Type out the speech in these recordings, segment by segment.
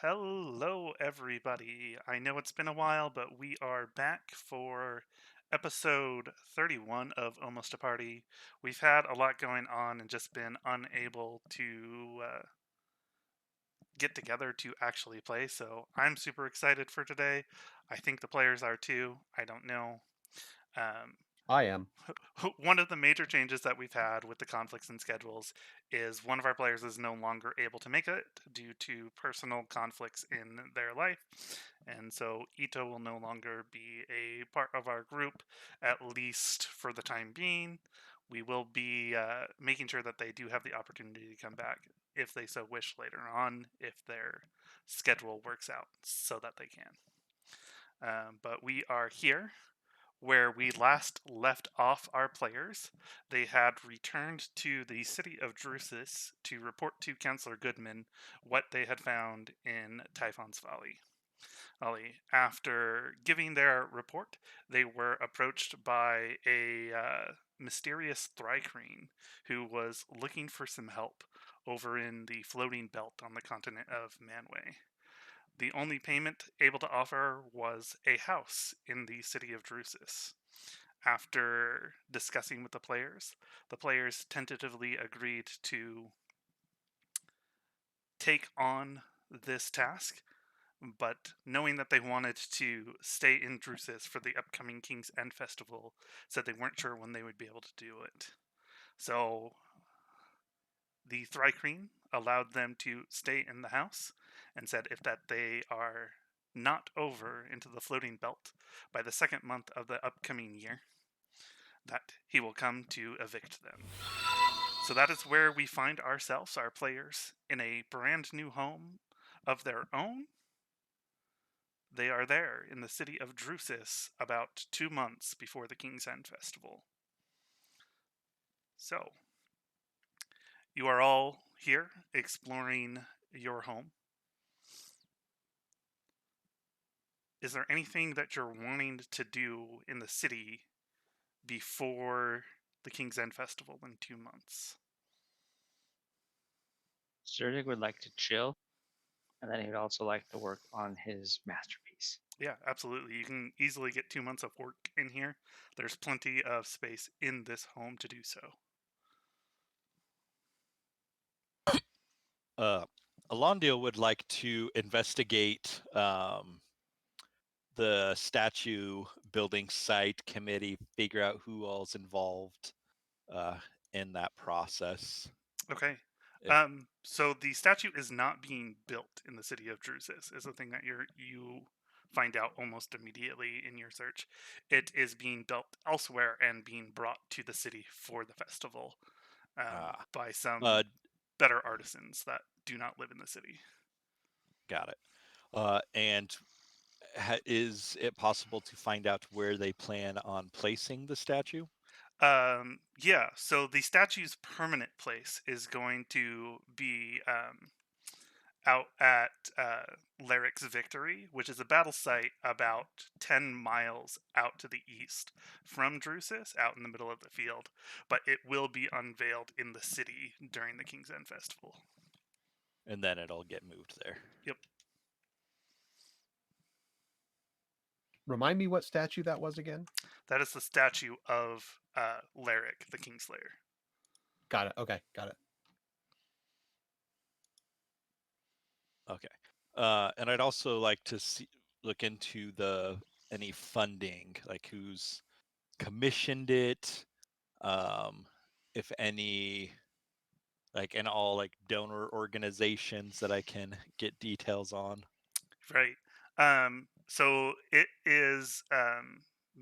Hello, everybody. I know it's been a while, but we are back for episode 31 of Almost a Party. We've had a lot going on and just been unable to get together to actually play, so I'm super excited for today. I think the players are too. I don't know. Um, I am. one of the major changes that we've had with the conflicts and schedules is one of our players is no longer able to make it due to personal conflicts in their life. And so Ito will no longer be a part of our group, at least for the time being. We will be making sure that they do have the opportunity to come back if they so wish later on, if their schedule works out so that they can. But we are here where we last left off our players. They had returned to the city of Drusus to report to Councillor Goodman what they had found in Typhon's Valley. After giving their report, they were approached by a mysterious Thrycreen who was looking for some help over in the floating belt on the continent of Manway. The only payment able to offer was a house in the city of Drusus. After discussing with the players tentatively agreed to take on this task, but knowing that they wanted to stay in Drusus for the upcoming King's End Festival, said they weren't sure when they would be able to do it. So the Thrycreen allowed them to stay in the house and said if that they are not over into the floating belt by the second month of the upcoming year, that he will come to evict them. So that is where we find ourselves, our players, in a brand new home of their own. They are there in the city of Drusus about 2 months before the King's End Festival. So, you are all here exploring your home. Is there anything that you're wanting to do in the city before the King's End Festival in 2 months? Zerdig would like to chill, and then he'd also like to work on his masterpiece. Yeah, absolutely. You can easily get 2 months of work in here. There's plenty of space in this home to do so. uh, Alondio would like to investigate the statue building site committee, figure out who all's involved uh, in that process. Okay. If So the statue is not being built in the city of Drusus, is the thing that you find out almost immediately in your search. It is being built elsewhere and being brought to the city for the festival uh, by some uh, better artisans that do not live in the city. got it. And is it possible to find out where they plan on placing the statue? Yeah, so the statue's permanent place is going to be out at Larrick's Victory, which is a battle site about 10 miles out to the east from Drusus, out in the middle of the field. But it will be unveiled in the city during the King's End Festival. And then it'll get moved there. Yep. Remind me what statue that was again? That is the statue of Larrick, the Kingslayer. Got it. Okay, got it. Okay. And I'd also like to look into any funding, like who's commissioned it, if any, like in all like donor organizations that I can get details on. Right. So it is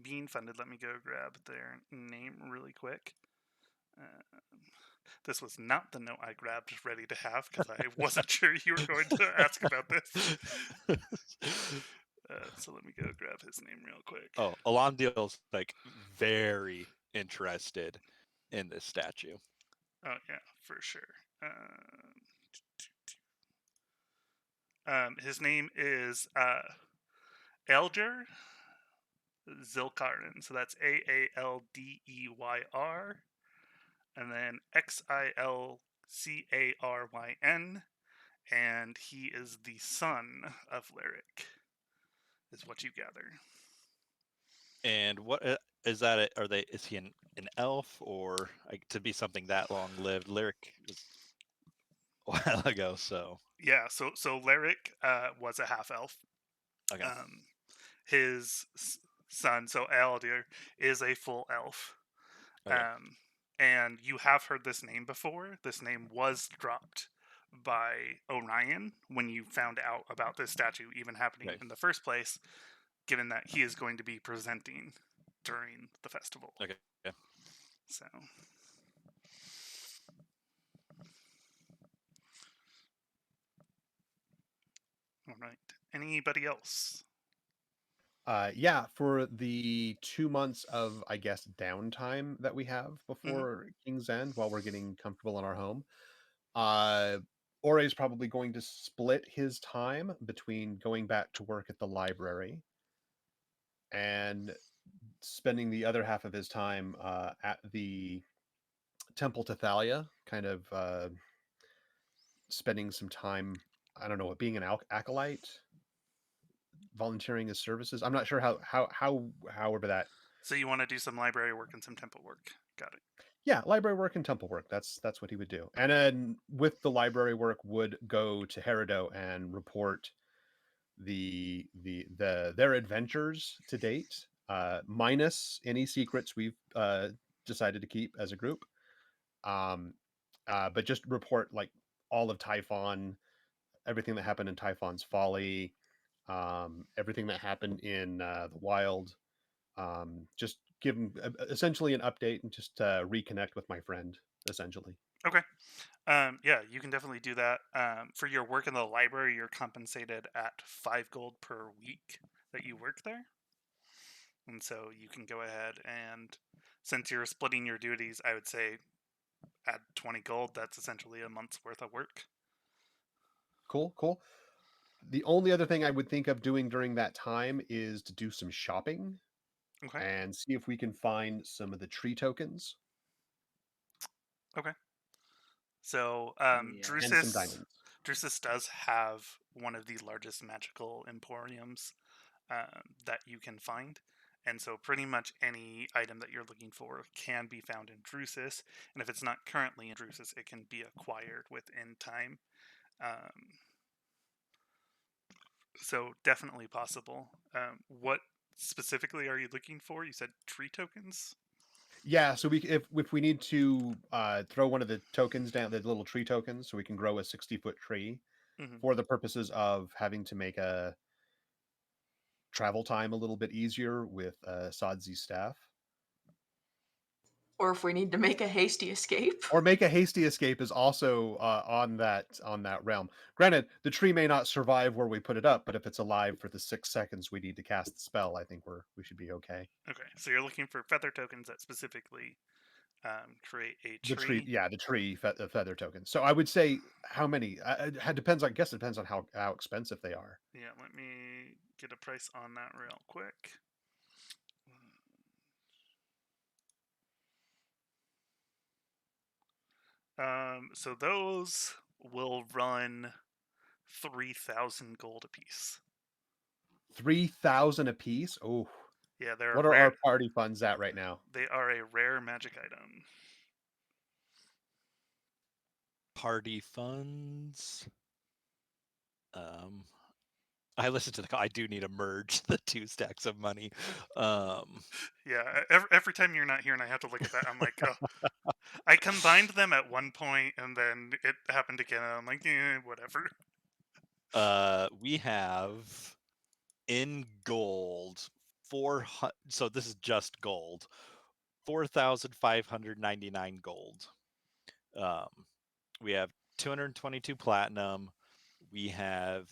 being funded. Let me go grab their name really quick. Um, this was not the note I grabbed ready to have because I wasn't sure you were going to ask about this. So let me go grab his name real quick. Oh, Alondiel's like very interested in this statue. Oh yeah, for sure. His name is Elger Zilkarn. So that's Aldeyr, and then Xilcaryn, and he is the son of Lyric, is what you gather. And what is that? Are they? Is he an elf, or like, to be something that long lived? Lyric was a while ago, so Yeah, so Lyric was a half elf. okay. His son, so Aldir, is a full elf. Okay. And you have heard this name before. This name was dropped by Orion when you found out about this statue even happening Okay. in the first place, given that he is going to be presenting during the festival. Okay. Yeah. So. All right. Anybody else? Yeah, for the 2 months of, I guess, downtime that we have before King's End while we're getting comfortable in our home, Ore's probably going to split his time between going back to work at the library and spending the other half of his time at the Temple to Thalia, kind of spending some time, I don't know, being an acolyte, volunteering his services. I'm not sure however that. So you want to do some library work and some temple work. Got it. Yeah, library work and temple work. That's what he would do. And then with the library work would go to Herido and report their adventures to date, minus any secrets we've decided to keep as a group. But just report like all of Typhon, everything that happened in Typhon's Folly, everything that happened in the Wild. Just give him essentially an update and just reconnect with my friend, essentially. Okay. Yeah, you can definitely do that. For your work in the library, you're compensated at 5 gold per week that you work there. And so you can go ahead and, since you're splitting your duties, I would say add 20 gold. That's essentially a month's worth of work. Cool. The only other thing I would think of doing during that time is to do some shopping Okay. and see if we can find some of the tree tokens Okay. So Yeah. and some diamonds. Drusus does have one of the largest magical emporiums that you can find. And so pretty much any item that you're looking for can be found in Drusus. And if it's not currently in Drusus, it can be acquired within time. So definitely possible. What specifically are you looking for? You said tree tokens? Yeah, so if we need to throw one of the tokens down, the little tree tokens, so we can grow a 60-foot tree Mm-hmm. for the purposes of having to make a travel time a little bit easier with Sadzi's staff. Or if we need to make a hasty escape. Or make a hasty escape is also on that realm. Granted, the tree may not survive where we put it up, but if it's alive for the 6 seconds we need to cast the spell, I think we should be okay. Okay, so you're looking for feather tokens that specifically create a The tree, tree. yeah, the feather token. So I would say how many? It depends. I guess it depends on how expensive they are. Yeah, let me get a price on that real quick. So those will run 3,000 gold apiece. 3,000 apiece. Oh, Yeah, they're what are our party funds at right now? They are a rare magic item. Party funds. I listened to the call. I do need to merge the 2 stacks of money. Yeah, every time you're not here and I have to look at that, I'm like, oh. I combined them at one point and then it happened again. And I'm like, whatever. We have in gold 400. So this is just gold. 4,599 gold. We have 222 platinum. We have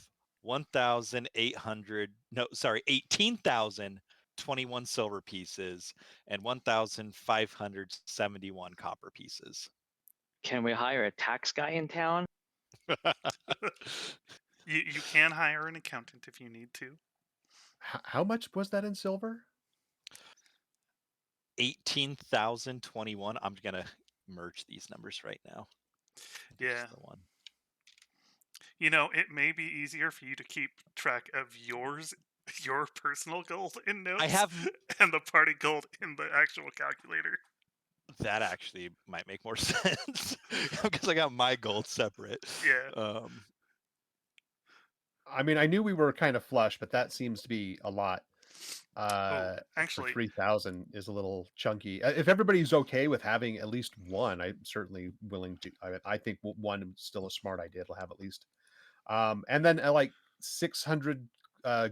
18,021 silver pieces and 1,571 copper pieces. Can we hire a tax guy in town? You can hire an accountant if you need to. How much was that in silver? 18,021. I'm gonna merge these numbers right now. Yeah. The one. You know, it may be easier for you to keep track of your personal gold in notes, I have and the party gold in the actual calculator. that actually might make more sense because I got my gold separate. Yeah. I mean, I knew we were kind of flush, but that seems to be a lot. For Actually, 3,000 is a little chunky. If everybody's okay with having at least one, I'm certainly willing to. I think one is still a smart idea. It'll have at least. And then like 600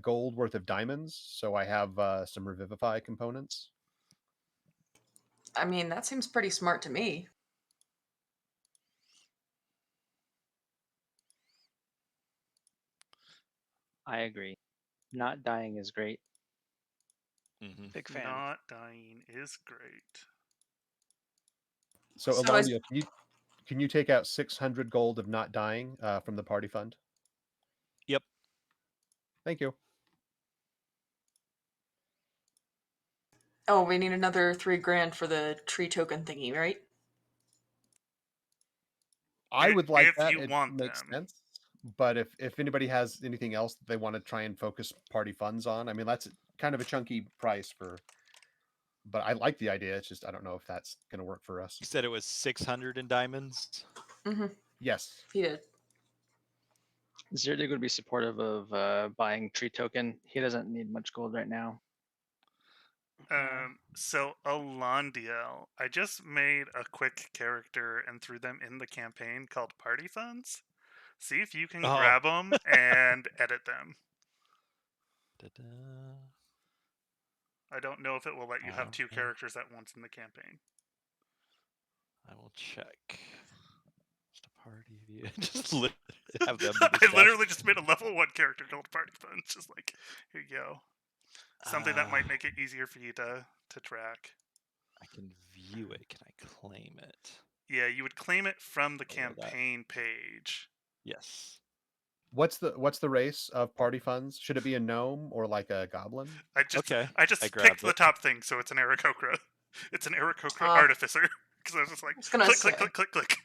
gold worth of diamonds. So I have some revivify components. I mean, that seems pretty smart to me. I agree. Not dying is great. Mhm. Big fan. not dying is great. So So Alondia, can you take out 600 gold of not dying from the party fund? Yep. Thank you. Oh, we need another 3 grand for the tree token thingy, right? I would like If that. you It want makes them. sense. But if anybody has anything else that they want to try and focus party funds on, I mean that's kind of a chunky price for. But I like the idea. It's just I don't know if that's going to work for us. You said it was 600 in diamonds. Mm-hmm. Yes. He did. Zerdy going to be supportive of buying tree token. He doesn't need much gold right now. So Alondiel, I just made a quick character and threw them in the campaign called Party Funds. See if you can grab them and edit them. Da-da. I don't know if it will let you have 2 Okay. characters at once in the campaign. I will check. Just a party view. Just have them I discuss. literally just made a level 1 character called Party Funds. Just like, here you go. Something that might make it easier for you to track. I can view it. Can I claim it? Yeah, you would claim it from the Or that. campaign page. Yes. What's the race of party funds? Should it be a gnome or like a goblin? I just I picked grabbed the it. top thing, so it's an Aarakocra. It's an Aarakocra Ah. artificer. Because I was just like, was gonna click, say. click, click, click, click.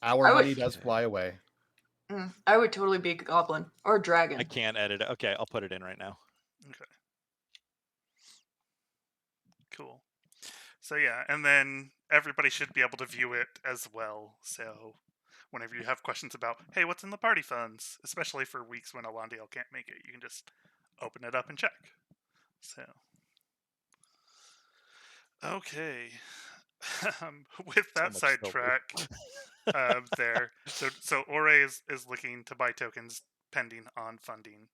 Our I would- money does fly away. I would totally be a goblin or a dragon. I can't edit it. Okay, I'll put it in right now. Okay. Cool. So yeah, and then everybody should be able to view it as well. So whenever you have questions about, hey, what's in the party funds, especially for weeks when Alondiel can't make it, you can just open it up and check. So, okay. With that much sidetrack there, so Ore is looking to buy tokens pending on funding.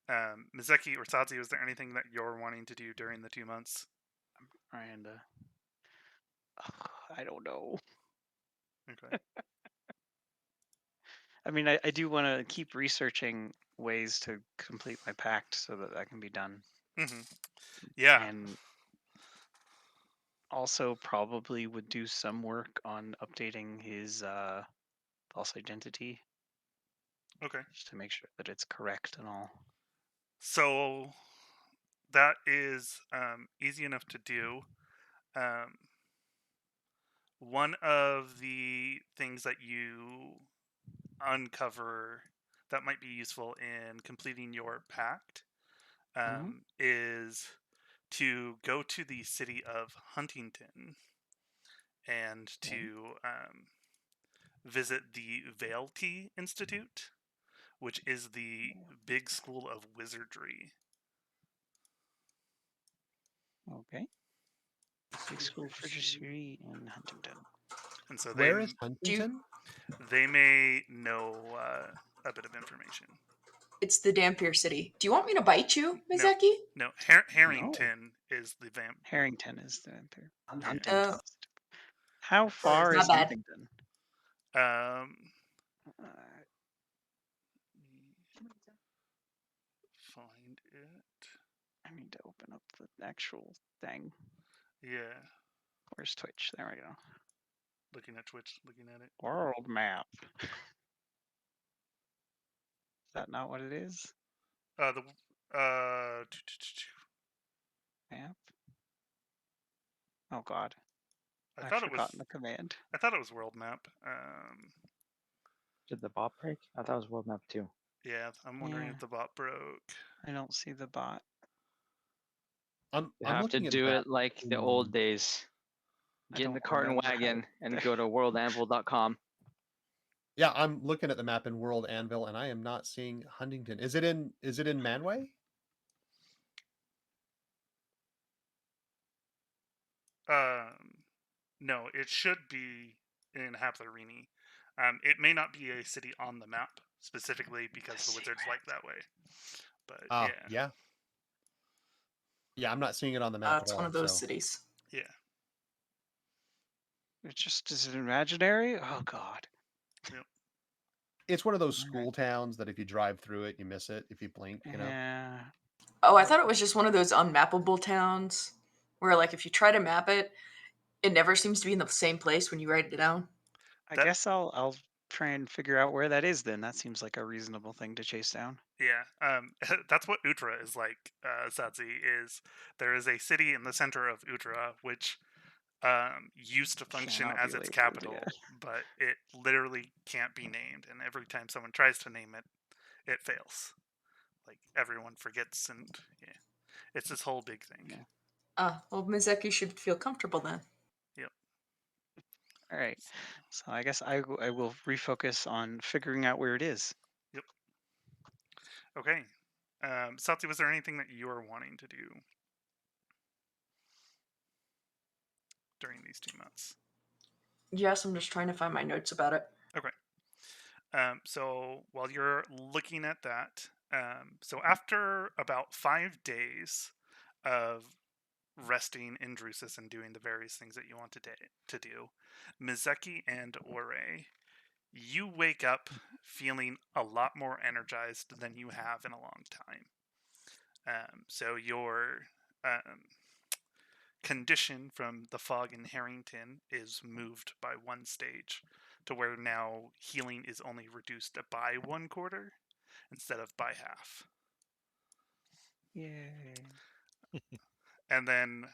Mizeki or Sadzi, was there anything that you're wanting to do during the 2 months? And I don't know. Okay. I mean, I do want to keep researching ways to complete my pact so that that can be done. Mm-hmm. Yeah. And also probably would do some work on updating his false identity. Okay. Just to make sure that it's correct and all. So that is easy enough to do. One of the things that you uncover that might be useful in completing your pact is to go to the city of Huntington and to visit the Veilty Institute, which is the big school of wizardry. Okay. Big school for wizardry in Huntington. And so Where is Huntington? they may know a bit of information. It's the Dampier City. Do you want me to bite you, Mizeki? No, Harrington is the vamp. Harrington is the answer. Huntington. How far Not is bad. Huntington? Find it. I need to open up the actual thing. Yeah. Where's Twitch? There we go. Looking at Twitch, looking at it. World map. Is that not what it is? Map. Oh God. I I've thought it was forgotten the command. I thought it was world map. Did the bot break? I thought it was world map 2. Yeah, I'm wondering Yeah. if the bot broke. I don't see the bot. You I'm have to looking at the do map. it like the old days. I Get in the don't cart and remember wagon how- and go to worldanvil.com. Yeah, I'm looking at the map in World Anvil, and I am not seeing Huntington. Is it in Manway? No, it should be in Haplerini. It may not be a city on the map specifically because the wizards like that way. But Ah, yeah, yeah. Yeah, I'm not seeing it on the map at It's all. one of those so cities. yeah. It just is it imaginary? Oh god. it's one of those Alright. school towns that if you drive through it, you miss it if you blink. Yeah. Oh, I thought it was just one of those unmappable towns where, like, if you try to map it, it never seems to be in the same place when you write it down. I That- guess I'll try and figure out where that is then. That seems like a reasonable thing to chase down. Yeah, that's what Utra is like. Sadzi is there is a city in the center of Utra which used to function Cannot be as its labeled, capital, yeah. but it literally can't be named, and every time someone tries to name it, it fails. Like everyone forgets, and yeah, it's this whole big thing. Yeah. Well, Mizeki should feel comfortable then. Yep. All right. So I guess I will refocus on figuring out where it is. Yep. Okay. Satsi, was there anything that you were wanting to do during these 2 months? Yes, I'm just trying to find my notes about it. Okay. So while you're looking at that, so after about 5 days of resting in Drusus and doing the various things that you want to do, Mizeki and Ore, you wake up feeling a lot more energized than you have in a long time. So your condition from the fog in Harrington is moved by 1 stage to where now healing is only reduced by 1/4 instead of by half. Yay. And then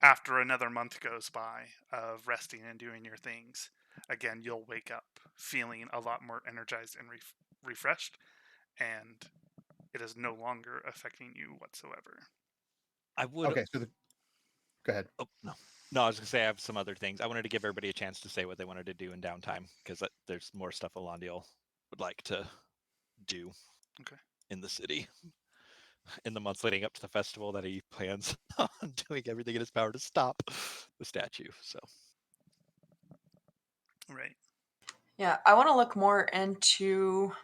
after another month goes by of resting and doing your things, again, you'll wake up feeling a lot more energized and refreshed, and it is no longer affecting you whatsoever. I would. Okay, so go ahead. Oh no, I was gonna say I have some other things. I wanted to give everybody a chance to say what they wanted to do in downtime because there's more stuff Alondiel would like to do. Okay. In the city, in the months leading up to the festival, that he plans on doing everything in his power to stop the statue. So. Right. Yeah, I want to look more into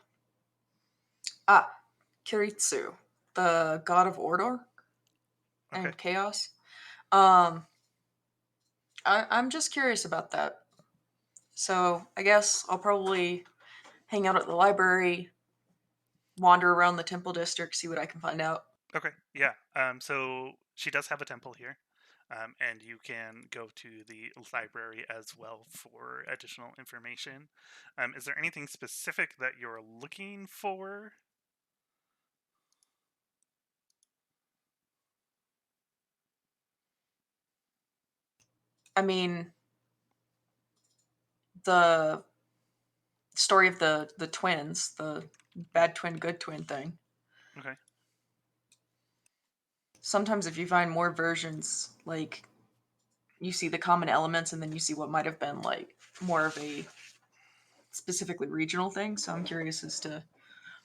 Kiritsu, the god of order Okay. and chaos. I'm just curious about that. So I guess I'll probably hang out at the library, wander around the temple district, see what I can find out. Okay, yeah. So she does have a temple here, and you can go to the library as well for additional information. Is there anything specific that you're looking for? I mean, the story of the twins, the bad twin, good twin thing. Okay. Sometimes if you find more versions, like you see the common elements and then you see what might have been like more of a specifically regional thing. So I'm curious as to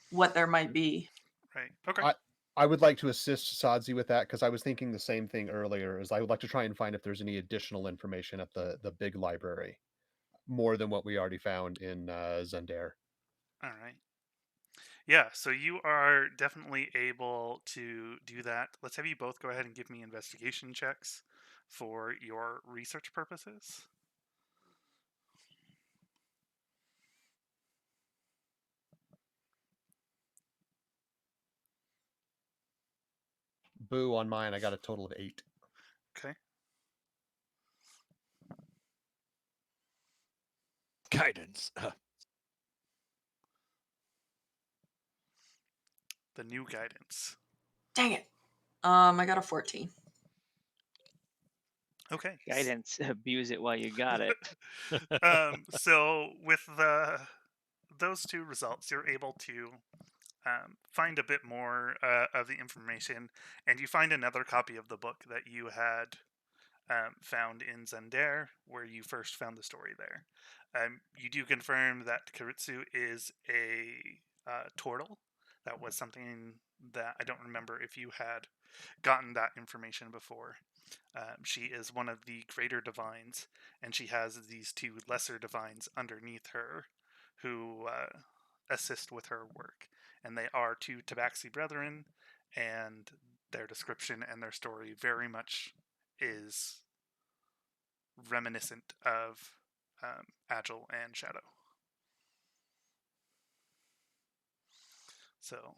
what there might be. Right. Okay. I would like to assist Sadzi with that because I was thinking the same thing earlier. Is I would like to try and find if there's any additional information at the big library, more than what we already found in Zendare. All right. Yeah, so you are definitely able to do that. Let's have you both go ahead and give me investigation checks for your research purposes. Boo on mine. I got a total of 8. Okay. Guidance. The new guidance. Dang it. I got a 14. Okay. Guidance, abuse it while you got it. So with the those two results, you're able to find a bit more of the information, and you find another copy of the book that you had found in Zendare, where you first found the story there. You do confirm that Karitsu is a turtle. That was something that I don't remember if you had gotten that information before. She is one of the greater divines, and she has these two lesser divines underneath her who assist with her work. And they are two Tabaxi brethren, and their description and their story very much is reminiscent of Agile and Shadow. So,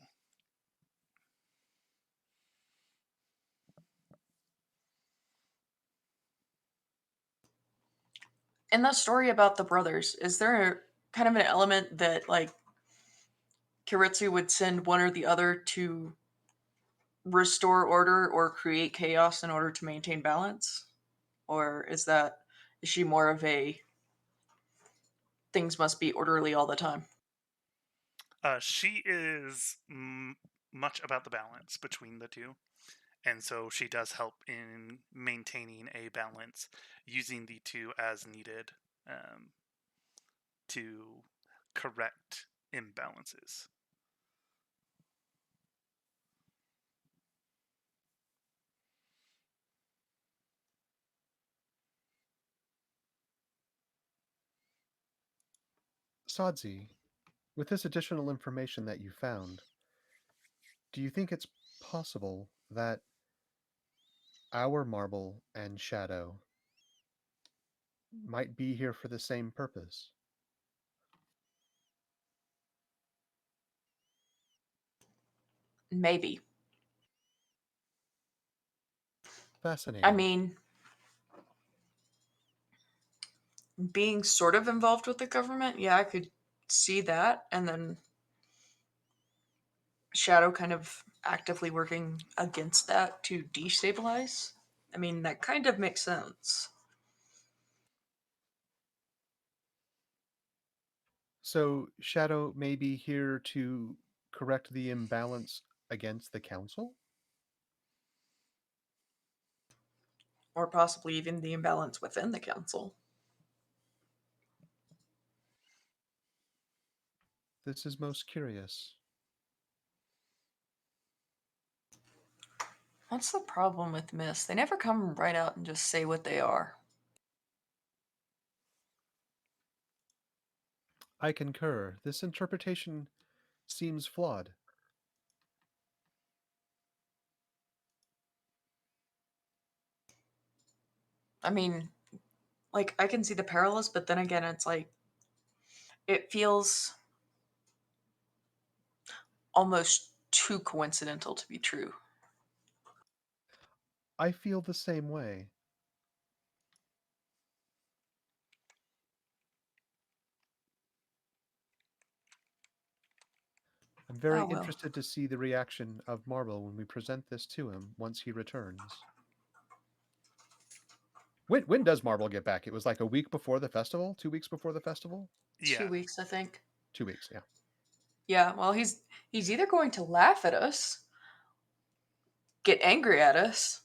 In the story about the brothers, is there kind of an element that like Kiritsu would send one or the other to restore order or create chaos in order to maintain balance? Or is she more of a things must be orderly all the time? she is much about the balance between the two. And so she does help in maintaining a balance, using the two as needed to correct imbalances. Sadzi, with this additional information that you found, do you think it's possible that our marble and shadow might be here for the same purpose? Maybe. Fascinating. I mean, being sort of involved with the government, yeah, I could see that. And then Shadow kind of actively working against that to destabilize. I mean, that kind of makes sense. So Shadow may be here to correct the imbalance against the council? Or possibly even the imbalance within the council. This is most curious. What's the problem with Mist? They never come right out and just say what they are. I concur. This interpretation seems flawed. I mean, like, I can see the parallels, but then again, it's like, it feels almost too coincidental to be true. I feel the same way. I'm very Oh well. interested to see the reaction of Marble when we present this to him once he returns. When does Marble get back? It was like a week before the festival? 2 weeks before the festival? Yeah. 2 weeks, I think. 2 weeks, yeah. Yeah, well, he's either going to laugh at us, get angry at us,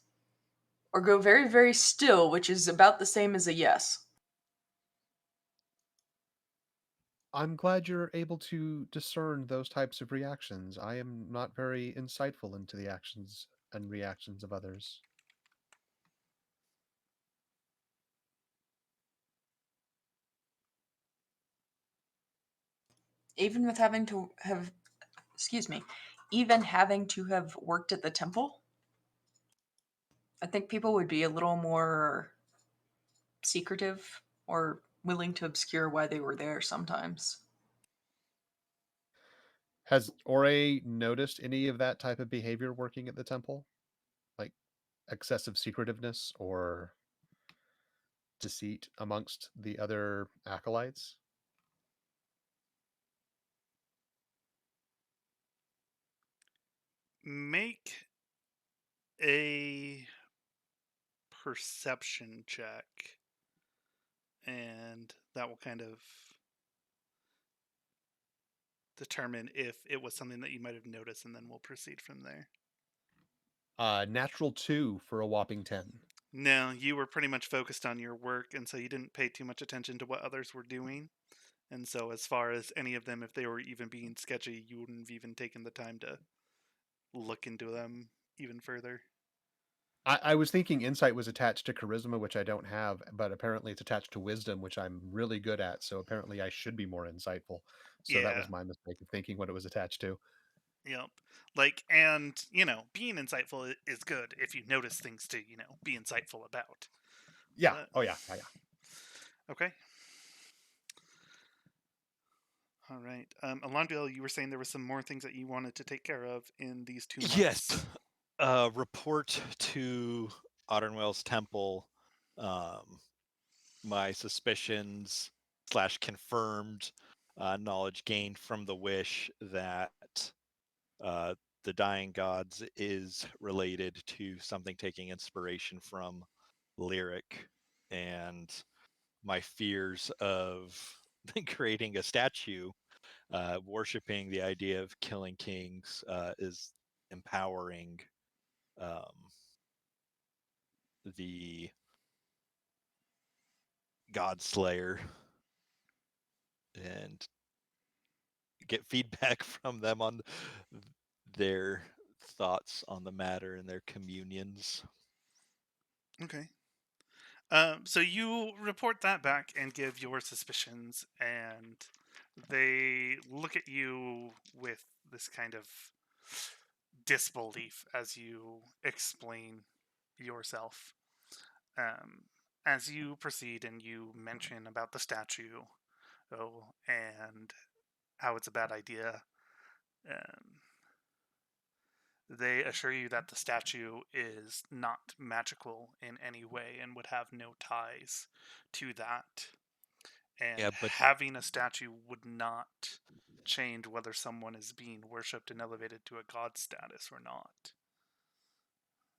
or go very, very still, which is about the same as a yes. I'm glad you're able to discern those types of reactions. I am not very insightful into the actions and reactions of others. Even with having to have, excuse me, even having to have worked at the temple, I think people would be a little more secretive or willing to obscure why they were there sometimes. Has Ore noticed any of that type of behavior working at the temple? Like excessive secretiveness or deceit amongst the other acolytes? Make a perception check, and that will kind of determine if it was something that you might have noticed, and then we'll proceed from there. Natural 2 for a whopping 10. No, you were pretty much focused on your work, and so you didn't pay too much attention to what others were doing. And so, as far as any of them, if they were even being sketchy, you wouldn't have even taken the time to look into them even further. I was thinking insight was attached to charisma, which I don't have, but apparently it's attached to wisdom, which I'm really good at. So apparently I should be more insightful. So that Yeah, was my mistake of thinking what it was attached to. yep. Like, and, being insightful is good if you notice things to, be insightful about. Yeah. But, Oh, yeah. Yeah. okay. All right. Alondale, you were saying there were some more things that you wanted to take care of in these 2 Yes. months. Report to Otterwell's temple. My suspicions / confirmed knowledge gained from the wish that uh, the dying gods is related to something taking inspiration from lyric, and my fears of creating a statue worshiping the idea of killing kings is empowering um, the god slayer, and get feedback from them on their thoughts on the matter and their communions. Okay. So you report that back and give your suspicions, and they look at you with this kind of disbelief as you explain yourself. Um, as you proceed and you mention about the statue, and how it's a bad idea, um, they assure you that the statue is not magical in any way and would have no ties to that. And Yeah, but having a statue would not change whether someone is being worshipped and elevated to a god status or not.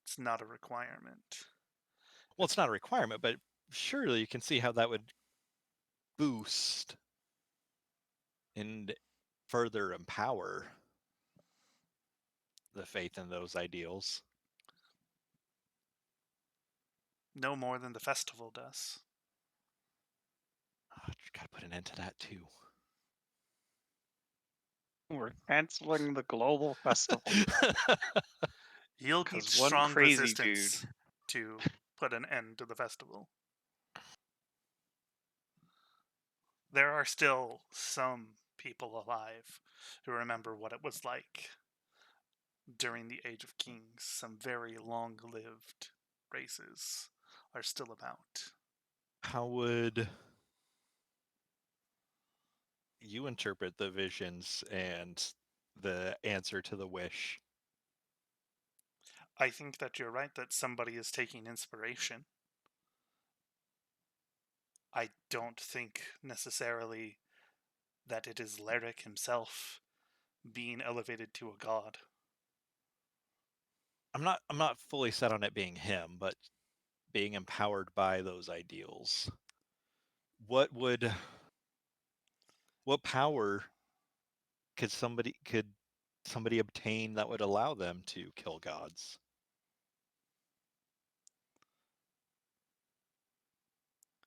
It's not a requirement. well, it's not a requirement, but surely you can see how that would boost and further empower the faith in those ideals. No more than the festival does. Gotta put an end to that too. We're canceling the global festival You'll need because one strong crazy dude. resistance to put an end to the festival. There are still some people alive who remember what it was like during the Age of Kings. Some very long-lived races are still about. How would you interpret the visions and the answer to the wish? I think that you're right that somebody is taking inspiration. I don't think necessarily that it is Lyric himself being elevated to a god. I'm not fully set on it being him, but being empowered by those ideals. What power could somebody obtain that would allow them to kill gods?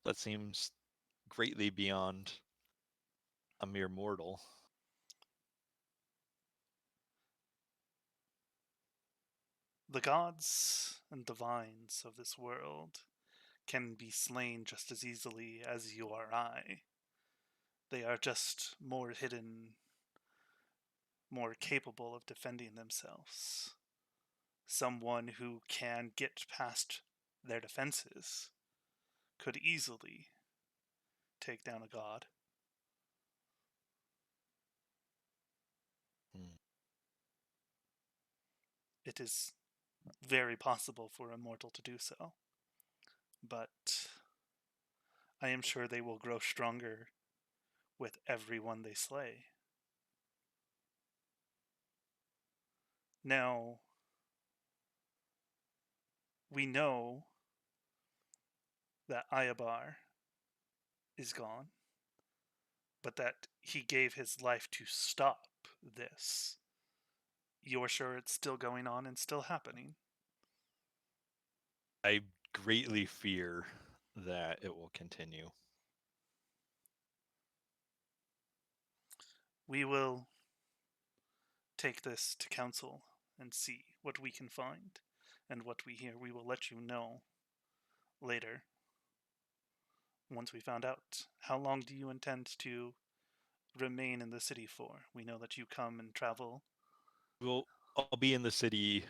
That seems greatly beyond a mere mortal. The gods and divines of this world can be slain just as easily as you or I. They are just more hidden, more capable of defending themselves. Someone who can get past their defenses could easily take down a god. Hmm. It is very possible for a mortal to do so, but I am sure they will grow stronger with everyone they slay. Now, we know that Ayabar is gone, but that he gave his life to stop this. You're sure it's still going on and still happening? I greatly fear that it will continue. We will take this to council and see what we can find and what we hear. We will let you know later once we found out. How long do you intend to remain in the city for? We know that you come and travel. I'll be in the city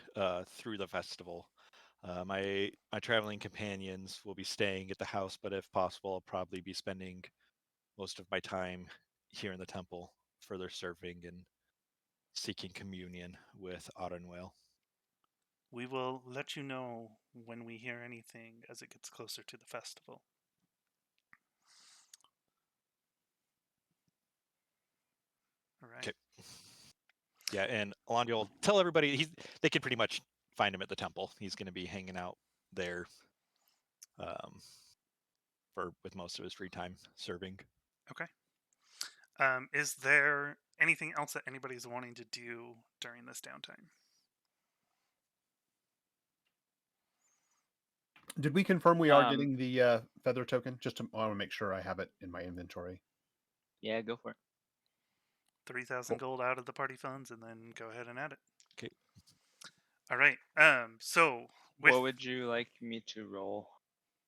through the festival. My traveling companions will be staying at the house, but if possible, I'll probably be spending most of my time here in the temple, further serving and seeking communion with Audenwale. We will let you know when we hear anything as it gets closer to the festival. All right. Okay. Yeah, and Alondio will tell everybody they can pretty much find him at the temple. He's going to be hanging out there with most of his free time serving. Okay. Is there anything else that anybody's wanting to do during this downtime? Did we confirm we are getting the feather token? I want to make sure I have it in my inventory. Yeah, go for it. 3,000 gold out of the party funds, and then go ahead and add it. Okay. All right. So what would you like me to roll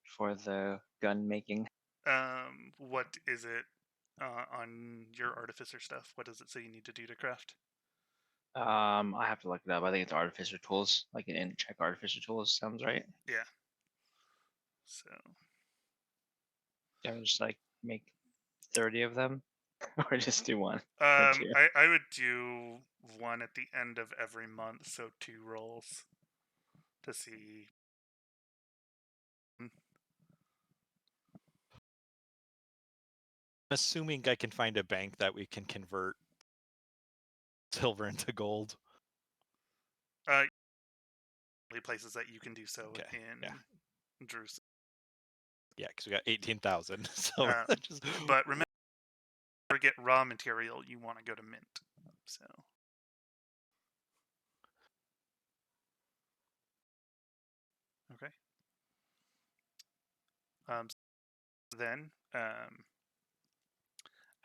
for the gun making? what is it on your artificer stuff? What does it say you need to do to craft? I have to look it up. I think it's artificer tools, like an check artificer tools. Sounds right. Yeah. So. Yeah, just like make 30 of them, or just do one. I would do one at the end of every month, so 2 rolls to see. I'm assuming I can find a bank that we can convert silver into gold. Places that you can do so Okay, in Jerusalem. Yeah, because we got 18,000. So but remember, to get raw material, you want to go to mint. So. Okay. Then,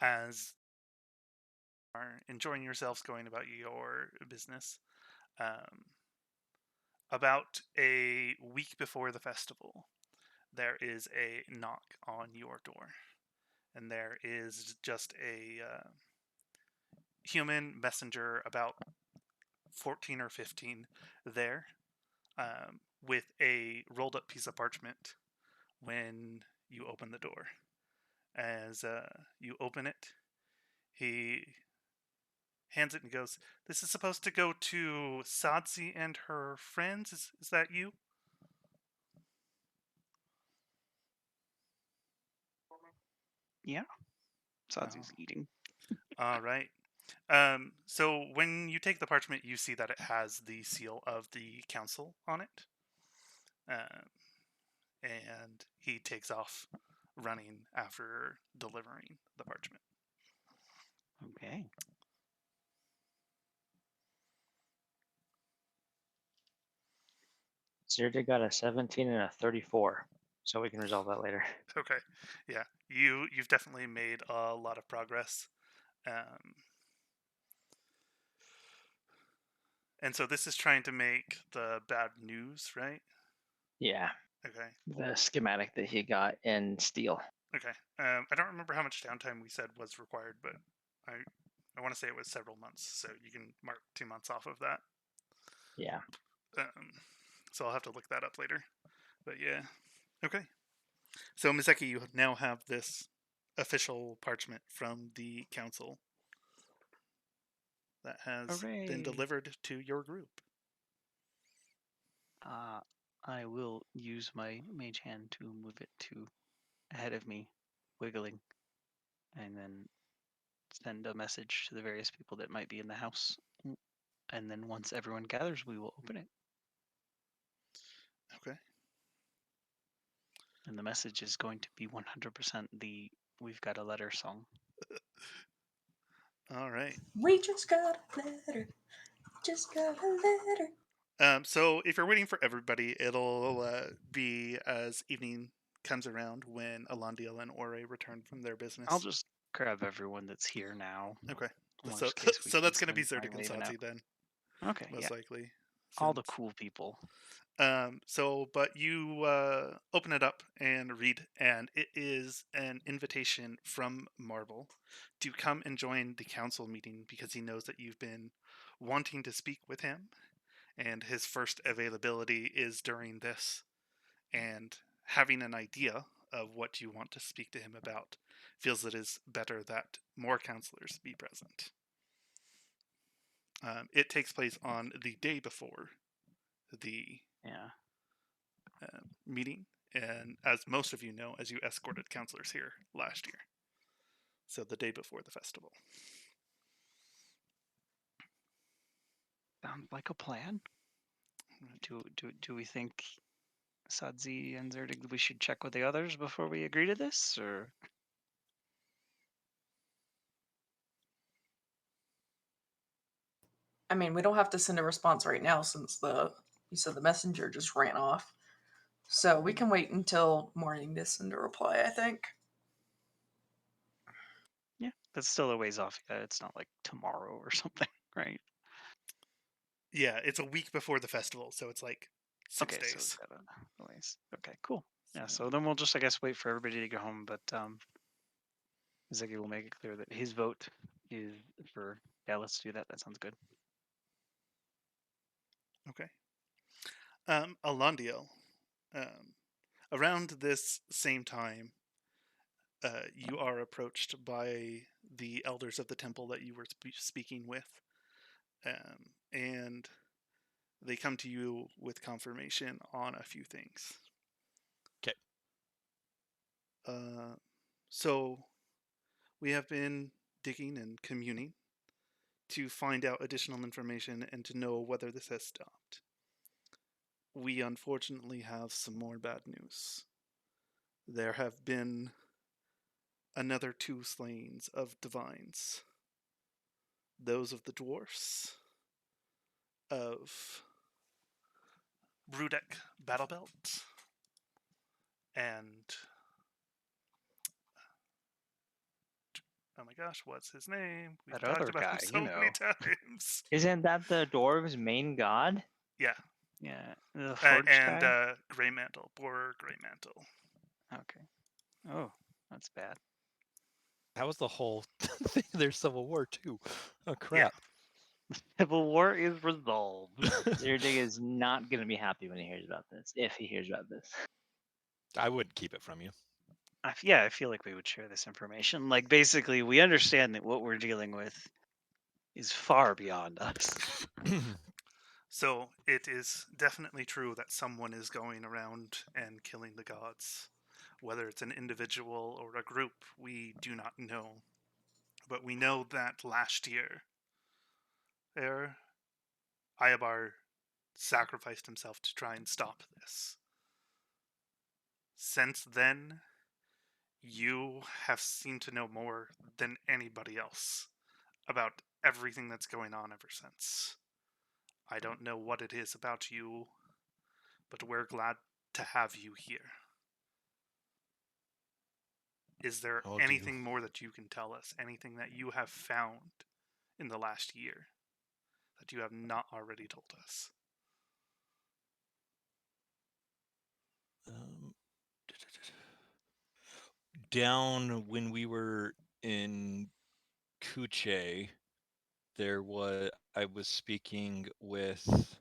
as you are enjoying yourselves, going about your business, about a week before the festival, there is a knock on your door, and there is just a human messenger, about 14 or 15 there, with a rolled up piece of parchment when you open the door. As you open it, he hands it and goes, "This is supposed to go to Sadzi and her friends. Is that you?" Yeah. Sadzi's eating. All right. So when you take the parchment, you see that it has the seal of the council on it. And he takes off running after delivering the parchment. Okay. Zirda got a 17 and a 34, so we can resolve that later. Okay. Yeah. You've definitely made a lot of progress. And so this is trying to make the bad news, right? Yeah. Okay. The schematic that he got in steel. Okay. I don't remember how much downtime we said was required, but I want to say it was several months, so you can mark 2 months off of that. Yeah. So I'll have to look that up later. But yeah. Okay. So Miseki, you now have this official parchment from the council that has been delivered to your group. I will use my mage hand to move it to ahead of me, wiggling, and then send a message to the various people that might be in the house. And then once everyone gathers, we will open it. Okay. And the message is going to be 100% the "We've Got a Letter" song. All right. We just got a letter. Just got a letter. So if you're waiting for everybody, it'll be as evening comes around when Alondiel and Ore return from their business. I'll just grab everyone that's here now. Okay. Worst So, case, we so can that's going to be spend Zerdig time and waving out. Satsi then, Okay, most yeah. likely. All the since- cool people. But you open it up and read, and it is an invitation from Marble to come and join the council meeting because he knows that you've been wanting to speak with him, and his first availability is during this. And having an idea of what you want to speak to him about feels it is better that more counselors be present. It takes place on the day before the Yeah. meeting, and as most of you know, as you escorted counselors here last year. So the day before the festival. Sounds like a plan. Do we think Sadzi and Zerdig, we should check with the others before we agree to this, or? I mean, we don't have to send a response right now since you said the messenger just ran off. So we can wait until morning to send a reply, I think. Yeah, that's still a ways off. It's not like tomorrow or something, right? Yeah, it's a week before the festival, so it's like 6 Okay, so days. it's got a ways. Okay, cool. Yeah, so then we'll just, I guess, wait for everybody to go home. But Ziggy will make it clear that his vote is for. Yeah, let's do that. That sounds good. Okay. Alondiel, around this same time, you are approached by the elders of the temple that you were speaking with, and they come to you with confirmation on a few things. Okay. So we have been digging and communing to find out additional information and to know whether this has stopped. We unfortunately have some more bad news. There have been another 2 slayings of divines. Those of the dwarfs, of Brudek Battlebelt, and oh my gosh, what's his name? We've That talked other about him guy, so many times. Isn't that the dwarves' main god? Yeah, Yeah, the forge and guy. Grey Mantle, Borer Grey Mantle. Okay. Oh, that's bad. That was the whole thing. There's Civil War too. Oh crap. Civil War is resolved. Zerdig is not going to be happy when he hears about this, if he hears about this. I wouldn't keep it from you. Yeah, I feel like we would share this information. Like, basically, we understand that what we're dealing with is far beyond us. So it is definitely true that someone is going around and killing the gods. Whether it's an individual or a group, we do not know. But we know that last year, Ayabar sacrificed himself to try and stop this. Since then, you have seemed to know more than anybody else about everything that's going on ever since. I don't know what it is about you, but we're glad to have you here. Is there anything more that you can tell us? Anything that you have found in the last year that you have not already told us? Down when we were in Kuche, I was speaking with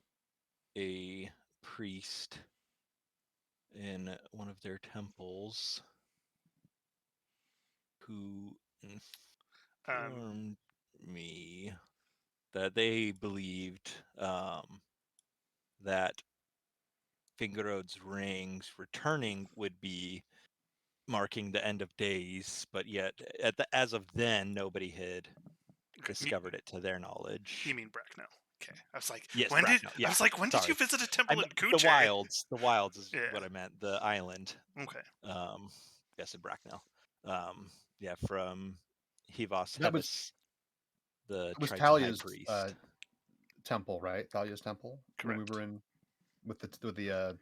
a priest in one of their temples who informed me that they believed that Fingerod's rings returning would be marking the end of days, but yet as of then, nobody had discovered it to their knowledge. You mean Bracknell? Okay, I was like, yes, when Bracknell, did I was like, when did sorry. you visit a temple in Kuche? The wilds is Yeah. what I meant. The island. Okay. Yes, in Bracknell. Yeah, from Hivas That Hebus. the It was Triton High Talia's Priest. temple, right? Thalia's temple when we Correct. were in with the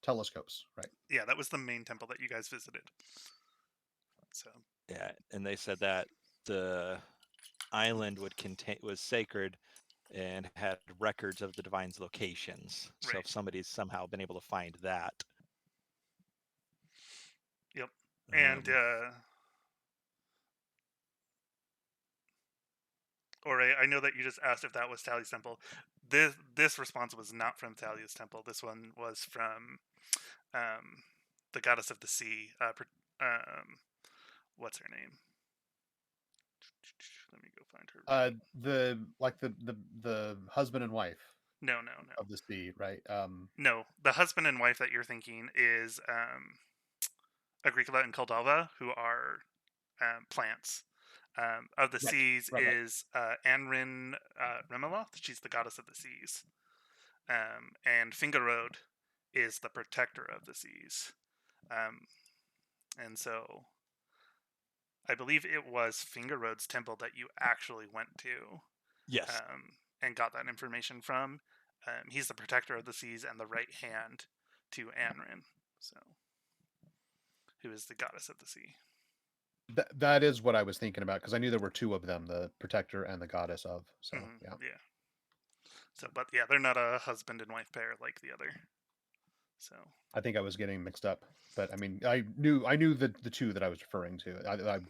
telescopes, right? Yeah, that was the main temple that you guys visited. So Yeah, and they said that the island was sacred and had records of the divine's locations. So right. if somebody's somehow been able to find that, Yep. And I know that you just asked if that was Talia's temple. This response was not from Talia's temple. This one was from the goddess of the sea. What's her name? Let me go find her. The husband and wife No. of the sea, right? No, the husband and wife that you're thinking is Agricola and Caldava, who are plants. Of the Right, seas right, right. is Anrin Remeloth. She's the goddess of the seas. And Fingerode is the protector of the seas. And so I believe it was Fingerode's temple that you actually went to yes, and got that information from. He's the protector of the seas and the right hand to Anrin, so who is the goddess of the sea. That is what I was thinking about because I knew there were two of them, the protector and the goddess of. So yeah. Yeah. So, but yeah, they're not a husband and wife pair like the other. So I think I was getting mixed up, but I mean, I knew the two that I was referring to. I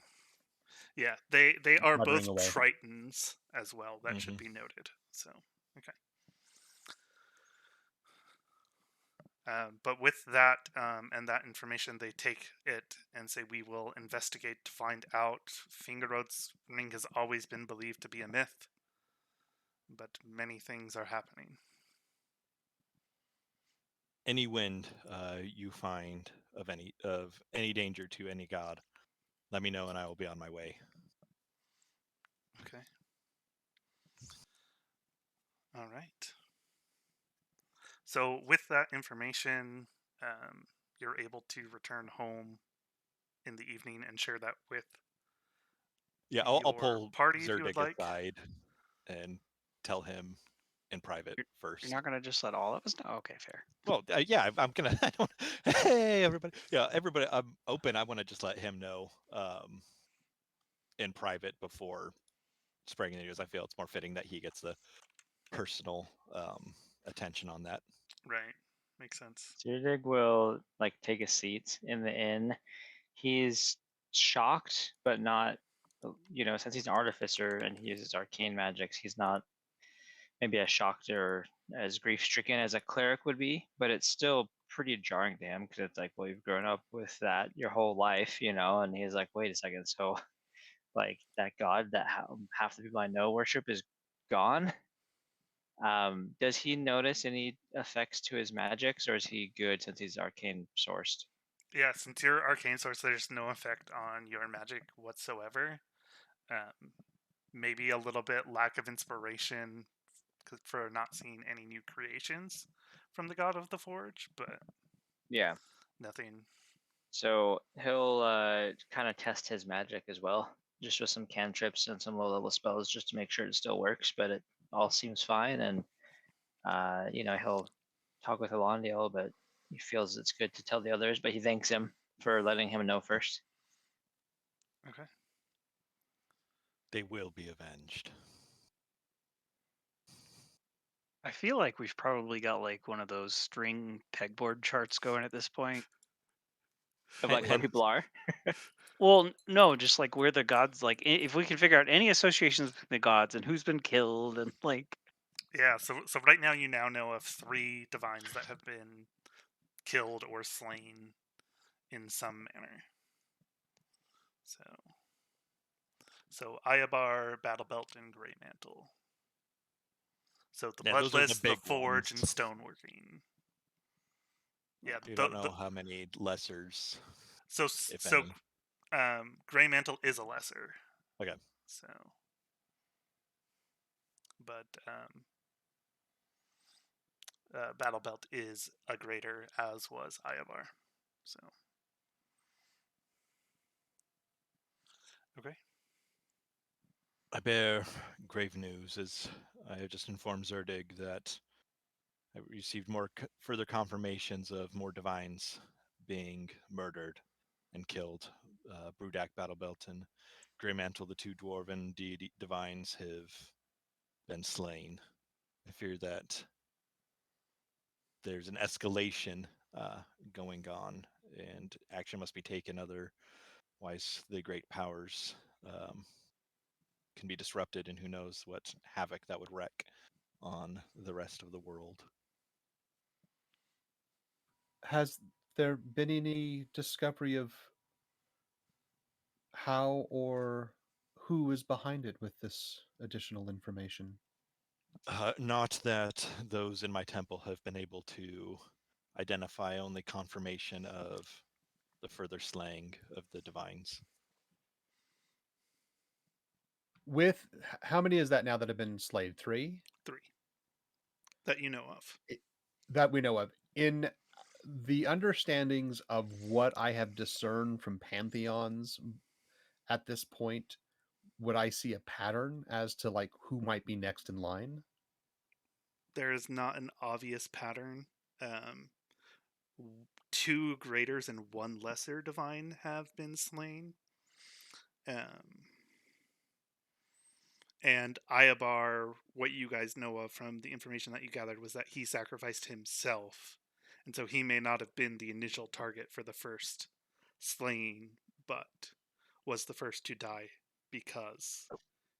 yeah, they are muttering both away. Tritons as well. That should Mhm. be noted. So okay. But with that and that information, they take it and say, we will investigate to find out. Fingerode's ring has always been believed to be a myth, but many things are happening. Any wind you find of any danger to any god, let me know and I will be on my way. Okay. All right. So with that information, you're able to return home in the evening and share that with Yeah, I'll your pull party if you would Zerdig like. aside and tell him in private You're first. not gonna just let all of us know? Okay, fair. Well, yeah, I'm gonna. I don't, hey, everybody. Yeah, everybody. I'm open. I want to just let him know in private before spreading the news. I feel it's more fitting that he gets the personal attention on that. Right. Makes sense. Zurdig will like take a seat in the inn. He's shocked, but not. Since he's an artificer and he uses arcane magics, he's not maybe as shocked or as grief stricken as a cleric would be. But it's still pretty jarring to him because it's like, well, you've grown up with that your whole life, and he's like, wait a second, so like that god that half the people I know worship is gone. Does he notice any effects to his magics, or is he good since he's arcane sourced? Yeah, since you're arcane source, there's no effect on your magic whatsoever. Maybe a little bit lack of inspiration for not seeing any new creations from the god of the forge, but Yeah. nothing. So he'll kind of test his magic as well, just with some cantrips and some low level spells, just to make sure it still works. But it all seems fine, and he'll talk with Elondiel, but he feels it's good to tell the others. But he thanks him for letting him know first. Okay. They will be avenged. I feel like we've probably got like one of those string pegboard charts going at this point. Of like where people are. Well, no, just like where the gods, like if we can figure out any associations with the gods and who's been killed and like. Yeah, so right now you now know of 3 divines that have been killed or slain in some manner. So Ayabar, Battle Belt, and Grey Mantle. So the Yeah, those are the Bloodless, the big Forge, ones. and Stoneworking. Yeah, You don't know how many lessers, so if any. Grey Mantle is a lesser. Okay. So, but Battle Belt is a greater, as was Ayabar. So, okay. I bear grave news, as I have just informed Zerdig that I received more further confirmations of more divines being murdered and killed. Brudak, Battlebelt, and Greymantle, the two dwarven deity divines, have been slain. I fear that there's an escalation going on, and action must be taken. Otherwise, the great powers can be disrupted, and who knows what havoc that would wreak on the rest of the world. Has there been any discovery of how or who is behind it with this additional information? Not that those in my temple have been able to identify, only confirmation of the further slaying of the divines. With how many is that now that have been slayed? 3? 3 that you know of. That we know of. In the understandings of what I have discerned from pantheons at this point, would I see a pattern as to like who might be next in line? There is not an obvious pattern. 2 greaters and 1 lesser divine have been slain. And Iabar, what you guys know of from the information that you gathered, was that he sacrificed himself. And so he may not have been the initial target for the first slaying, but was the first to die because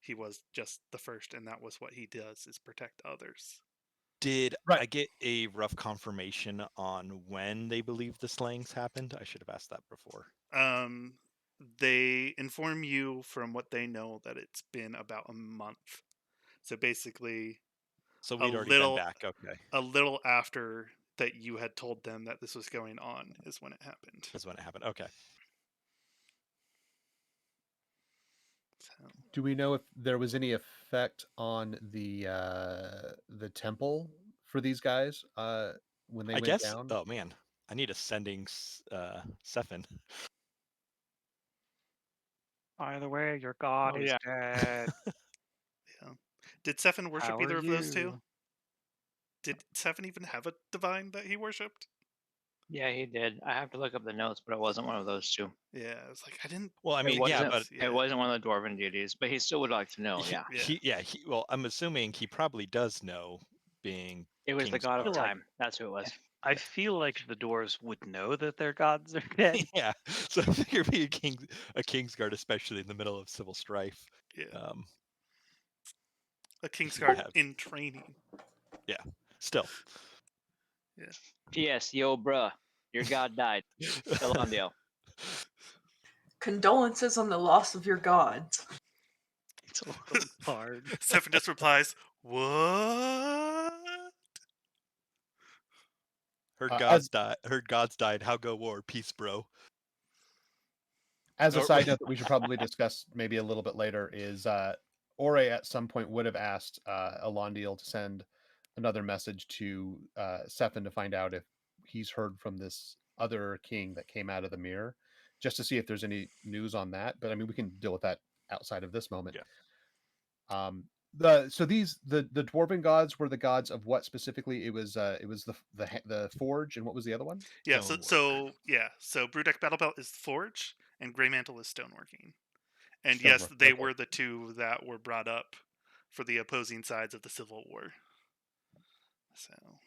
he was just the first, and that was what he does, is protect others. Did Right. I get a rough confirmation on when they believe the slayings happened? I should have asked that before. They inform you from what they know that it's been about a month. So basically, So a we'd already been little back. Okay, a little after that you had told them that this was going on is when it happened. that's when it happened. Okay. So, Do we know if there was any effect on the temple for these guys when they I went guess. down? Oh man, I need a sending Sephin. By the way, your god Oh, is yeah. dead. yeah. Did Sephin worship How are either of those two? you? Did Sephin even have a divine that he worshipped? Yeah, he did. I have to look up the notes, but it wasn't one of those 2. Yeah, I was like, I didn't. Well, I It mean, yeah, wasn't. but Yeah. It wasn't one of the dwarven deities, but he still would like to know. Yeah, well, I'm assuming he probably does know, being it was the King's god of feel like- time. That's who it was. I feel like the dwarves would know that their gods are dead. Yeah, so I figure being a Kingsguard, especially in the middle of civil strife, Yeah. A King's should Guard have- in training. still. P.S. Yo, bruh, your god died. Elondio. Condolences on the loss of your gods. It's a little hard. Sephin just replies, "What?" Heard as- gods died. How go war? Peace, bro. As a Or- side note that we should probably discuss maybe a little bit later is Ore at some point would have asked Elondiel to send another message to Sephin to find out if he's heard from this other king that came out of the mirror, just to see if there's any news on that. But I mean, we can deal with that outside of this moment. Yeah. The dwarven gods were the gods of what specifically? It was the forge, and what was the other one? Yeah. Stonework. So Brewdeck Battlebelt is forge, and Greymantle is stoneworking. And Stonework, yes, they okay. were the 2 that were brought up for the opposing sides of the Civil War. So,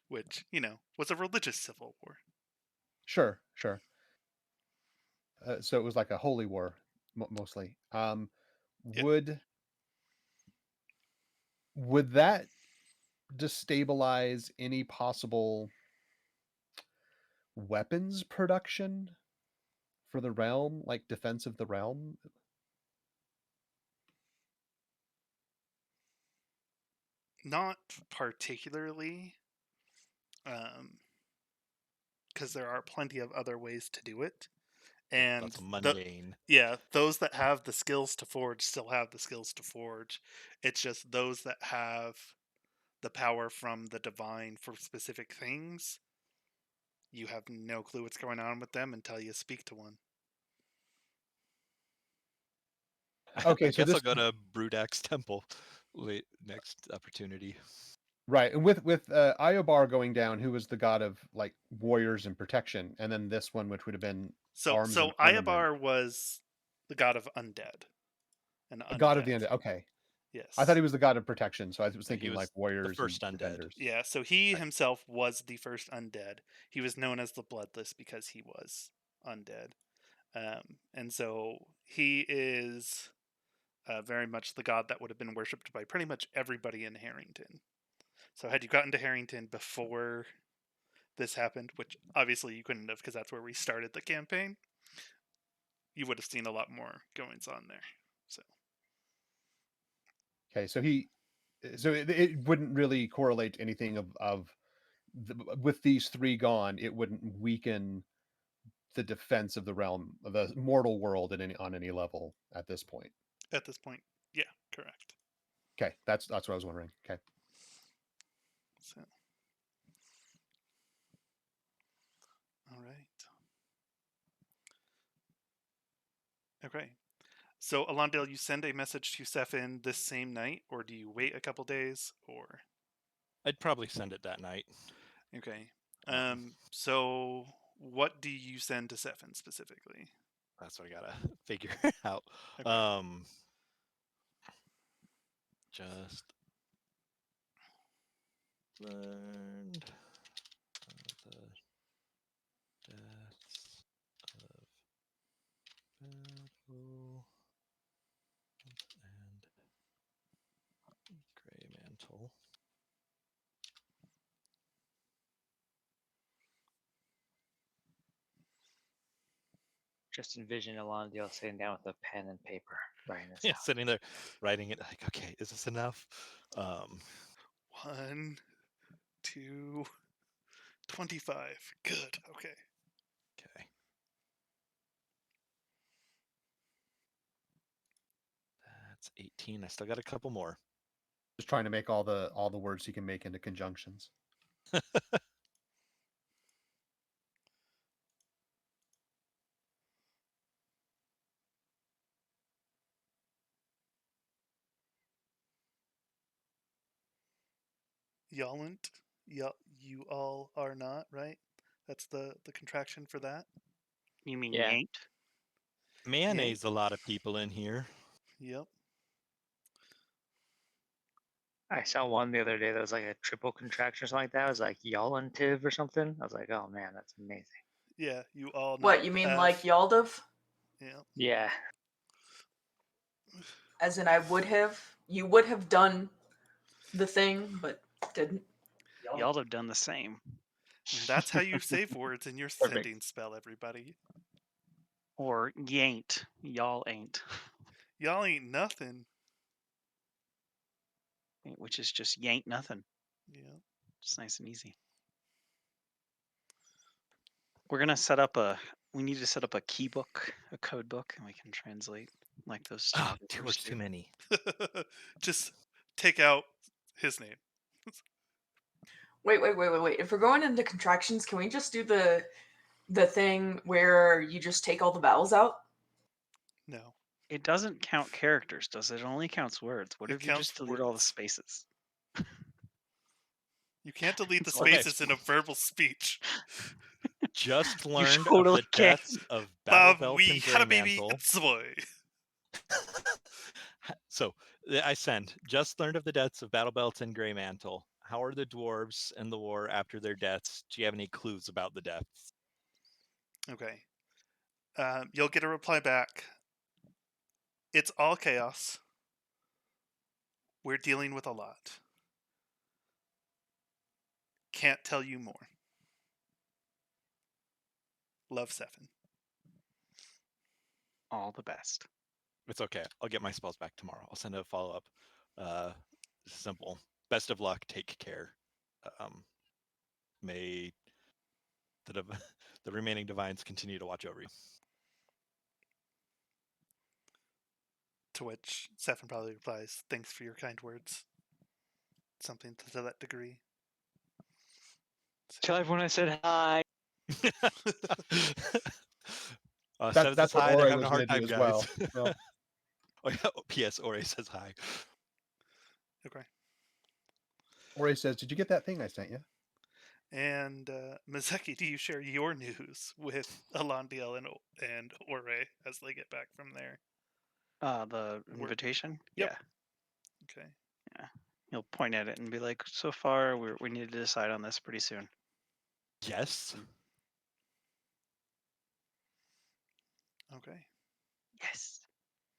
which was a religious civil war. Sure. So it was like a holy war, mostly. Yep. Would that destabilize any possible weapons production for the realm, like defense of the realm? Not particularly, because there are plenty of other ways to do it. And That's mundane. those that have the skills to forge still have the skills to forge. It's just those that have the power from the divine for specific things, you have no clue what's going on with them until you speak to one. Okay, I so guess I'll this go to Brudak's temple. Wait, next opportunity. right, and with Iobar going down, who was the god of like warriors and protection, and then this one, which would have been So arms and so armament, Iabar was the god of undead and a god of undeath. the end. Okay, Yes. I thought he was the god of protection, so I was He thinking was like the warriors first and undead. defenders. Yeah, so he Right. himself was the first undead. He was known as the Bloodless because he was undead. And so he is very much the god that would have been worshipped by pretty much everybody in Harrington. So had you gotten to Harrington before this happened, which obviously you couldn't have because that's where we started the campaign, you would have seen a lot more goings on there. So Okay, so it wouldn't really correlate to anything with these three gone. It wouldn't weaken the defense of the realm, of the mortal world on any level at this point. at this point, yeah, correct. Okay, that's what I was wondering. Okay. So, all right. Okay. So, Alondale, you send a message to Sefin this same night, or do you wait a couple days, or? I'd probably send it that night. Okay. So, what do you send to Sefin specifically? That's what I gotta figure out. Okay. Just learned the deaths of Battle and Grey Mantle. Just envision Alondale sitting down with a pen and paper, writing this Yeah, out. sitting there writing it like, okay, is this enough? 1, 2, 25. Good. Okay. Okay. That's 18. I still got a couple more. Just trying to make all the words you can make into conjunctions. Y'alln't. You all are not, right? That's the contraction for that. You mean Yeah. yanked? Mayonnaise, a lot of people in here. Yep. I saw one the other day that was like a triple contraction or something like that. It was like Yalantiv or something. I was like, oh man, that's amazing. Yeah, you all What, not you mean have- like Yaldav? Yeah. Yeah. As in, you would have done the thing, but didn't. Y'all have done the same. And that's how you save words in your Perfect. sending spell, everybody. Or yanked. Y'all ain't. Y'all ain't nothing. Which is just yank nothing. Yeah. Just nice and easy. We're gonna set up we need to set up a key book, a code book, and we can translate like those Oh, stenographers two words do. too many. Just take out his name. Wait. If we're going into contractions, can we just do the thing where you just take all the vowels out? No. It doesn't count characters, does it? It only counts words. What It if you just counts delete all the words. spaces? You can't delete the It's okay. spaces in a verbal speech. Just learned totally of the deaths of Bob, Battle Belt we and had a baby. Greymantle. It's a boy. So I send. Just learned of the deaths of Battle Belt and Greymantle. How are the dwarves in the war after their deaths? Do you have any clues about the deaths? Okay. You'll get a reply back. It's all chaos. We're dealing with a lot. Can't tell you more. Love, Sefin. All the best. It's okay. I'll get my spells back tomorrow. I'll send a follow up. Simple. Best of luck. Take care. May the remaining divines continue to watch over you. To which Sefin probably replies, "Thanks for your kind words." Something to that degree. Tell everyone I said hi. Seth That's says what hi. They're Ori having was a going hard to do time, as guys. well. Well, Oh yeah. P.S. Ore says hi. Okay. Ori says, "Did you get that thing I sent you?" And Mazeki, do you share your news with Alandiel and Ore as they get back from there? The Work. invitation. Yep. Yeah. Okay. Yeah. He'll point at it and be like, "So far, we need to decide on this pretty soon." Yes. Okay. Yes.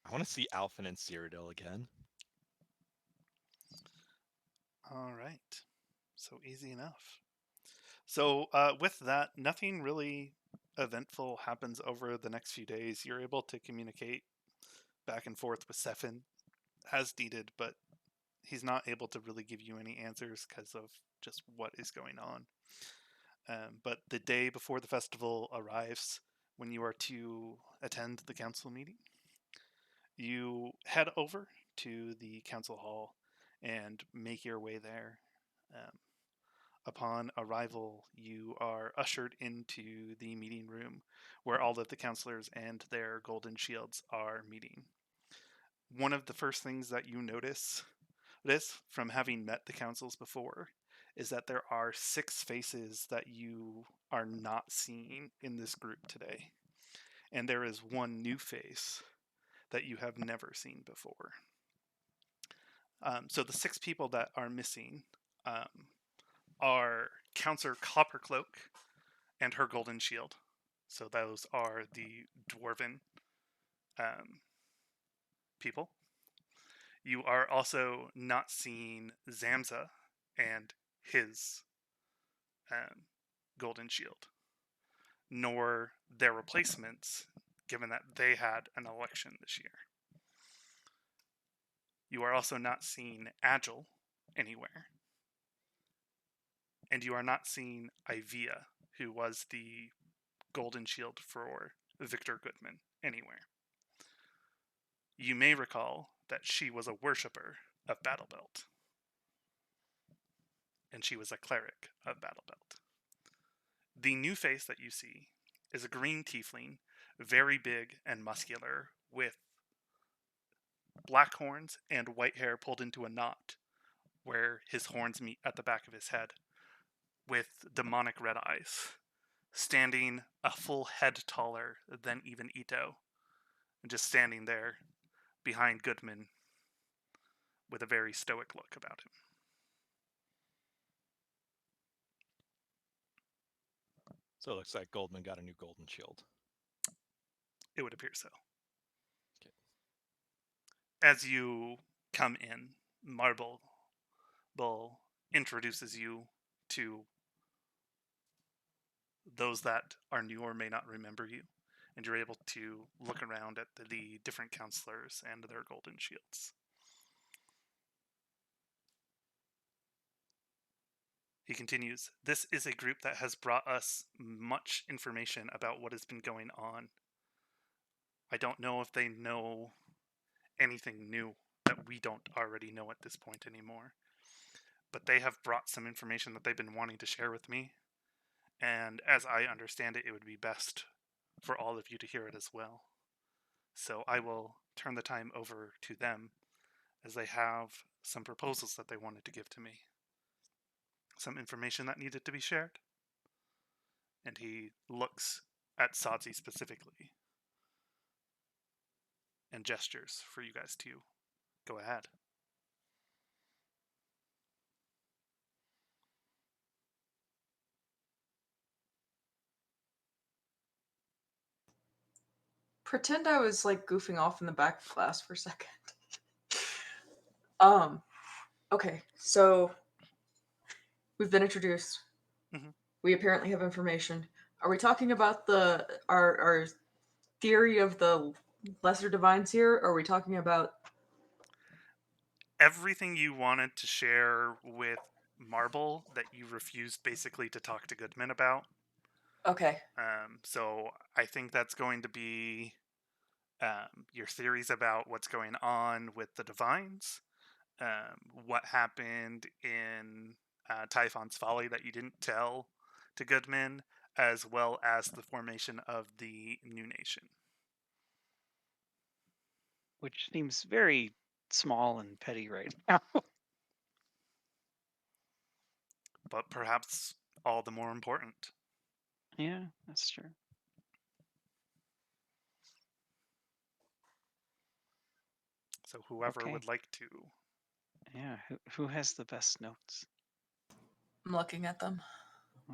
I want to see Alphen and Cyrodiil again. All right. So easy enough. So with that, nothing really eventful happens over the next few days. You're able to communicate back and forth with Sephin as needed, but he's not able to really give you any answers because of just what is going on. But the day before the festival arrives, when you are to attend the council meeting, you head over to the council hall and make your way there. Upon arrival, you are ushered into the meeting room where all of the councilors and their golden shields are meeting. One of the first things that you notice from having met the councils before is that there are 6 faces that you are not seeing in this group today. And there is one new face that you have never seen before. So the 6 people that are missing are Councillor Coppercloak and her golden shield. So those are the dwarven people. You are also not seeing Zamza and his golden shield, nor their replacements, given that they had an election this year. You are also not seeing Agile anywhere. And you are not seeing Ivia, who was the golden shield for Victor Goodman, anywhere. You may recall that she was a worshipper of Battlebelt. And she was a cleric of Battlebelt. The new face that you see is a green tiefling, very big and muscular, with black horns and white hair pulled into a knot where his horns meet at the back of his head, with demonic red eyes, standing a full head taller than even Ito, and just standing there behind Goodman with a very stoic look about him. So it looks like Goldman got a new golden shield. It would appear so. Okay. As you come in, Marble Bull introduces you to those that are new or may not remember you, and you're able to look around at the different counselors and their golden shields. He continues, "This is a group that has brought us much information about what has been going on. I don't know if they know anything new that we don't already know at this point anymore, but they have brought some information that they've been wanting to share with me, and as I understand it, it would be best for all of you to hear it as well. So I will turn the time over to them, as they have some proposals that they wanted to give to me. Some information that needed to be shared." And he looks at Sadzi specifically and gestures for you guys to go ahead. Pretend I was like goofing off in the back of class for a second. Okay, so we've been introduced. Mhm. We apparently have information. Are we talking about our theory of the lesser divines here, or are we talking about Everything you wanted to share with Marble that you refused basically to talk to Goodman about. okay. So I think that's going to be your theories about what's going on with the divines, what happened in Typhon's Folly that you didn't tell to Goodman, as well as the formation of the new nation. which seems very small and petty right now. But perhaps all the more important. Yeah, that's true. So whoever Okay. would like to. Yeah, who has the best notes? I'm looking at them.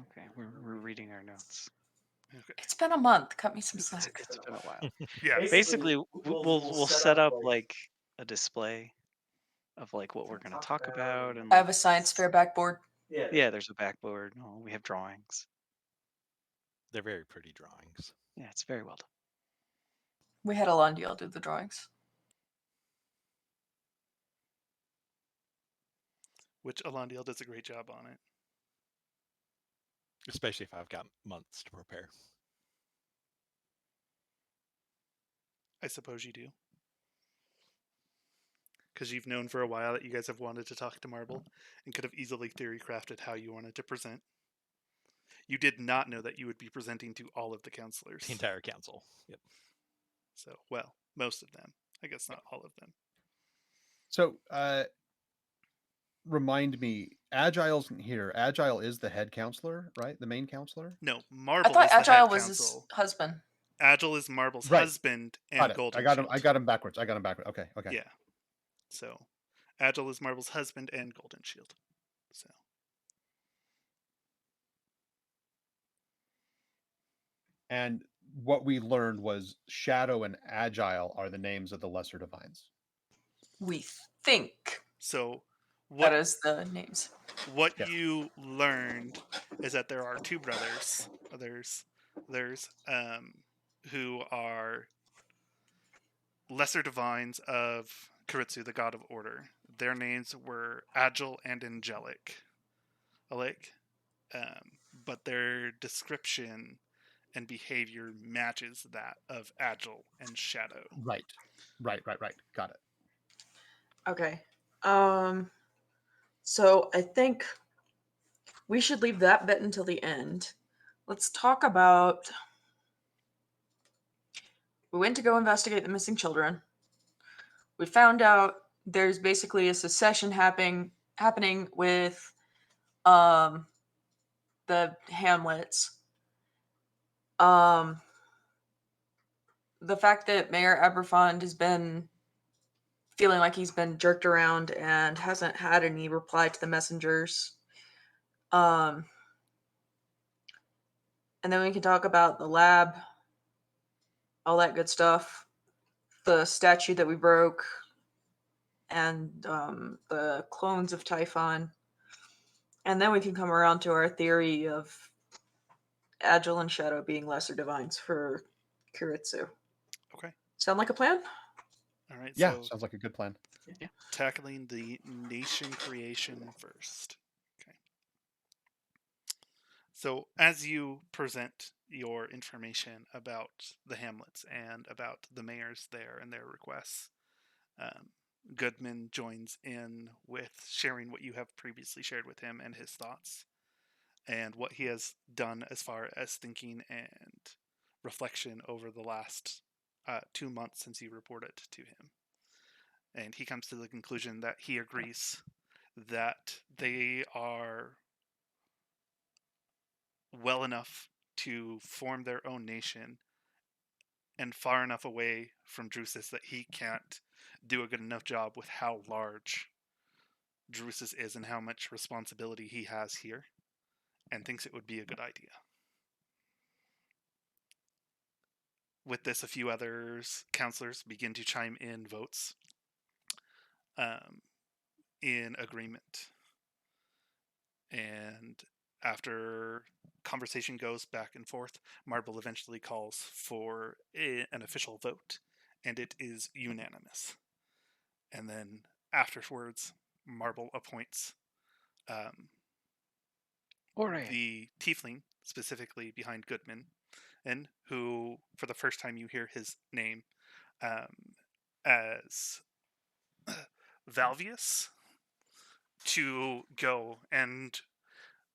Okay, we're reading our notes. Okay. It's been a month. Cut me some It's slack. been a while. Yeah. Basically, we'll set up like a display of like what we're gonna talk about, and I have a science fair backboard. yeah, there's a backboard. Oh, we have drawings. They're very pretty drawings. Yeah, it's very well done. We had Alondiel do the drawings. Which Alondiel does a great job on it. Especially if I've got months to prepare. I suppose you do. Because you've known for a while that you guys have wanted to talk to Marble and could have easily theory crafted how you wanted to present. You did not know that you would be presenting to all of the counselors. The entire council. Yep. So, well, most of them. I guess not all of them. So, remind me, Agile's here. Agile is the head counselor, right? The main counselor? No, I Marble thought is the Agile head was council. his husband. Agile is Marble's Right. husband and Got it. Golden I got him. Shield. I got him backwards. Okay. Yeah. So, Agile is Marble's husband and Golden Shield. So, And what we learned was Shadow and Agile are the names of the lesser divines. We think so that what is the names. what Yeah. you learned is that there are two brothers. There's who are lesser divines of Kuritsu, the god of order. Their names were Agile and Angelic. But their description and behavior matches that of Agile and Shadow. Right. Got it. Okay. So I think we should leave that bit until the end. Let's talk about. We went to go investigate the missing children. We found out there's basically a secession happening with the hamlets. The fact that Mayor Aberfond has been feeling like he's been jerked around and hasn't had any reply to the messengers. And then we can talk about the lab, all that good stuff, the statue that we broke, and the clones of Typhon. And then we can come around to our theory of Agile and Shadow being lesser divines for Kuritsu. Okay. Sound like a plan? All right. Yeah, So sounds like a good plan. tackling the nation creation first. Okay. So as you present your information about the hamlets and about the mayors there and their requests, Goodman joins in with sharing what you have previously shared with him and his thoughts and what he has done as far as thinking and reflection over the last 2 months since you reported to him. And he comes to the conclusion that he agrees that they are well enough to form their own nation and far enough away from Drusus that he can't do a good enough job with how large Drusus is and how much responsibility he has here, and thinks it would be a good idea. With this, a few others counselors begin to chime in votes in agreement. And after conversation goes back and forth, Marble eventually calls for an official vote, and it is unanimous. And then afterwards, Marble appoints the tiefling, specifically behind Goodman, and who, for the first time you hear his name, as Valvius, to go and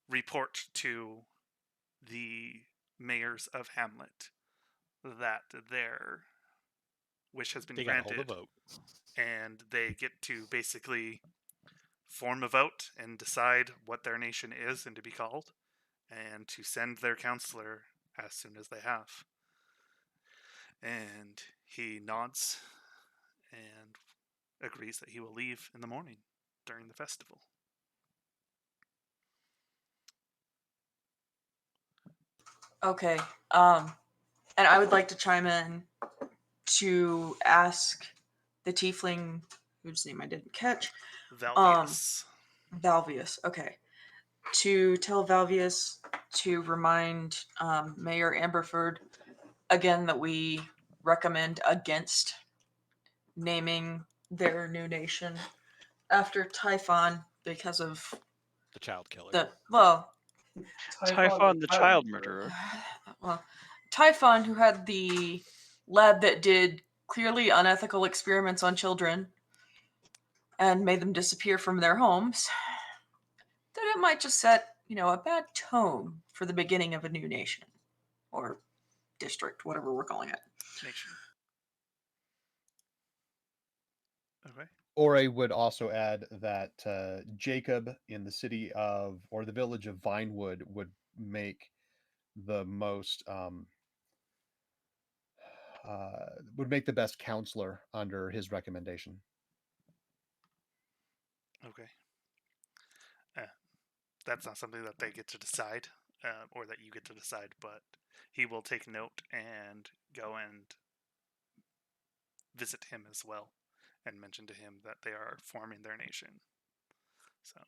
report to the mayors of Hamlet that their wish has been They got a hold granted, of vote. and they get to basically form a vote and decide what their nation is and to be called, and to send their counselor as soon as they have. And he nods and agrees that he will leave in the morning during the festival. Okay. And I would like to chime in to ask the tiefling whose name I didn't catch. Valvius. Valvius. Okay. To tell Valvius to remind Mayor Amberford again that we recommend against naming their new nation after Typhon because of The child killer. Typhon, the child murderer. Well, Typhon, who had the lab that did clearly unethical experiments on children and made them disappear from their homes, that it might just set, a bad tone for the beginning of a new nation or district, whatever we're calling it. Nation. Okay. Or I would also add that Jacob in the city of, or the village of Vinewood would make the most, would make the best counselor under his recommendation. Okay. That's not something that they get to decide, or that you get to decide, but he will take note and go and visit him as well and mention to him that they are forming their nation. So.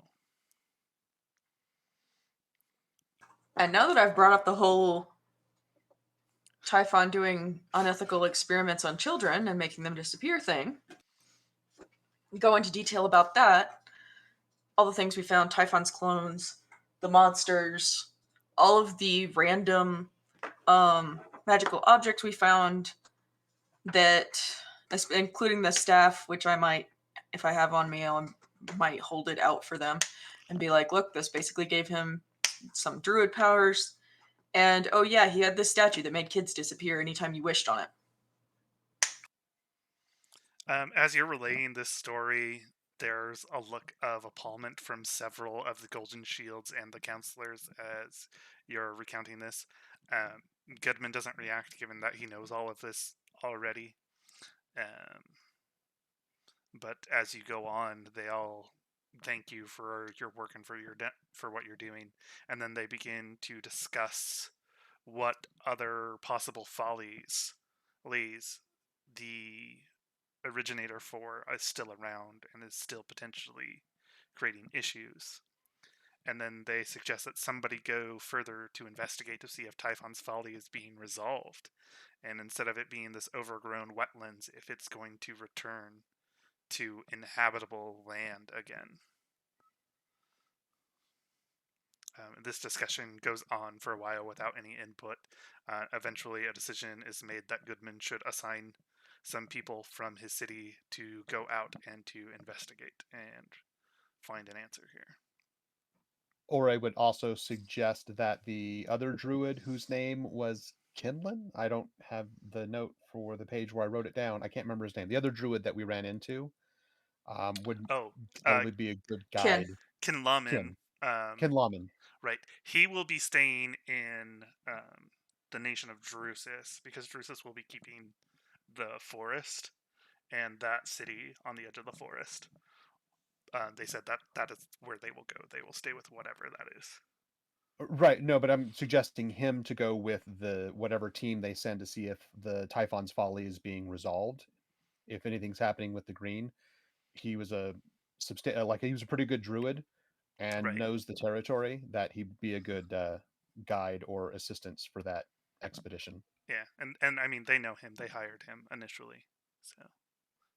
And now that I've brought up the whole Typhon doing unethical experiments on children and making them disappear thing, go into detail about that. All the things we found, Typhon's clones, the monsters, all of the random magical objects we found that, including the staff, which I might, if I have on me, I might hold it out for them and be like, look, this basically gave him some druid powers. And oh yeah, he had this statue that made kids disappear anytime you wished on it. As you're relaying this story, there's a look of appallment from several of the Golden Shields and the counselors as you're recounting this. Goodman doesn't react, given that he knows all of this already. But as you go on, they all thank you for your work and for what you're doing, and then they begin to discuss what other possible follies the originator for is still around and is still potentially creating issues. And then they suggest that somebody go further to investigate to see if Typhon's folly is being resolved. And instead of it being this overgrown wetlands, if it's going to return to inhabitable land again. This discussion goes on for a while without any input. Eventually, a decision is made that Goodman should assign some people from his city to go out and to investigate and find an answer here. Or I would also suggest that the other druid whose name was Kinlan, I don't have the note for the page where I wrote it down. I can't remember his name. The other druid that we ran into would probably be a good guide. Kinlamin. Kinlamin. Right. He will be staying in the nation of Drusus, because Drusus will be keeping the forest and that city on the edge of the forest. They said that is where they will go. They will stay with whatever that is. Right. No, but I'm suggesting him to go with the whatever team they send to see if the Typhon's folly is being resolved. If anything's happening with the green, he was a he was a pretty good druid and knows the territory. That he'd be a good guide or assistance for that expedition. Yeah, and I mean they know him. They hired him initially, so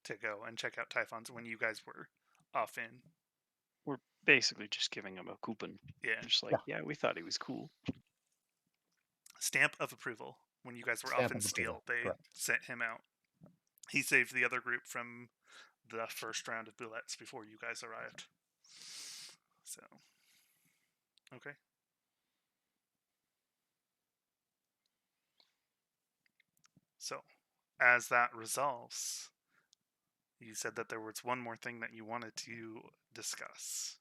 to go and check out Typhon's when you guys were off in. We're basically just giving him a coupon. Yeah. Just like, yeah, we thought he was cool. Stamp of approval. When you guys were Stamp off in of Steel, approval. they Correct. sent him out. He saved the other group from the first round of boulettes before you guys arrived. So, okay. So, as that resolves, you said that there was one more thing that you wanted to discuss.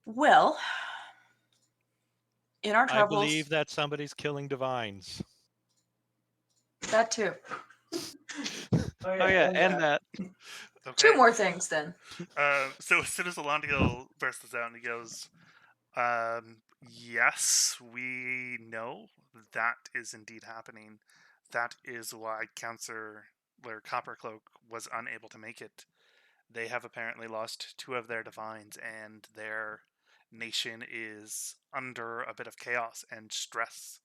Well, in our I travels, believe that somebody's killing divines. that too. Oh yeah, and that. Okay. 2 more things then. So as soon as Alondio bursts this out and he goes, yes, we know that is indeed happening. That is why Councillor Coppercloak was unable to make it. They have apparently lost 2 of their divines, and their nation is under a bit of chaos and stress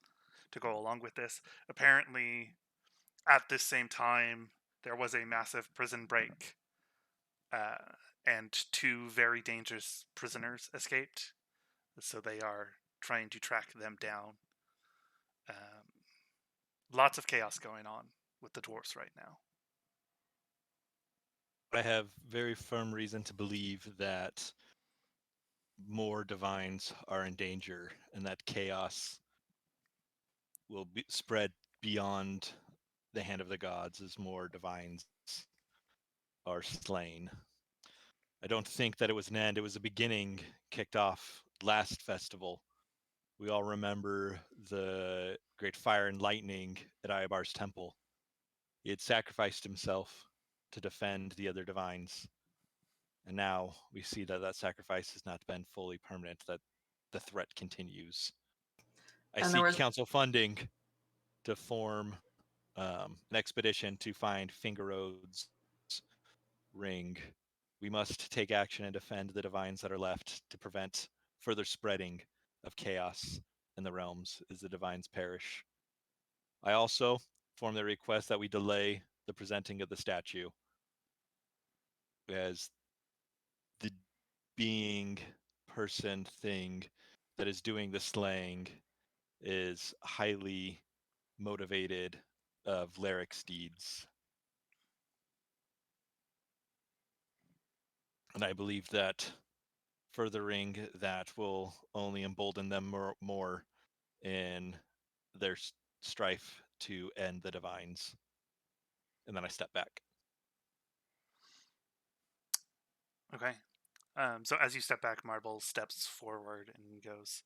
to go along with this. Apparently, at this same time, there was a massive prison break, and 2 very dangerous prisoners escaped. So they are trying to track them down. Lots of chaos going on with the dwarves right now. I have very firm reason to believe that more divines are in danger and that chaos will be spread beyond the hand of the gods as more divines are slain. I don't think that it was an end, it was a beginning kicked off last festival. We all remember the great fire and lightning at Iabar's temple. He had sacrificed himself to defend the other divines. And now we see that that sacrifice has not been fully permanent, that the threat continues. I And there seek was- council funding to form an expedition to find Finger Road's ring. We must take action and defend the divines that are left to prevent further spreading of chaos in the realms as the divines perish. I also form the request that we delay the presenting of the statue, as the being, person, thing that is doing the slaying is highly motivated of Larrick's deeds. And I believe that furthering that will only embolden them more in their strife to end the divines. And then I step back. Okay. So as you step back, Marble steps forward and goes,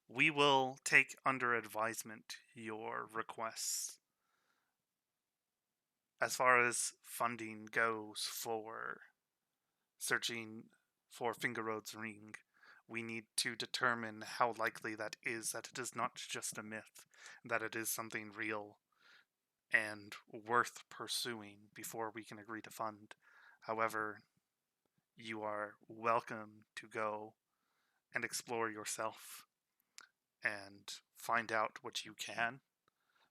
"We will take under advisement your requests. As far as funding goes for searching for Finger Road's ring, we need to determine how likely that it is not just a myth, that it is something real and worth pursuing before we can agree to fund. However, you are welcome to go and explore yourself and find out what you can.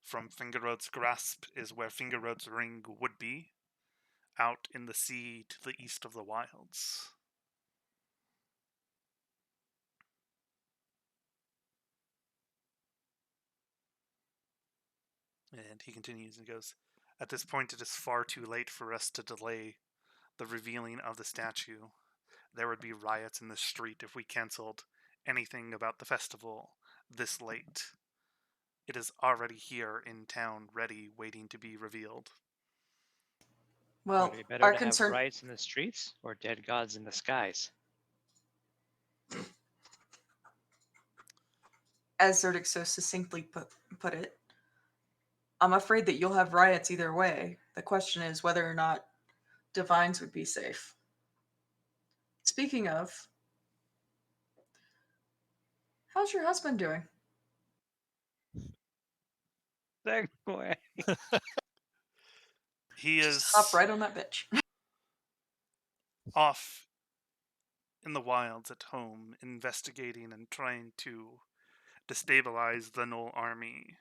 From Finger Road's grasp is where Finger Road's ring would be, out in the sea to the east of the wilds." And he continues and goes, "At this point, it is far too late for us to delay the revealing of the statue. There would be riots in the street if we cancelled anything about the festival this late. It is already here in town, ready, waiting to be revealed." Well, Would it be better our to concern. have riots in the streets or dead gods in the skies? As Zerdik so succinctly put it, I'm afraid that you'll have riots either way. The question is whether or not divines would be safe. Speaking of, how's your husband doing? Segue. He Just is hop right on that bitch. off in the wilds at home, investigating and trying to destabilize the Null army.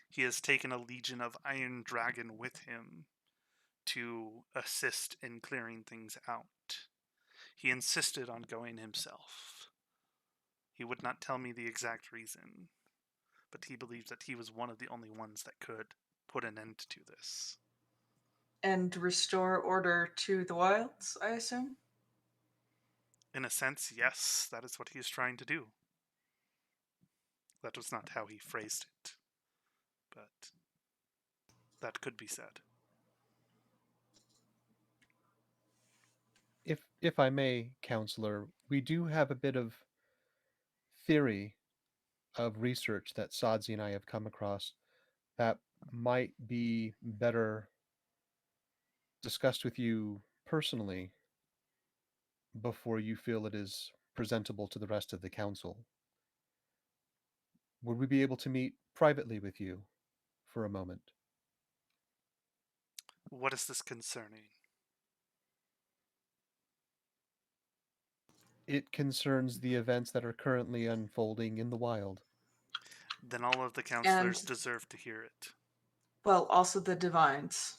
He has taken a legion of Iron Dragon with him to assist in clearing things out. He insisted on going himself. He would not tell me the exact reason, but he believes that he was one of the only ones that could put an end to this. And restore order to the wilds, I assume? In a sense, yes, that is what he is trying to do. That was not how he phrased it, but that could be said. If I may, Counselor, we do have a bit of theory of research that Sadzi and I have come across that might be better discussed with you personally before you feel it is presentable to the rest of the council. Would we be able to meet privately with you for a moment? What is this concerning? It concerns the events that are currently unfolding in the wild. Then all of the counselors And- deserve to hear it. Well, also the divines.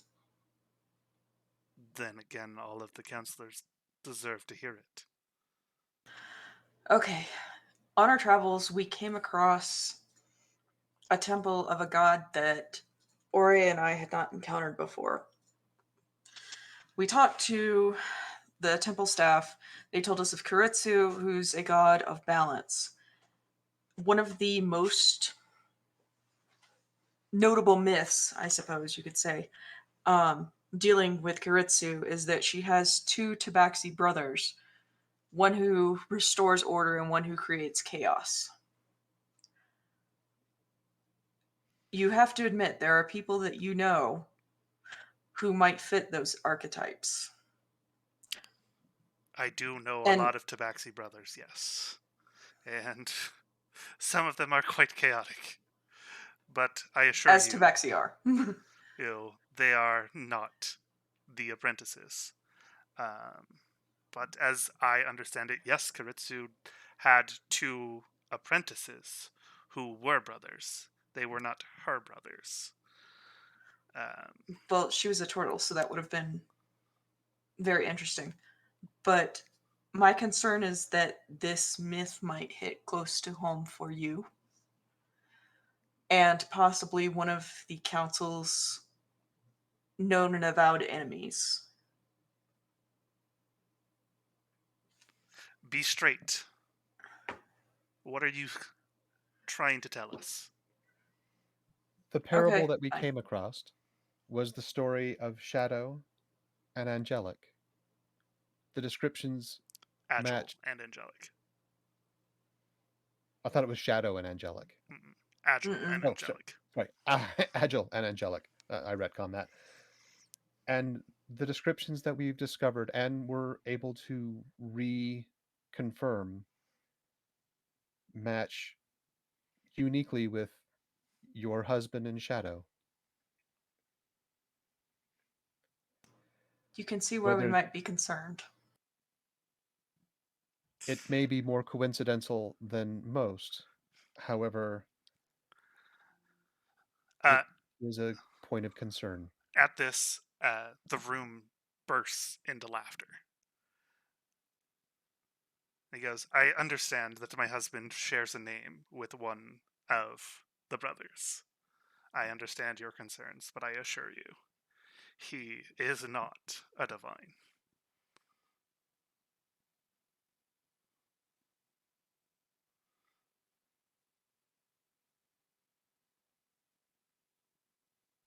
Then again, all of the counselors deserve to hear it. Okay. On our travels, we came across a temple of a god that Ore and I had not encountered before. We talked to the temple staff. They told us of Kuritsu, who's a god of balance. One of the most notable myths, I suppose you could say, dealing with Kuritsu is that she has two Tabaxi brothers, one who restores order and one who creates chaos. You have to admit there are people that you know who might fit those archetypes. I do know a And- lot of Tabaxi brothers, yes. And some of them are quite chaotic. But I assure As you, Tabaxi are. they are not the apprentices. But as I understand it, yes, Karitsu had two apprentices who were brothers. They were not her brothers. Well, she was a turtle, so that would have been very interesting. But my concern is that this myth might hit close to home for you. And possibly one of the council's known and avowed enemies. Be straight. What are you trying to tell us? The parable Okay, that we fine. came across was the story of Shadow and Angelic. The descriptions Agile matched. and angelic. I thought it was Shadow and Angelic. Agile Mm-mm. and Oh, angelic. Right. Agile and Angelic. I retcon that. And the descriptions that we've discovered and were able to reconfirm match uniquely with your husband and Shadow. You can see where we Whether might be concerned. it may be more coincidental than most, however, Uh, it is a point of concern. at this, the room bursts into laughter. He goes, I understand that my husband shares a name with one of the brothers. I understand your concerns, but I assure you, he is not a divine.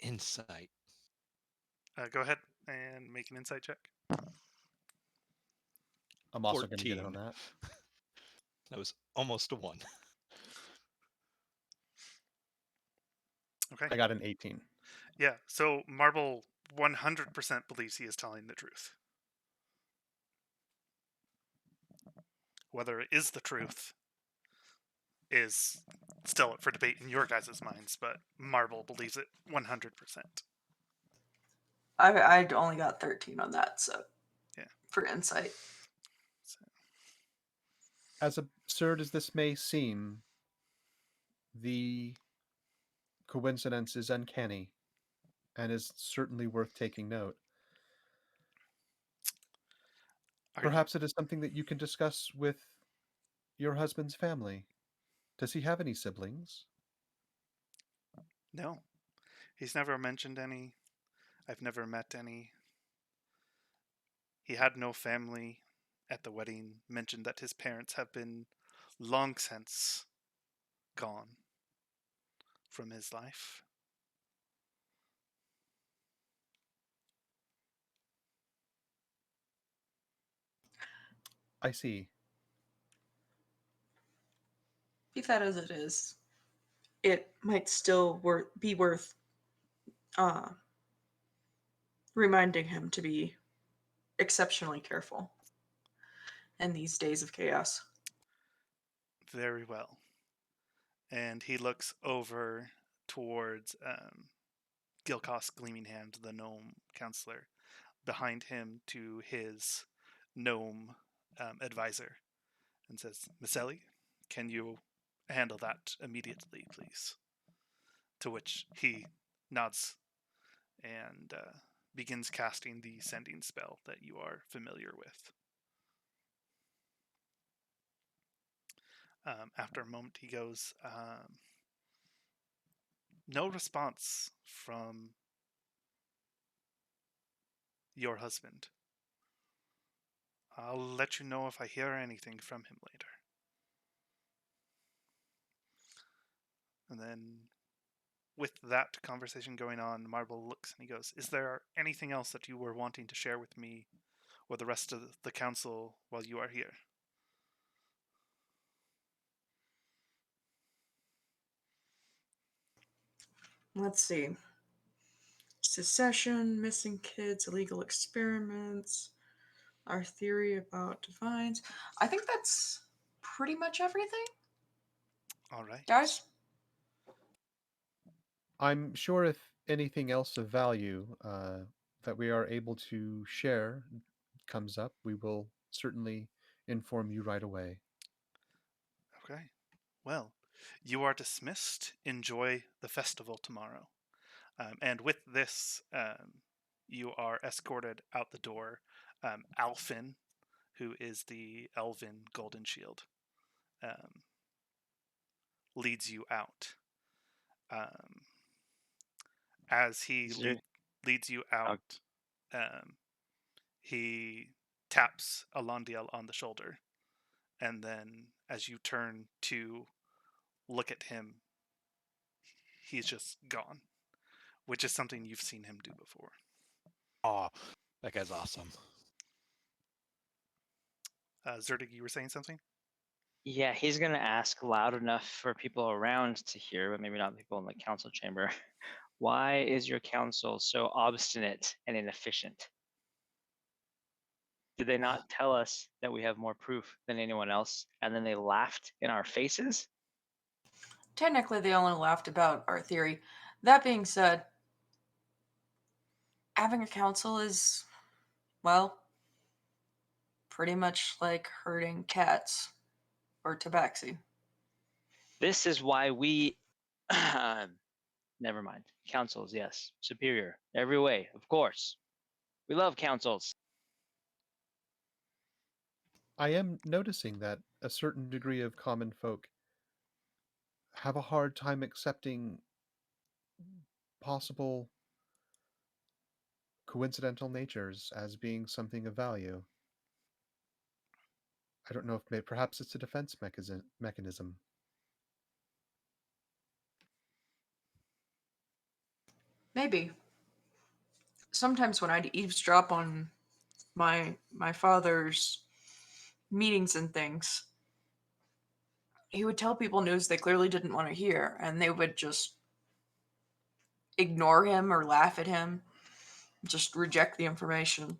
Insight. Go ahead and make an insight check. I'm also going to get in 14. on that. That was almost a 1. Okay. I got an 18. Yeah, so Marble 100% believes he is telling the truth. Whether it is the truth is still up for debate in your guys' minds, but Marble believes it 100%. I'd only got 13 on that, so Yeah. for insight. So, As absurd as this may seem, the coincidence is uncanny and is certainly worth taking note. Perhaps it is something that you can discuss with your husband's family. Does he have any siblings? no, he's never mentioned any. I've never met any. He had no family at the wedding, mentioned that his parents have been long since gone. from his life. I see. Be that as it is, it might still be worth reminding him to be exceptionally careful in these days of chaos. Very well. And he looks over towards Gilcost Gleaming Hand, the gnome counselor, behind him to his gnome advisor, and says, Maselli, can you handle that immediately, please? To which he nods and begins casting the sending spell that you are familiar with. After a moment, he goes, no response from your husband. I'll let you know if I hear anything from him later. And then, with that conversation going on, Marble looks and he goes, is there anything else that you were wanting to share with me or the rest of the council while you are here? Let's see. Secession, missing kids, illegal experiments, our theory about divines. I think that's pretty much everything, All right. guys. I'm sure if anything else of value that we are able to share comes up, we will certainly inform you right away. Okay. Well, you are dismissed. Enjoy the festival tomorrow. And with this, you are escorted out the door. Alfin, who is the elven golden shield, leads you out. As he leads you out, he taps Alondiel on the shoulder. And then as you turn to look at him, he's just gone, which is something you've seen him do before. Oh, that guy's awesome. Zerdig, you were saying something? Yeah, he's gonna ask loud enough for people around to hear, but maybe not people in the council chamber. Why is your council so obstinate and inefficient? Did they not tell us that we have more proof than anyone else, and then they laughed in our faces? Technically, they only laughed about our theory. That being said, having a council is, well, pretty much like herding cats or tabaxi. This is why we. Never mind. Councils, yes. Superior. Every way, of course. We love councils. I am noticing that a certain degree of common folk have a hard time accepting possible coincidental natures as being something of value. I don't know if perhaps it's a defense mechanism. Maybe. Sometimes when I'd eavesdrop on my father's meetings and things, he would tell people news they clearly didn't want to hear, and they would just ignore him or laugh at him, just reject the information,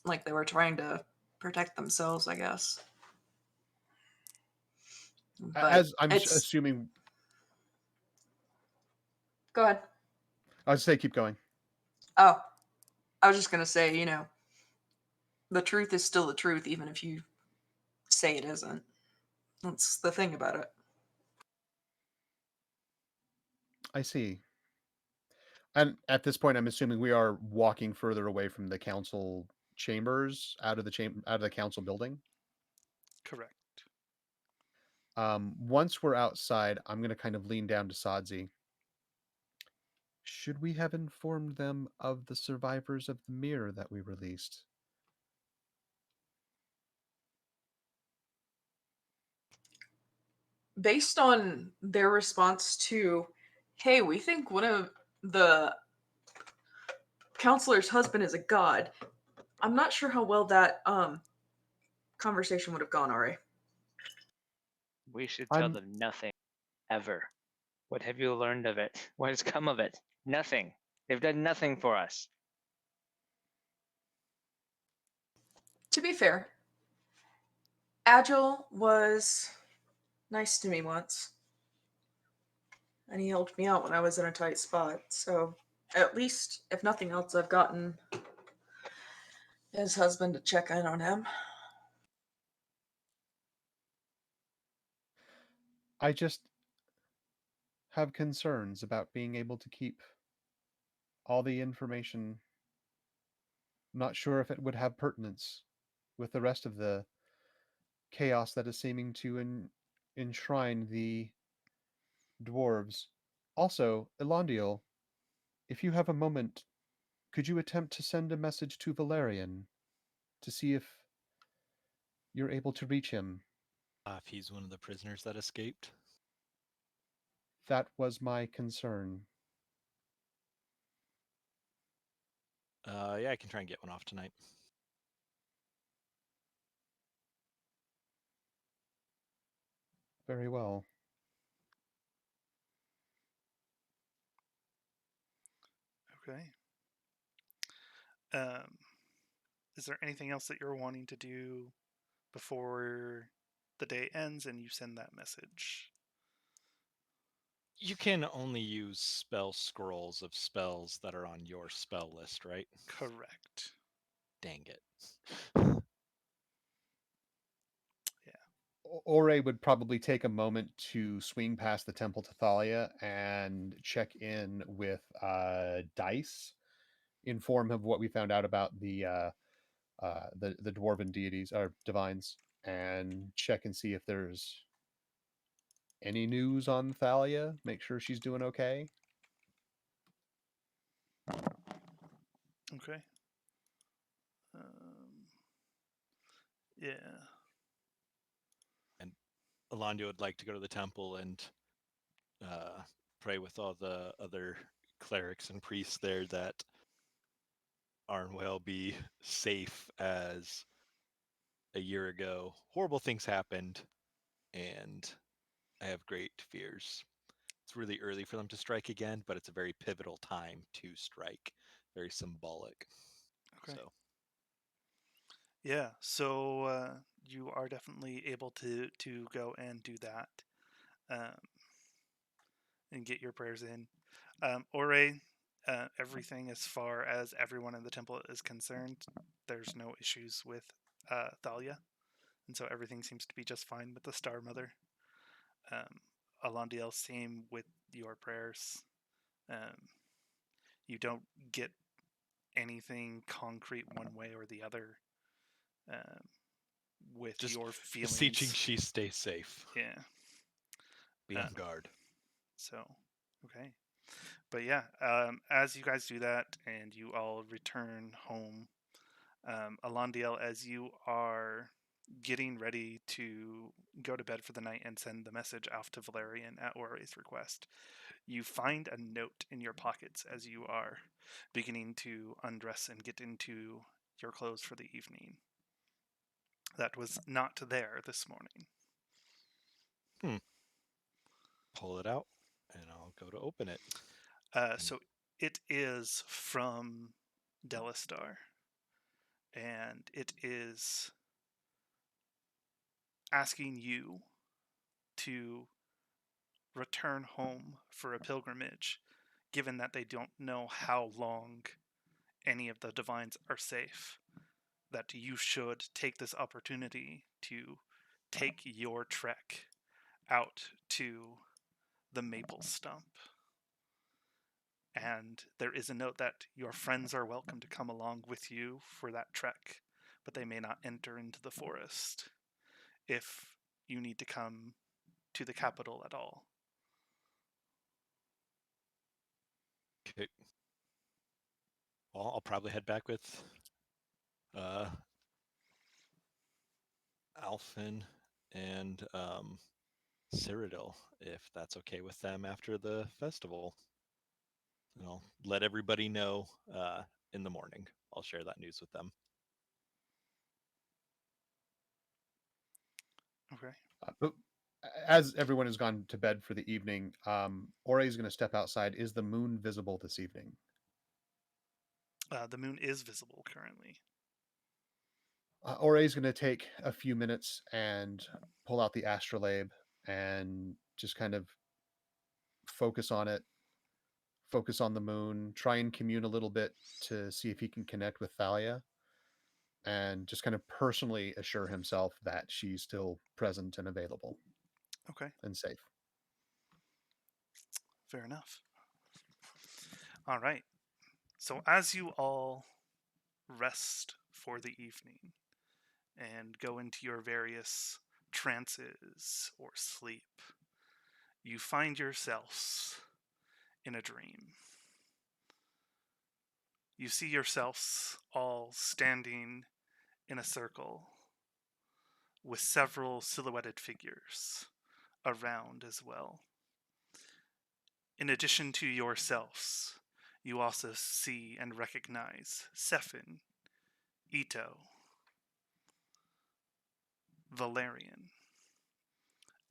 like they were trying to protect themselves, I guess. But As I'm it's assuming, go ahead. I'll say keep going. Oh, I was just gonna say, the truth is still the truth, even if you say it isn't. That's the thing about it. I see. And at this point, I'm assuming we are walking further away from the council chambers, out of the council building. Correct. Once we're outside, I'm going to kind of lean down to Sadzi. Should we have informed them of the survivors of the mirror that we released? based on their response to, hey, we think one of the counselor's husband is a god, I'm not sure how well that conversation would have gone, Ari. We should tell I'm them nothing, ever. What have you learned of it? What has come of it? Nothing. They've done nothing for us. To be fair, Agile was nice to me once. And he helped me out when I was in a tight spot. So, at least, if nothing else, I've gotten his husband to check in on him. I just have concerns about being able to keep all the information. I'm not sure if it would have pertinence with the rest of the chaos that is seeming to enshrine the dwarves. Also, Elondiel, if you have a moment, could you attempt to send a message to Valerian to see if you're able to reach him? If he's one of the prisoners that escaped. That was my concern. Yeah, I can try and get one off tonight. Very well. Okay. Is there anything else that you're wanting to do before the day ends and you send that message? You can only use spell scrolls of spells that are on your spell list, right? Correct. Dang it. Ore would probably take a moment to swing past the temple to Thalia and check in with Dice, inform him of what we found out about the dwarven deities or divines, and check and see if there's any news on Thalia. Make sure she's doing okay. Okay. Yeah. And Alondio would like to go to the temple and pray with all the other clerics and priests there that Arnwell be safe, as a year ago horrible things happened, and I have great fears. It's really early for them to strike again, but it's a very pivotal time to strike. Very symbolic. Okay. So Yeah. So you are definitely able to go and do that, and get your prayers in. Ore, everything as far as everyone in the temple is concerned, there's no issues with Thalia, and so everything seems to be just fine with the Star Mother. Alondiel, same with your prayers. You don't get anything concrete one way or the other with just your beseeching feelings. she stay safe. Yeah. Be on guard. So, okay. But yeah, as you guys do that and you all return home, Alondiel, as you are getting ready to go to bed for the night and send the message off to Valerian at Ore's request, you find a note in your pockets as you are beginning to undress and get into your clothes for the evening. That was not there this morning. Pull it out, and I'll go to open it. So it is from Delistar, and it is asking you to return home for a pilgrimage, given that they don't know how long any of the divines are safe, that you should take this opportunity to take your trek out to the maple stump. And there is a note that your friends are welcome to come along with you for that trek, but they may not enter into the forest if you need to come to the capital at all. Okay. Well, I'll probably head back with Alfin and Cyrodiil, if that's okay with them after the festival. And I'll let everybody know in the morning. I'll share that news with them. Okay. But as everyone has gone to bed for the evening, Ore is going to step outside. Is the moon visible this evening? The moon is visible currently. Ore is going to take a few minutes and pull out the astrolabe and just kind of focus on it, focus on the moon, try and commune a little bit to see if he can connect with Thalia, and just kind of personally assure himself that she's still present and available Okay. and safe. Fair enough. All right. So as you all rest for the evening and go into your various trances or sleep, you find yourselves in a dream. You see yourselves all standing in a circle with several silhouetted figures around as well. In addition to yourselves, you also see and recognize Sephin, Ito, Valerian,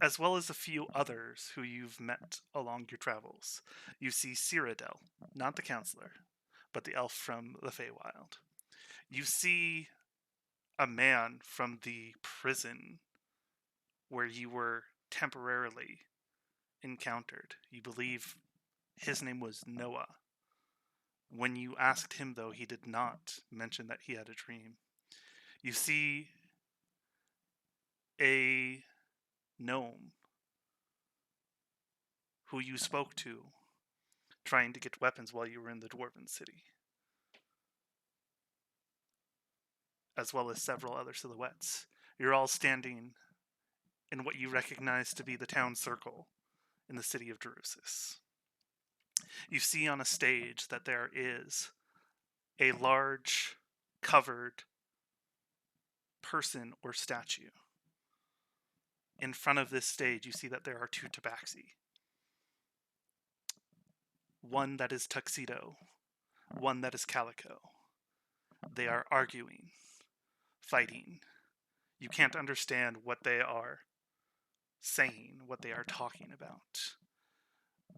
as well as a few others who you've met along your travels. You see Cyrodiil, not the counselor, but the elf from the Feywild. You see a man from the prison where you were temporarily encountered. You believe his name was Noah. When you asked him, though, he did not mention that he had a dream. You see a gnome who you spoke to trying to get weapons while you were in the Dwarven city, as well as several other silhouettes. You're all standing in what you recognize to be the town circle in the city of Drusus. You see on a stage that there is a large covered person or statue. In front of this stage, you see that there are two tabaxi. One that is tuxedo, one that is calico. They are arguing, fighting. You can't understand what they are saying, what they are talking about.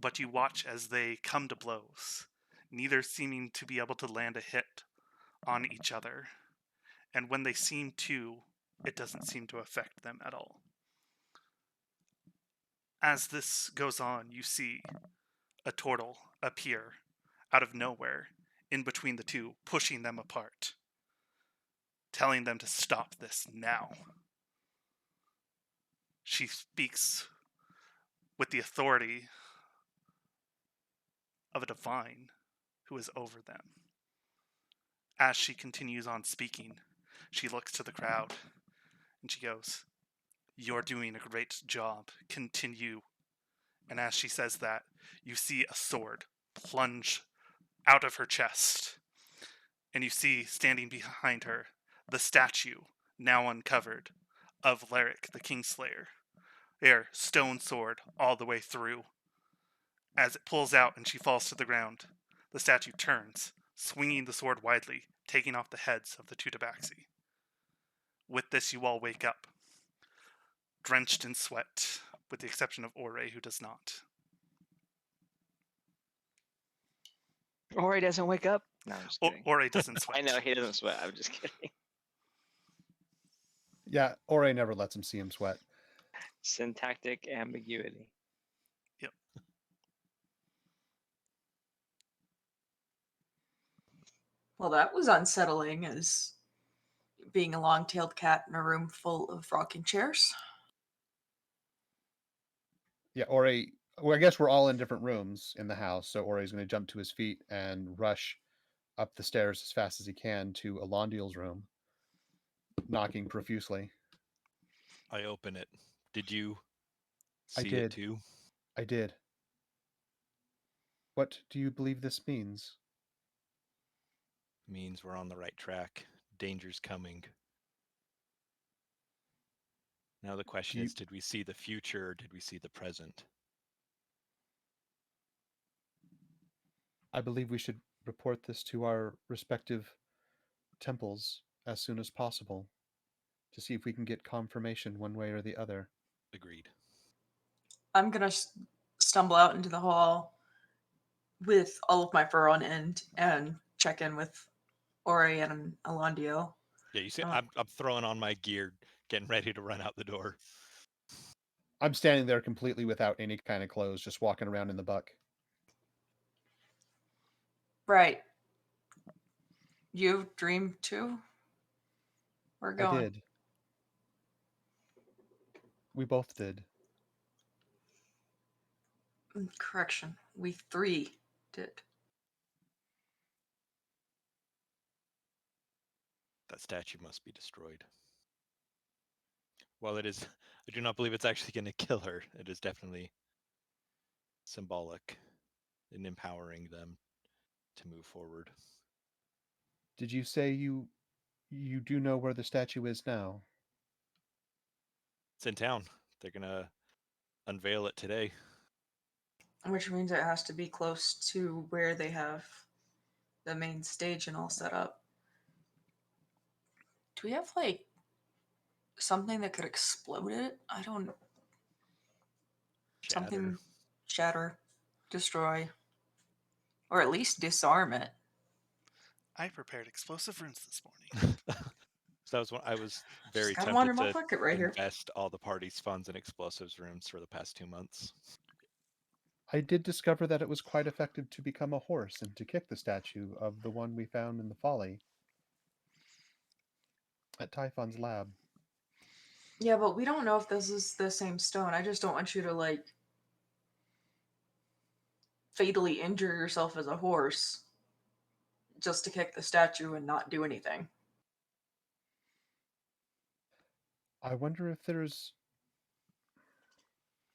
But you watch as they come to blows, neither seeming to be able to land a hit on each other. And when they seem to, it doesn't seem to affect them at all. As this goes on, you see a turtle appear out of nowhere in between the two, pushing them apart, telling them to stop this now. She speaks with the authority of a divine who is over them. As she continues on speaking, she looks to the crowd and she goes, "You're doing a great job. Continue." And as she says that, you see a sword plunge out of her chest. And you see, standing behind her, the statue, now uncovered, of Leric, the Kingslayer. Their stone sword all the way through. As it pulls out and she falls to the ground, the statue turns, swinging the sword widely, taking off the heads of the two tabaxi. With this, you all wake up, drenched in sweat, with the exception of Ore, who does not. Ori doesn't wake up. No, I'm just kidding. Ore doesn't sweat. I know he doesn't sweat. I'm just kidding. Yeah, Ore never lets him see him sweat. Syntactic ambiguity. Yep. Well, that was unsettling as being a long-tailed cat in a room full of rocking chairs. Yeah, Ore. Well, I guess we're all in different rooms in the house, so Ore's going to jump to his feet and rush up the stairs as fast as he can to Alondiel's room, knocking profusely. I open it. Did you I see it did. too? I did. What do you believe this means? Means we're on the right track. Danger's coming. Now the question is, did we see the future or did we see the present? I believe we should report this to our respective temples as soon as possible to see if we can get confirmation one way or the other. Agreed. I'm gonna stumble out into the hall with all of my fur on end and check in with Ore and Alondio. Yeah, you see, Oh. I'm throwing on my gear, getting ready to run out the door. I'm standing there completely without any kind of clothes, just walking around in the buck. Right. You dream too? We're I going. did. We both did. Correction. We 3 did. That statue must be destroyed. While it is, I do not believe it's actually going to kill her. It is definitely symbolic in empowering them to move forward. Did you say you do know where the statue is now? It's in town. They're going to unveil it today. Which means it has to be close to where they have the main stage and all set up. Do we have like something that could explode it? I don't. Shatter. Something shatter, destroy, or at least disarm it. I prepared explosive runes this morning. So that was one I was very Got 'em on tempted in my to pocket right here. invest all the party's funds in explosives rooms for the past 2 months. I did discover that it was quite effective to become a horse and to kick the statue of the one we found in the folly at Typhon's lab. Yeah, but we don't know if this is the same stone. I just don't want you to like fatally injure yourself as a horse just to kick the statue and not do anything. I wonder if there's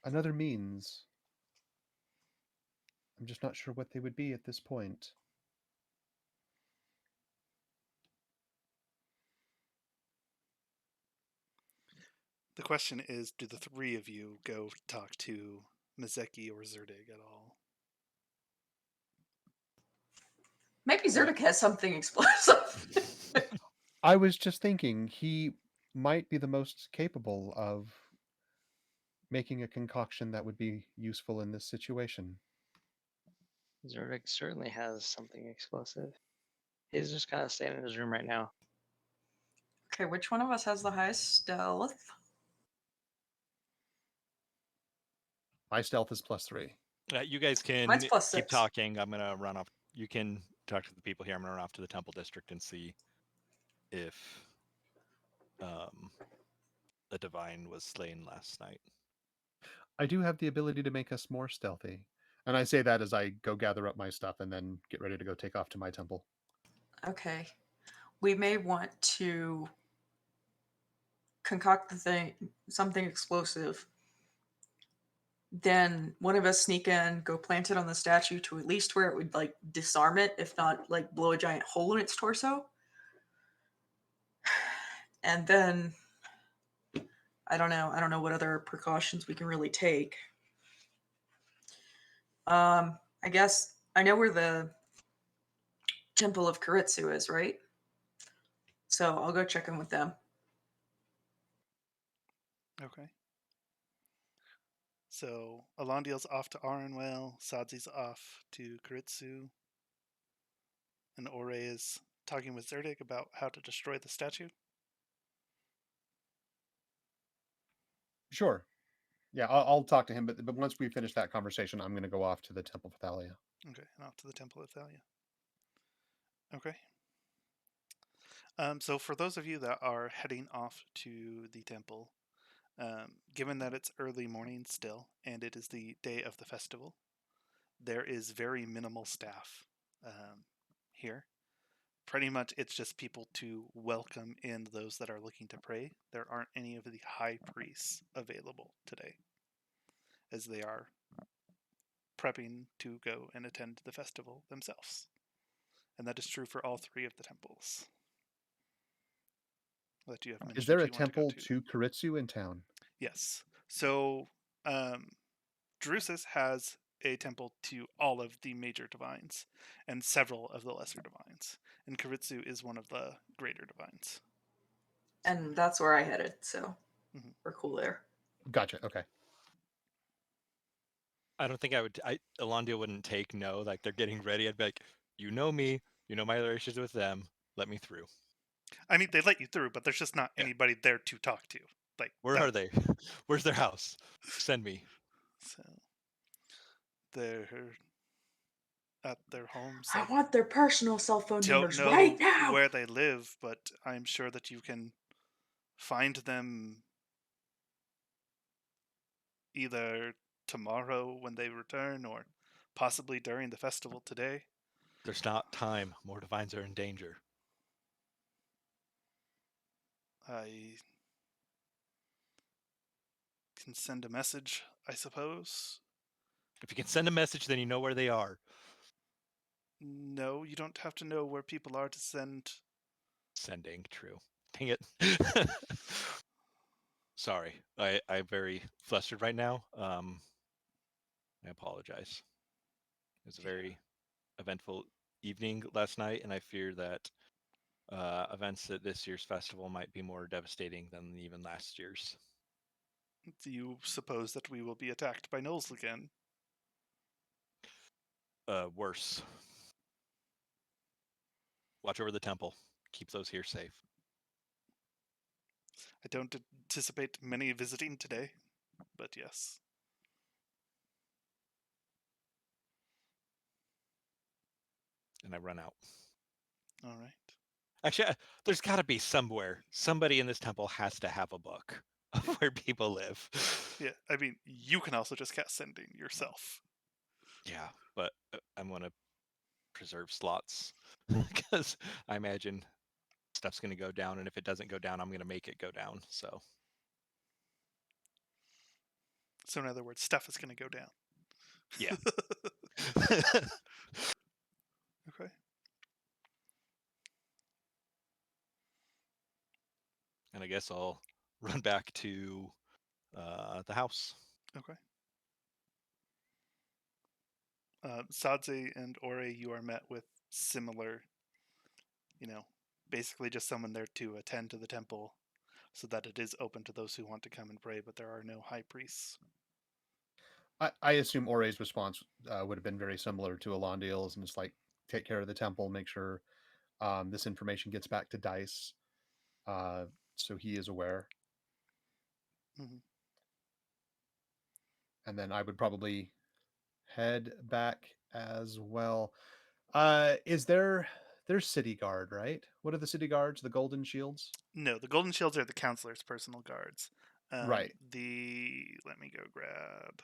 another means. I'm just not sure what they would be at this point. The question is, do the 3 of you go talk to Mazeki or Zerdig at all? Maybe Zerdik has something explosive. I was just thinking he might be the most capable of making a concoction that would be useful in this situation. Zerdik certainly has something explosive. He's just kind of staying in his room right now. Okay, which one of us has the highest stealth? My stealth is +3. You guys can Mine's +6. keep talking. I'm going to run off. You can talk to the people here. I'm going to run off to the Temple District and see if the Divine was slain last night. I do have the ability to make us more stealthy. And I say that as I go gather up my stuff and then get ready to go take off to my temple. Okay. We may want to concoct the thing, something explosive. Then one of us sneak in, go plant it on the statue to at least where it would like disarm it, if not like blow a giant hole in its torso. And then I don't know what other precautions we can really take. I guess I know where the Temple of Kuritsu is, right? So I'll go check in with them. Okay. So Alondiel's off to Arenwell, Sadzi's off to Kuritsu, and Ore is talking with Zerdik about how to destroy the statue. Sure. Yeah, I'll talk to him, but once we finish that conversation, I'm going to go off to the Temple of Thalia. Okay, and off to the Temple of Thalia. Okay. So for those of you that are heading off to the temple, given that it's early morning still, and it is the day of the festival, there is very minimal staff here. Pretty much it's just people to welcome in those that are looking to pray. There aren't any of the high priests available today, as they are prepping to go and attend the festival themselves. And that is true for all 3 of the temples that you have mentioned. Is there a you want to go temple to Kuritsu in town? Yes. So, Drusus has a temple to all of the major divines and several of the lesser divines, and Karitsu is one of the greater divines. And that's where I headed, so Mhm. we're cool there. Gotcha. Okay. I don't think Alondia wouldn't take no. Like they're getting ready. I'd be like, you know me, you know my relations with them. Let me through. I mean, they let you through, but there's just not Yeah. anybody there to talk to. Like, Where are they? Where's their house? Send me. So they're at their homes. I want their personal cell phone don't numbers know right now. where they live, but I'm sure that you can find them either tomorrow when they return or possibly during the festival today. There's not time. More divines are in danger. I can send a message, I suppose. If you can send a message, then you know where they are. No, you don't have to know where people are to send. Sending, true. Dang it. Sorry. I'm very flustered right now. I apologize. It was a very eventful evening last night, and I fear that events at this year's festival might be more devastating than even last year's. Do you suppose that we will be attacked by gnolls again? Worse. Watch over the temple. Keep those here safe. I don't anticipate many visiting today, but yes. And I run out. All right. Actually, there's got to be somewhere. Somebody in this temple has to have a book of where people live. Yeah, I mean, you can also just cast sending yourself. Yeah, but I'm going to preserve slots because I imagine stuff's going to go down, and if it doesn't go down, I'm going to make it go down. So in other words, stuff is going to go down. yeah. Okay. And I guess I'll run back to the house. Okay. Sadze and Ore, you are met with similar, basically just someone there to attend to the temple so that it is open to those who want to come and pray, but there are no high priests. I assume Ore's response would have been very similar to Alondiel's, and it's like, take care of the temple, make sure this information gets back to Dice, so he is aware. Mhm. And then I would probably head back as well. There's city guard, right? What are the city guards? The golden shields? No, the golden shields are the counselor's personal guards. Right. Let me go grab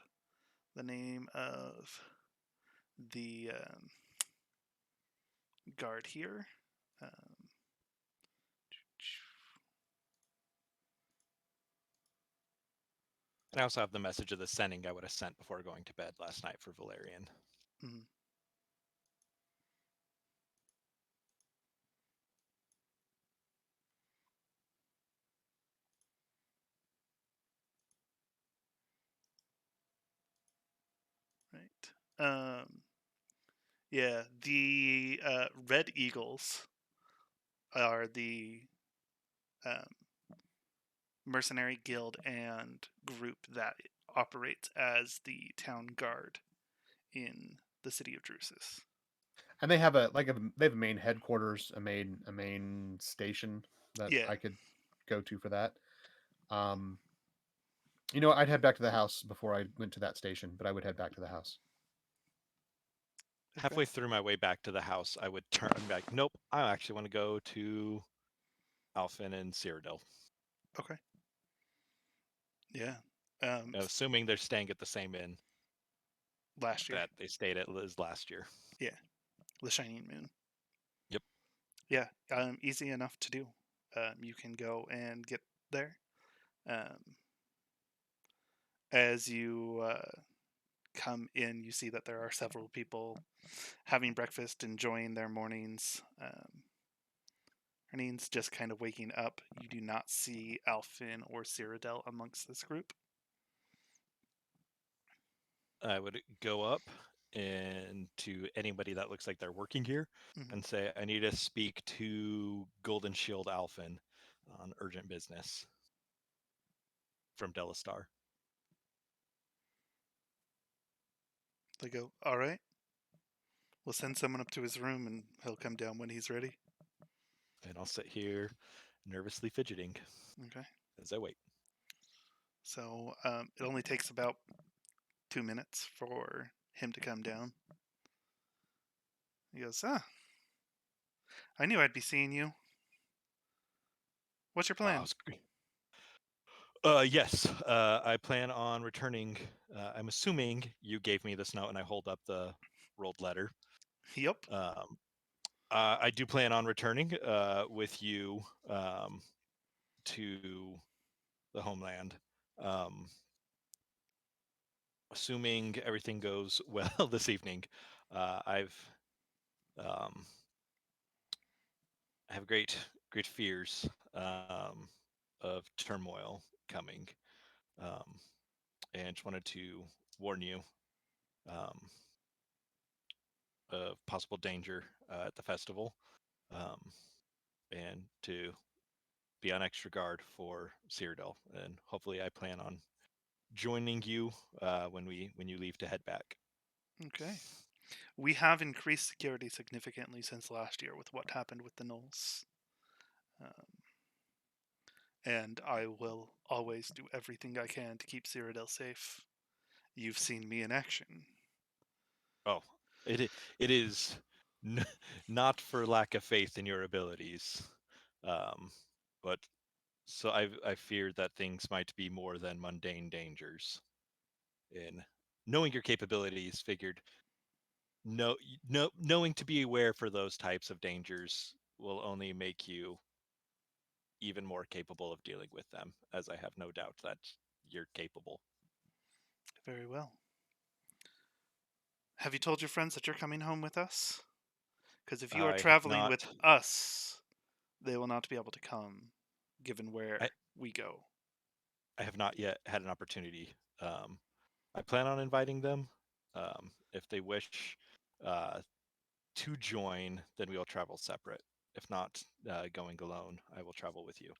the name of the guard here. And I also have the message of the sending I would have sent before going to bed last night for Valerian. Mhm. Right. Yeah, the Red Eagles are the um, mercenary guild and group that operates as the town guard in the city of Drusus. And they have they have a main headquarters, a main station that Yeah. I could go to for that. I'd head back to the house before I went to that station, but I would head back to the house. Okay. Halfway through my way back to the house, I would turn and be like, nope, I actually want to go to Alphen and Cyrodiil. Okay. Yeah. Assuming they're staying at the same inn Last year. that they stayed at Liz last year. Yeah. The Shining Moon. Yep. Yeah. Easy enough to do. You can go and get there. As you come in, you see that there are several people having breakfast, enjoying their mornings. Hernine's just kind of waking up. You do not see Alfin or Cyrodiil amongst this group. I would go up and to anybody that looks like they're working here Mhm. and say, I need to speak to Golden Shield Alphin on urgent business from Delastar. They go, all right. We'll send someone up to his room and he'll come down when he's ready. And I'll sit here nervously fidgeting Okay. as I wait. So it only takes about 2 minutes for him to come down. He goes, I knew I'd be seeing you. What's your plan? Yes, I plan on returning. I'm assuming you gave me this note, and I hold up the rolled letter. Yep. I do plan on returning with you to the homeland. Assuming everything goes well this evening, I have great fears of turmoil coming, and just wanted to warn you of possible danger at the festival, and to be on extra guard for Cyrodiil. And hopefully, I plan on joining you when you leave to head back. Okay. We have increased security significantly since last year with what happened with the Knolls. And I will always do everything I can to keep Cyrodiil safe. You've seen me in action. Oh, it is not for lack of faith in your abilities, but so I feared that things might be more than mundane dangers. In knowing your capabilities, figured knowing to be aware for those types of dangers will only make you even more capable of dealing with them, as I have no doubt that you're capable. Very well. Have you told your friends that you're coming home with us? Because if you are I have traveling not. with us, they will not be able to come, given where we go. I have not yet had an opportunity. I plan on inviting them. If they wish to join, then we will travel separate. If not, going alone, I will travel with you.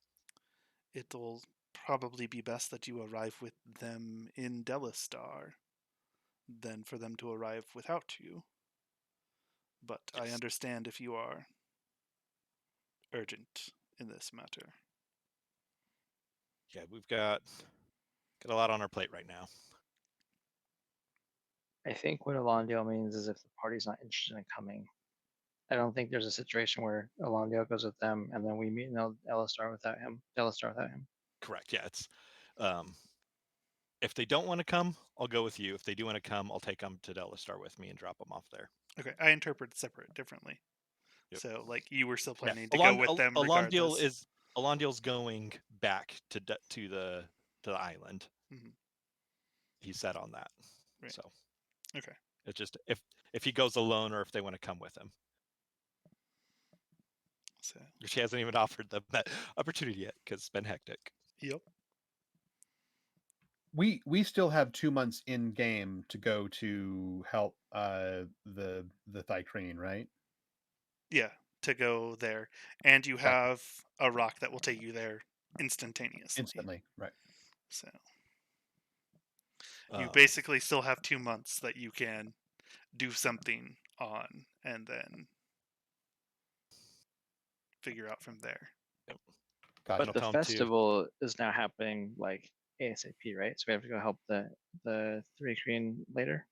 It'll probably be best that you arrive with them in Delastar than for them to arrive without you. But I Yes. understand if you are urgent in this matter. Yeah, we've got a lot on our plate right now. I think what Alondale means is if the party's not interested in coming. I don't think there's a situation where Alondale goes with them and then we meet in Delastar without him. Correct. Yeah, it's if they don't want to come, I'll go with you. If they do want to come, I'll take them to Delastar with me and drop them off there. Okay, I interpret separate differently. Yep. So, like, you were still Yeah, planning to go with them regardless. Alondale's going back to the island. Mm-hmm. He said on that. Right. So okay, it's just if he goes alone or if they want to come with him. So She hasn't even offered them that opportunity yet because it's been hectic. Yep. We still have 2 months in game to go to help the Thycrane, right? Yeah, to go there, and you have a rock that will take you there instantaneously. Instantly, right? So you basically still have 2 months that you can do something on, and then figure out from there. Gotcha. But the festival is now happening like ASAP, right? So we have to go help the Three Green later.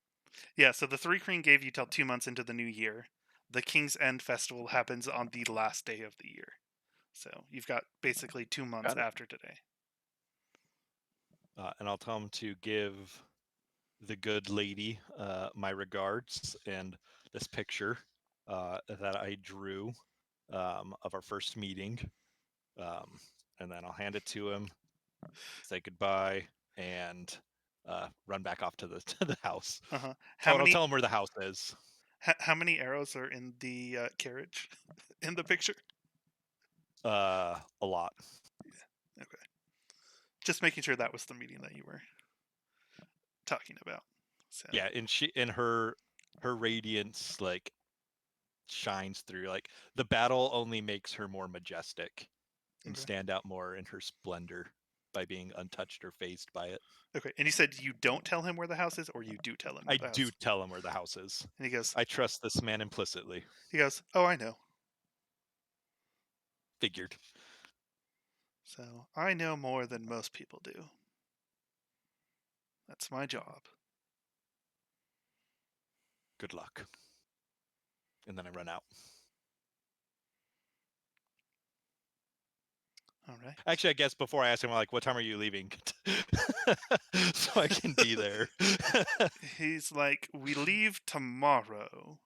Yeah, so the Three Green gave you till 2 months into the new year. The King's End Festival happens on the last day of the year. So you've got basically 2 months after today. And I'll tell him to give the good lady my regards and this picture that I drew of our first meeting. And then I'll hand it to him, say goodbye, and run back off to the house. Uh-huh. I'll tell him where the house is. How many arrows are in the carriage in the picture? A lot. Okay. Just making sure that was the meeting that you were talking about. So. Yeah, and her radiance like shines through. Like the battle only makes her more majestic and Okay. stand out more in her splendor by being untouched or phased by it. Okay. And you said you don't tell him where the house is, or you do tell him where I the house do is? tell him where the house is. And he goes, I trust this man implicitly. "Oh, I know. Figured. So I know more than most people do. That's my job." Good luck. And then I run out. All right. Actually, I guess before I ask him, like, what time are you leaving? So I can be there. He's like, "We leave tomorrow,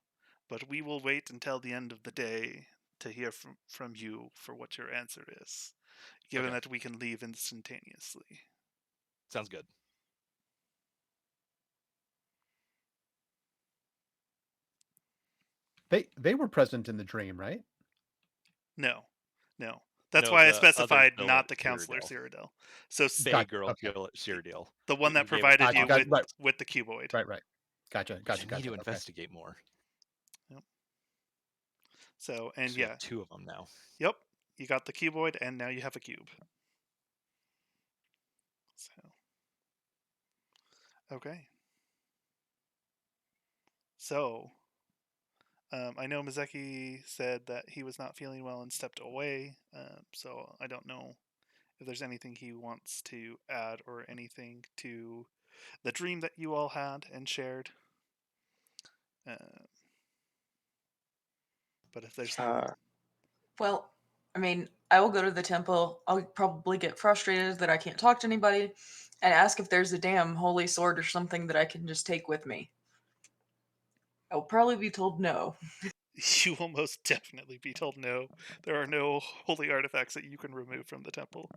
but we will wait until the end of the day to hear from you for what your answer is, given Okay. that we can leave instantaneously." Sounds good. They were present in the dream, right? No. That's No, why I the other specified girl not at the Counselor Cyrodiil. Cyrodiil. So Bay Gotcha, girl okay. Cyrodiil. the one that who gave us the provided you Gotcha, with right. the cuboid. Right. Gotcha. I need to Okay. investigate more. Yep. So, and So we yeah, have 2 of them now. yep, you got the cuboid, and now you have a cube. So, okay. So, I know Mazeki said that he was not feeling well and stepped away. So I don't know if there's anything he wants to add or anything to the dream that you all had and shared. But if there's Well, I mean, I will go to the temple. I'll probably get frustrated that I can't talk to anybody and ask if there's a damn holy sword or something that I can just take with me. I will probably be told no. you will most definitely be told no. There are no holy artifacts that you can remove from the temple.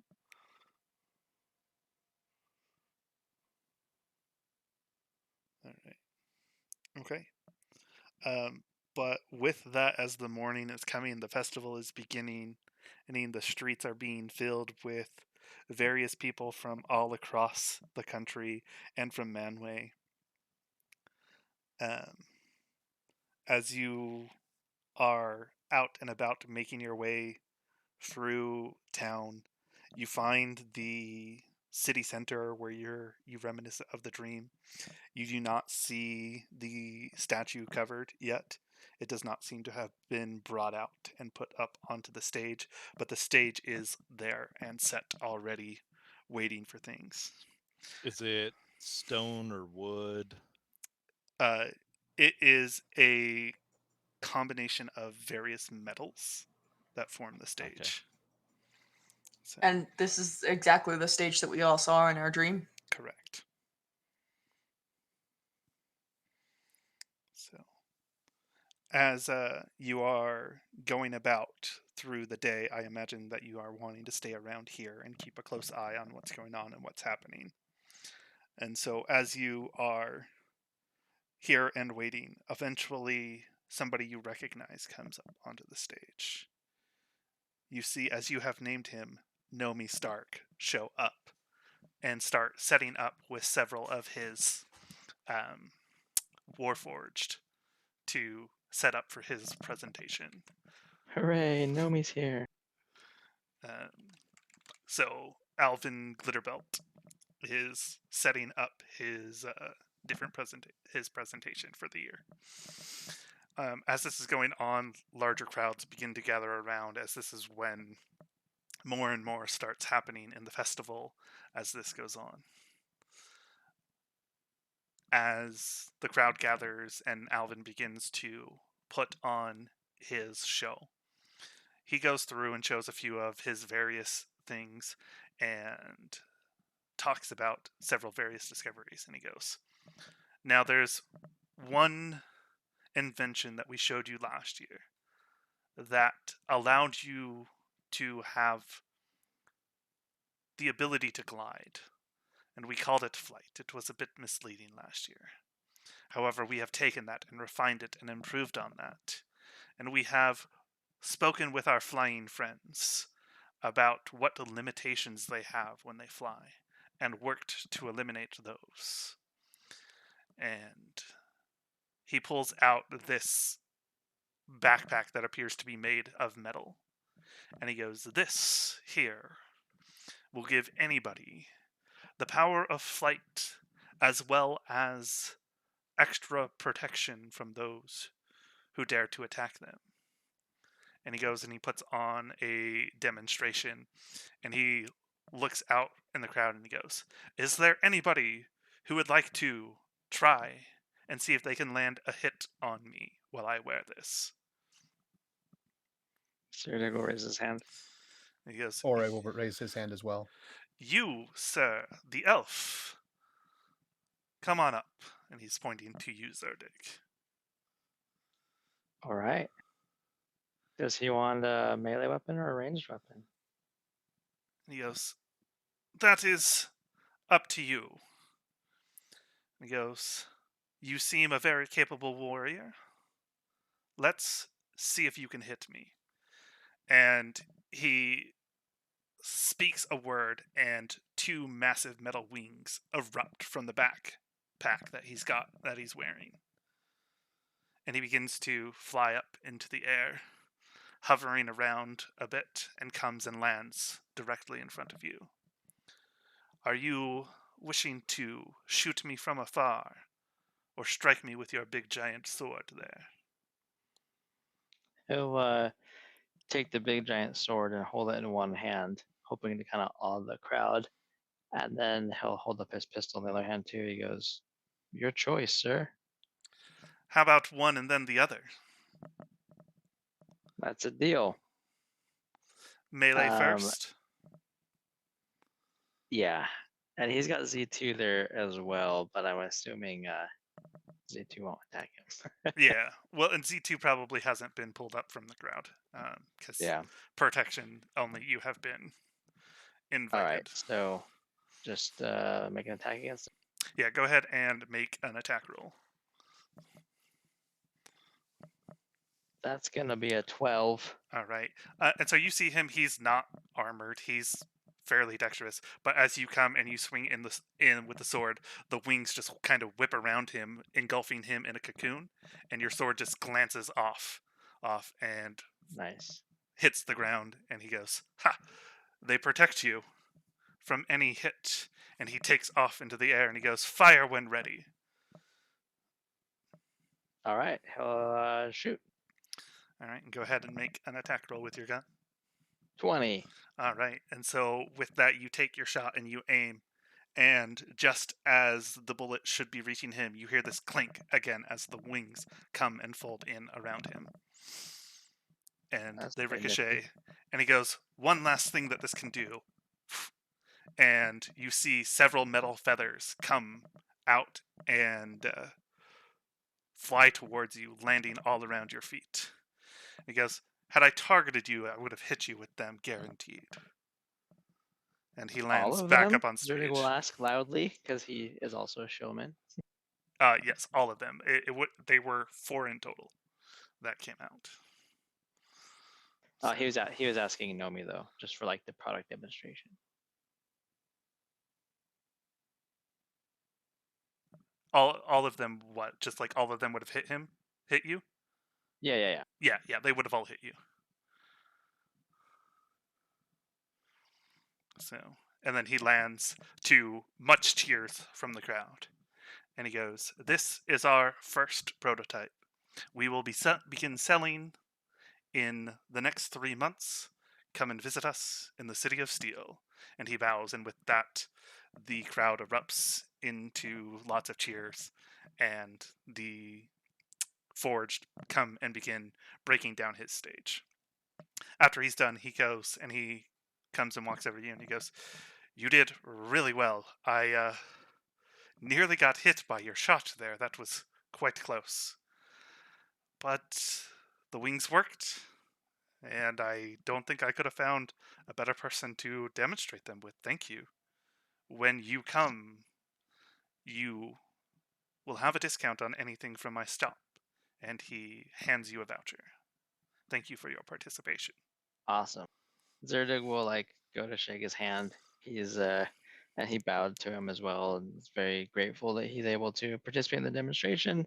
All right. Okay. But with that, as the morning is coming, the festival is beginning, and the streets are being filled with various people from all across the country and from Manway. As you are out and about making your way through town, you find the city center where you reminisce of the dream. You do not see the statue covered yet. It does not seem to have been brought out and put up onto the stage, but the stage is there and set already, waiting for things. Is it stone or wood? It is a combination of various metals that form the stage. Okay. So, And this is exactly the stage that we all saw in our dream. correct. So, as you are going about through the day, I imagine that you are wanting to stay around here and keep a close eye on what's going on and what's happening. And so, as you are here and waiting, eventually somebody you recognize comes up onto the stage. You see, as you have named him, Nomi Stark, show up and start setting up with several of his Warforged to set up for his presentation. Hooray, Nomi's here. So Alvin Glitterbelt is setting up his his presentation for the year. As this is going on, larger crowds begin to gather around, as this is when more and more starts happening in the festival as this goes on. As the crowd gathers and Alvin begins to put on his show, he goes through and shows a few of his various things and talks about several various discoveries. And he goes, "Now there's one invention that we showed you last year that allowed you to have the ability to glide, and we called it flight. It was a bit misleading last year. However, we have taken that and refined it and improved on that, and we have spoken with our flying friends about what limitations they have when they fly and worked to eliminate those. And he pulls out this backpack that appears to be made of metal. And he goes, "This here will give anybody the power of flight as well as extra protection from those who dare to attack them." And he goes and he puts on a demonstration, and he looks out in the crowd and he goes, "Is there anybody who would like to try and see if they can land a hit on me while I wear this?" Cyrodiil will raise his hand. And he goes, Or I will raise his hand as well. "You, sir, the elf, come on up." And he's pointing to you, Zerdik. All right. Does he want a melee weapon or a ranged weapon? And he goes, "That is up to you." And he goes, "You seem a very capable warrior. Let's see if you can hit me." And he speaks a word, and two massive metal wings erupt from the backpack that he's wearing. And he begins to fly up into the air, hovering around a bit, and comes and lands directly in front of you. "Are you wishing to shoot me from afar, or strike me with your big giant sword there?" He'll take the big giant sword and hold it in one hand, hoping to kind of awe the crowd. And then he'll hold up his pistol in the other hand too. He goes, "Your choice, sir." "How about one and then the other?" That's a deal. "Melee first?" Yeah. And he's got Z2 there as well, but I'm assuming Z2 won't attack him. Yeah. Well, and Z2 probably hasn't been pulled up from the crowd, because Yeah. protection, only you have been invited. All right. So just make an attack against him. Yeah, go ahead and make an attack roll. That's going to be a 12. All right. And so you see him, he's not armored. He's fairly dexterous, but as you come and you swing in with the sword, the wings just kind of whip around him, engulfing him in a cocoon, and your sword just glances off and Nice. hits the ground, and he goes, "Ha! They protect you from any hit." And he takes off into the air and he goes, "Fire when ready." All right. He'll shoot. All right, and go ahead and make an attack roll with your gun. 20. All right, and so with that, you take your shot and you aim, and just as the bullet should be reaching him, you hear this clink again as the wings come and fold in around him. And That's they pretty ricochet, nifty. and he goes, "One last thing that this can do." And you see several metal feathers come out and fly towards you, landing all around your feet. He goes, "Had I targeted you, I would have hit you with them, guaranteed." And he All lands of back them? up on Zerdig stage. will ask loudly because he is also a showman. Yes, all of them. They were 4 in total that came out. He was asking Nomi though, just for like the product demonstration. All of them. What? Just like all of them would have hit you? Yeah. Yeah, they would have all hit you. So, and then he lands to much cheers from the crowd, and he goes, "This is our first prototype. We will begin selling in the next 3 months. Come and visit us in the City of Steel." And he bows, and with that, the crowd erupts into lots of cheers, and the Forged come and begin breaking down his stage. After he's done, he goes and he comes and walks over to you, and he goes, "You did really well. I nearly got hit by your shot there. That was quite close. But the wings worked, and I don't think I could have found a better person to demonstrate them with. Thank you. When you come, you will have a discount on anything from my stop." And he hands you a voucher. thank you for your participation. Awesome. Zerdig will like go to shake his hand. He's and he bowed to him as well, and is very grateful that he's able to participate in the demonstration.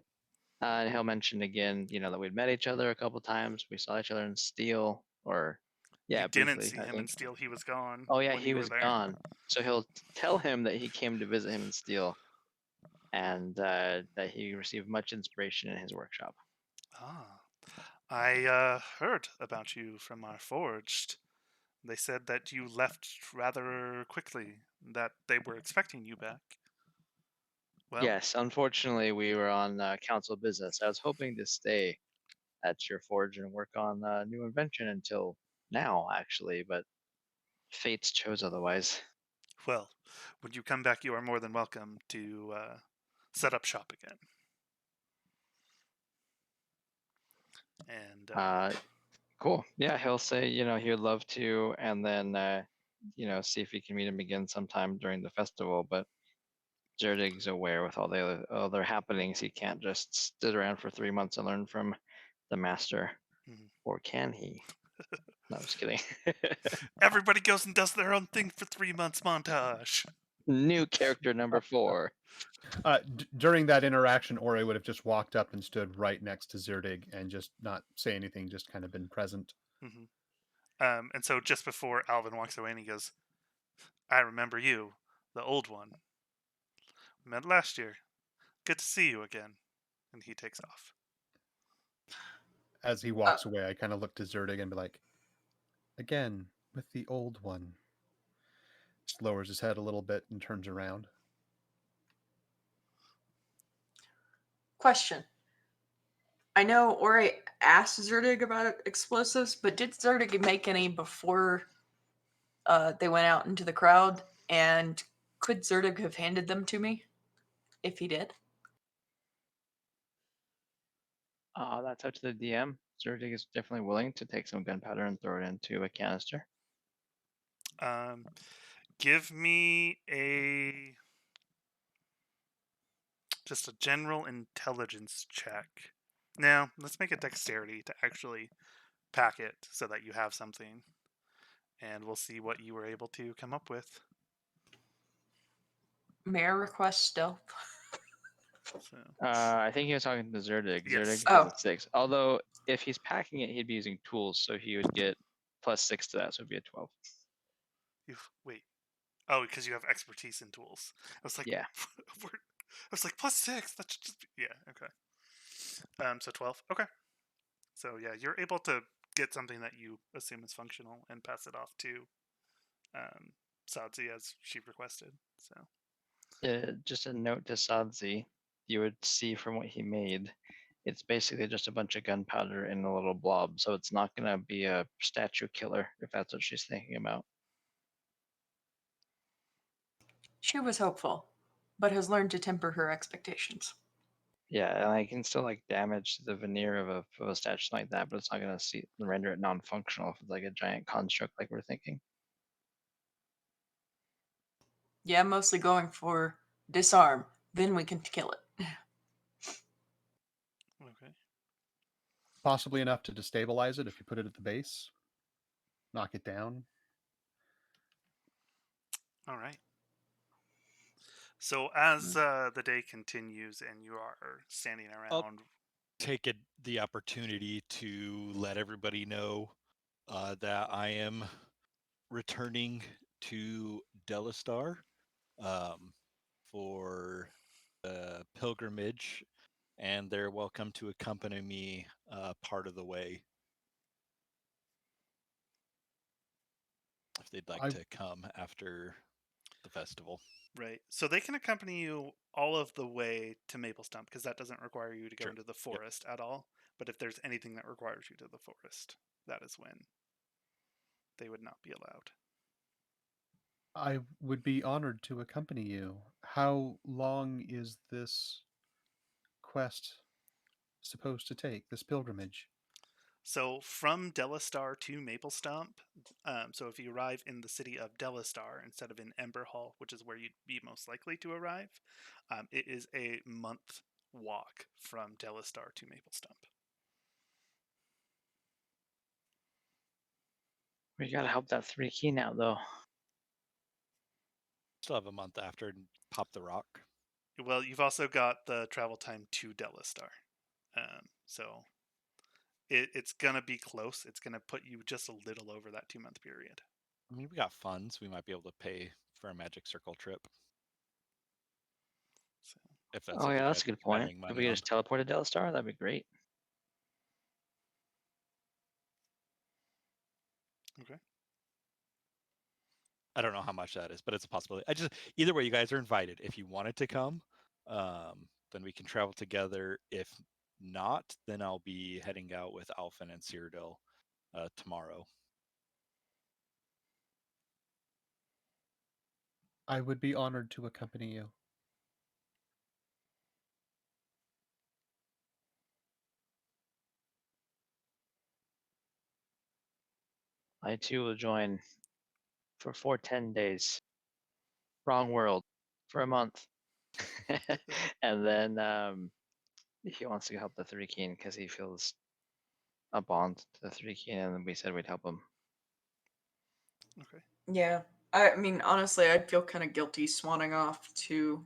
And he'll mention again, that we'd met each other a couple times. We saw each other in Steel, or You didn't briefly, see I him in think. Steel. He was gone Oh yeah, when he you were was there. gone. So he'll tell him that he came to visit him in Steel, and that he received much inspiration in his workshop. Ah, I heard about you from our forged. They said that you left rather quickly, that they were expecting you back. Well, Yes, unfortunately, we were on council business. I was hoping to stay at your forge and work on a new invention until now, actually, but fates chose otherwise. well, when you come back, you are more than welcome to set up shop again. And Cool. Yeah, he'll say, he would love to, and then, see if he can meet him again sometime during the festival. But Zerdig's aware with all the other happenings, he can't just sit around for 3 months and learn from the master. Mhm. Or can he? No, I'm just kidding. everybody goes and does their own thing for 3 months montage. New character number 4. During that interaction, Ori would have just walked up and stood right next to Zerdig and just not say anything, just kind of been present. Mm-hmm. And so just before Alvin walks away and he goes, I remember you, the old one. We met last year. Good to see you again. And he takes off. As he walks away, I kind of look to Zerdig and be like, again, with the old one. Just lowers his head a little bit and turns around. Question. I know Ori asked Zerdig about explosives, but did Zerdig make any before they went out into the crowd? And could Zerdig have handed them to me if he did? That's up to the DM. Zerdig is definitely willing to take some gunpowder and throw it into a canister. Give me just a general intelligence check. Now, let's make a dexterity to actually pack it so that you have something. And we'll see what you were able to come up with. May I request stealth? So, I think he was talking to Zerdig. Yes. Zerdig Oh. has a 6. Although, if he's packing it, he'd be using tools, so he would get +6 to that, so it'd be a 12. wait. Oh, because you have expertise in tools. I was like, Yeah. I was like, +6. That should just be, yeah, okay. So 12. Okay. So yeah, you're able to get something that you assume is functional and pass it off to Sadzi as she requested. So Just a note to Sadzi, you would see from what he made, it's basically just a bunch of gunpowder in a little blob, so it's not going to be a statue killer, if that's what she's thinking about. She was hopeful, but has learned to temper her expectations. Yeah, and I can still like damage the veneer of a statue like that, but it's not going to render it non-functional if it's like a giant construct like we're thinking. Yeah, I'm mostly going for disarm. Then we can kill it. okay. Possibly enough to destabilize it if you put it at the base. Knock it down. All right. So as the day continues and you are standing around, Take the opportunity to let everybody know that I am returning to Delistar for the pilgrimage, and they're welcome to accompany me part of the way if they'd like to come after the festival. right? So they can accompany you all of the way to Maple Stump because that doesn't require you to go Sure. into the forest at all. But if there's anything that requires you to the forest, that is when they would not be allowed. I would be honored to accompany you. How long is this quest supposed to take, this pilgrimage? So from Delistar to Maple Stump, so if you arrive in the city of Delistar instead of in Ember Hall, which is where you'd be most likely to arrive, it is a month walk from Delistar to Maple Stump. We gotta help that 3 keen out though. Still have a month after and pop the rock. Well, you've also got the travel time to Delistar. So it's gonna be close. It's gonna put you just a little over that 2-month period. I mean, we got funds. We might be able to pay for a Magic Circle trip. So, If that's Oh something yeah, you that's guys a good are point. spending If money we could on. just teleport to Delistar, that'd be great. okay. I don't know how much that is, but it's a possibility. Either way, you guys are invited. If you wanted to come, then we can travel together. If not, then I'll be heading out with Alphen and Cyrodiil tomorrow. I would be honored to accompany you. I too will join for 10 days. Wrong world for a month. And then he wants to help the 3 keen because he feels a bond to the 3 keen, and we said we'd help him. Okay. Yeah. I mean, honestly, I'd feel kind of guilty swanning off to.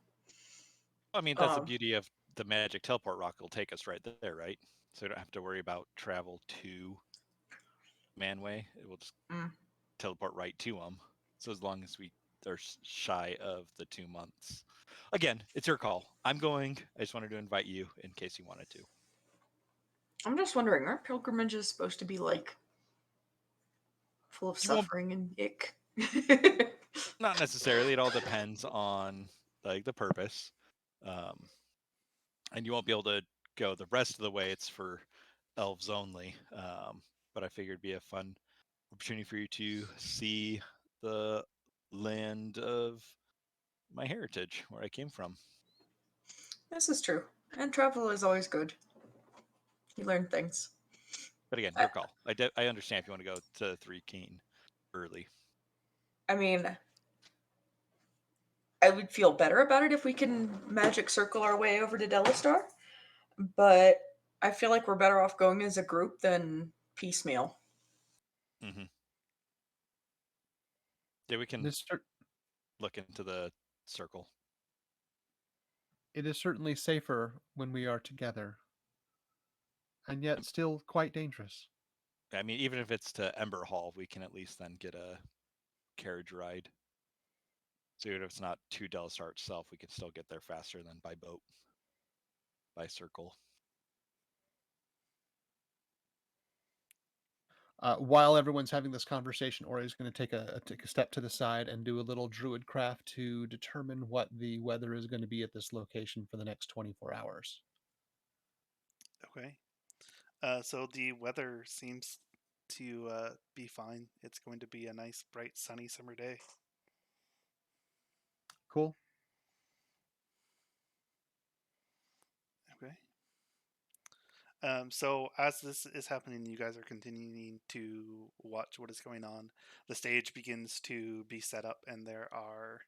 I mean, that's the Um, beauty of the magic teleport rock. Will take us right there, right? So we don't have to worry about travel to Manway. It will just Mm. teleport right to them. So as long as we are shy of the 2 months. Again, it's your call. I'm going. I just wanted to invite you in case you wanted to. I'm just wondering, aren't pilgrimages supposed to be like full of You won't, suffering and ick? not necessarily. It all depends on like the purpose. And you won't be able to go the rest of the way. It's for elves only. But I figured it'd be a fun opportunity for you to see the land of my heritage, where I came from. This is true. And travel is always good. You learn things. But again, I, your call. I understand if you want to go to 3 Keen early. I mean, I would feel better about it if we can magic circle our way over to Delistar, but I feel like we're better off going as a group than piecemeal. Mm-hmm. Yeah, we can look into the circle. It is certainly safer when we are together, and yet still quite dangerous. I mean, even if it's to Ember Hall, we can at least then get a carriage ride. So even if it's not to Delistar itself, we can still get there faster than by boat, by circle. While everyone's having this conversation, Ori's going to take a step to the side and do a little druid craft to determine what the weather is going to be at this location for the next 24 hours. Okay. So the weather seems to be fine. It's going to be a nice, bright, sunny summer day. Cool. Okay. So as this is happening, you guys are continuing to watch what is going on. The stage begins to be set up, and there are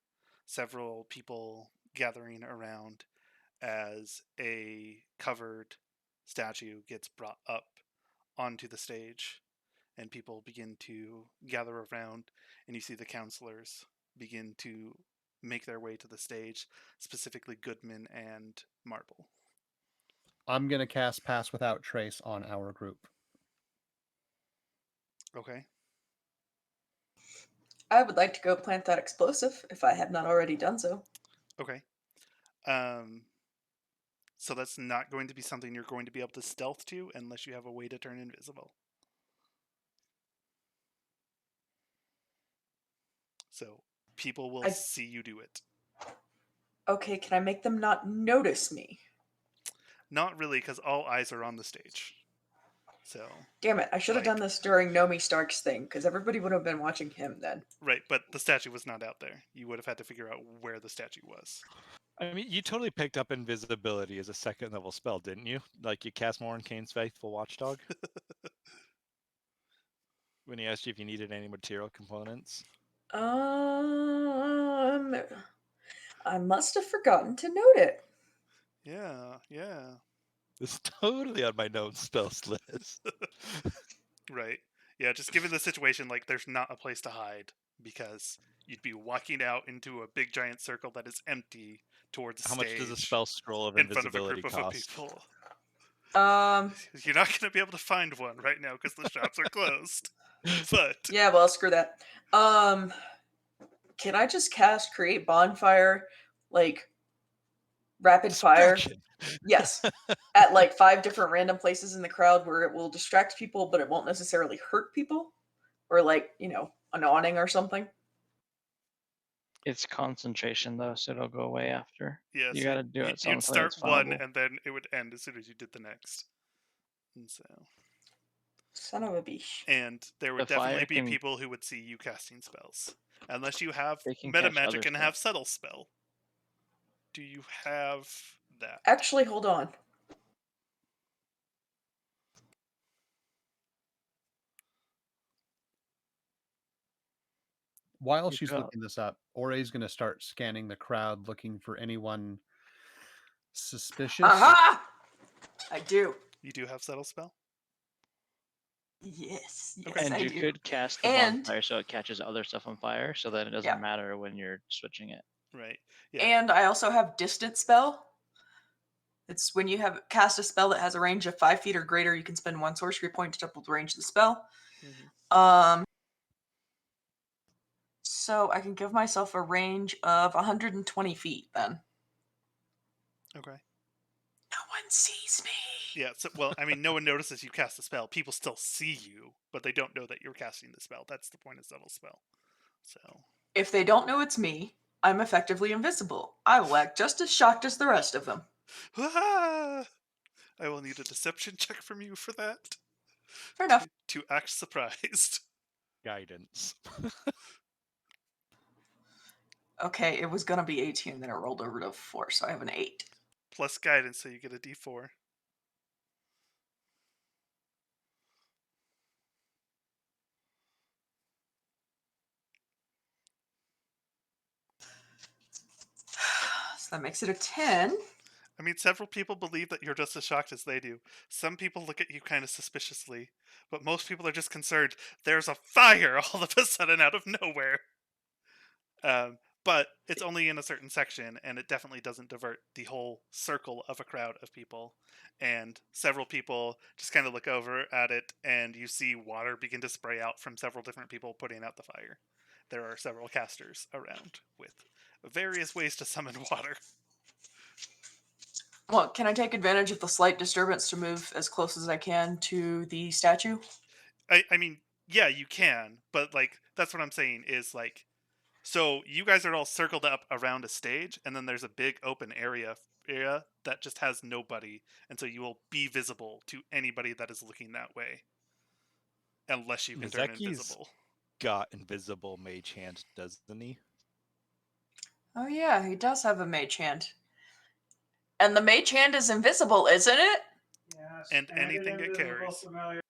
several people gathering around as a covered statue gets brought up onto the stage, and people begin to gather around, and you see the counselors begin to make their way to the stage, specifically Goodman and Marble. I'm going to cast Pass Without Trace on our group. Okay. I would like to go plant that explosive if I have not already done so. Okay. So that's not going to be something you're going to be able to stealth to unless you have a way to turn invisible. So people will see you do it. Okay, can I make them not notice me? Not really, because all eyes are on the stage. So. Damn it, I should have done this during Nomi Stark's thing, because everybody would have been watching him then. Right, but the statue was not out there. You would have had to figure out where the statue was. I mean, you totally picked up invisibility as a 2nd level spell, didn't you? Like you cast Morin Kane's Faithful Watchdog? When he asked you if you needed any material components? I must have forgotten to note it. Yeah. It's totally on my known spells list. Right. Yeah, just given the situation, like there's not a place to hide because you'd be walking out into a big giant circle that is empty towards the How much does a stage spell scroll of in front of a invisibility group of cost? people. Um, You're not going to be able to find one right now because the shops are closed. But yeah, well, screw that. Can I just cast create bonfire, like rapid fire? Distraction. Yes. At like 5 different random places in the crowd where it will distract people, but it won't necessarily hurt people, or like, you know, an awning or something. It's concentration though, so it'll go away after. yeah, You so gotta do it you'd something start that's one flammable. and then it would end as soon as you did the next. And so, Son of a bitch. and there The would definitely fire be can- people who would see you casting spells, unless you have They can meta catch other magic and stuff. have subtle spell. Do you have that? Actually, hold on. While You she's got- looking this up, Ore's going to start scanning the crowd, looking for anyone suspicious. Aha! I do. You do have subtle spell. Yes. Okay. Yes, and I you do. could cast the And- bonfire so it catches other stuff on fire, so that it doesn't Yeah. matter when you're switching it. Right. Yeah. And I also have distance spell. It's when you have cast a spell that has a range of 5 feet or greater, you can spend 1 sorcery point to double the range of the spell. Mhm. So I can give myself a range of 120 feet then. Okay. No one sees me. Yeah. So, well, I mean, no one notices you cast a spell. People still see you, but they don't know that you're casting the spell. That's the point of subtle spell. So. If they don't know it's me, I'm effectively invisible. I will act just as shocked as the rest of them. I will need a deception check from you for that. Fair enough. To act surprised. Guidance. Okay, it was gonna be 18, then it rolled over to 4, so I have an 8. Plus guidance, so you get a d4. So that makes it a 10. I mean, several people believe that you're just as shocked as they do. Some people look at you kind of suspiciously, but most people are just concerned. There's a fire all of a sudden out of nowhere. But it's only in a certain section, and it definitely doesn't divert the whole circle of a crowd of people. And several people just kind of look over at it, and you see water begin to spray out from several different people putting out the fire. There are several casters around with various ways to summon water. Well, can I take advantage of the slight disturbance to move as close as I can to the statue? I mean, yeah, you can, but like that's what I'm saying is like, so you guys are all circled up around a stage, and then there's a big open area that just has nobody, and so you will be visible to anybody that is looking that way, unless you can turn Mizeki's invisible. got invisible mage hand, doesn't he? Oh yeah, he does have a mage hand. And the mage hand is invisible, isn't it? Yes. And anything an it invisible carries. Familiar,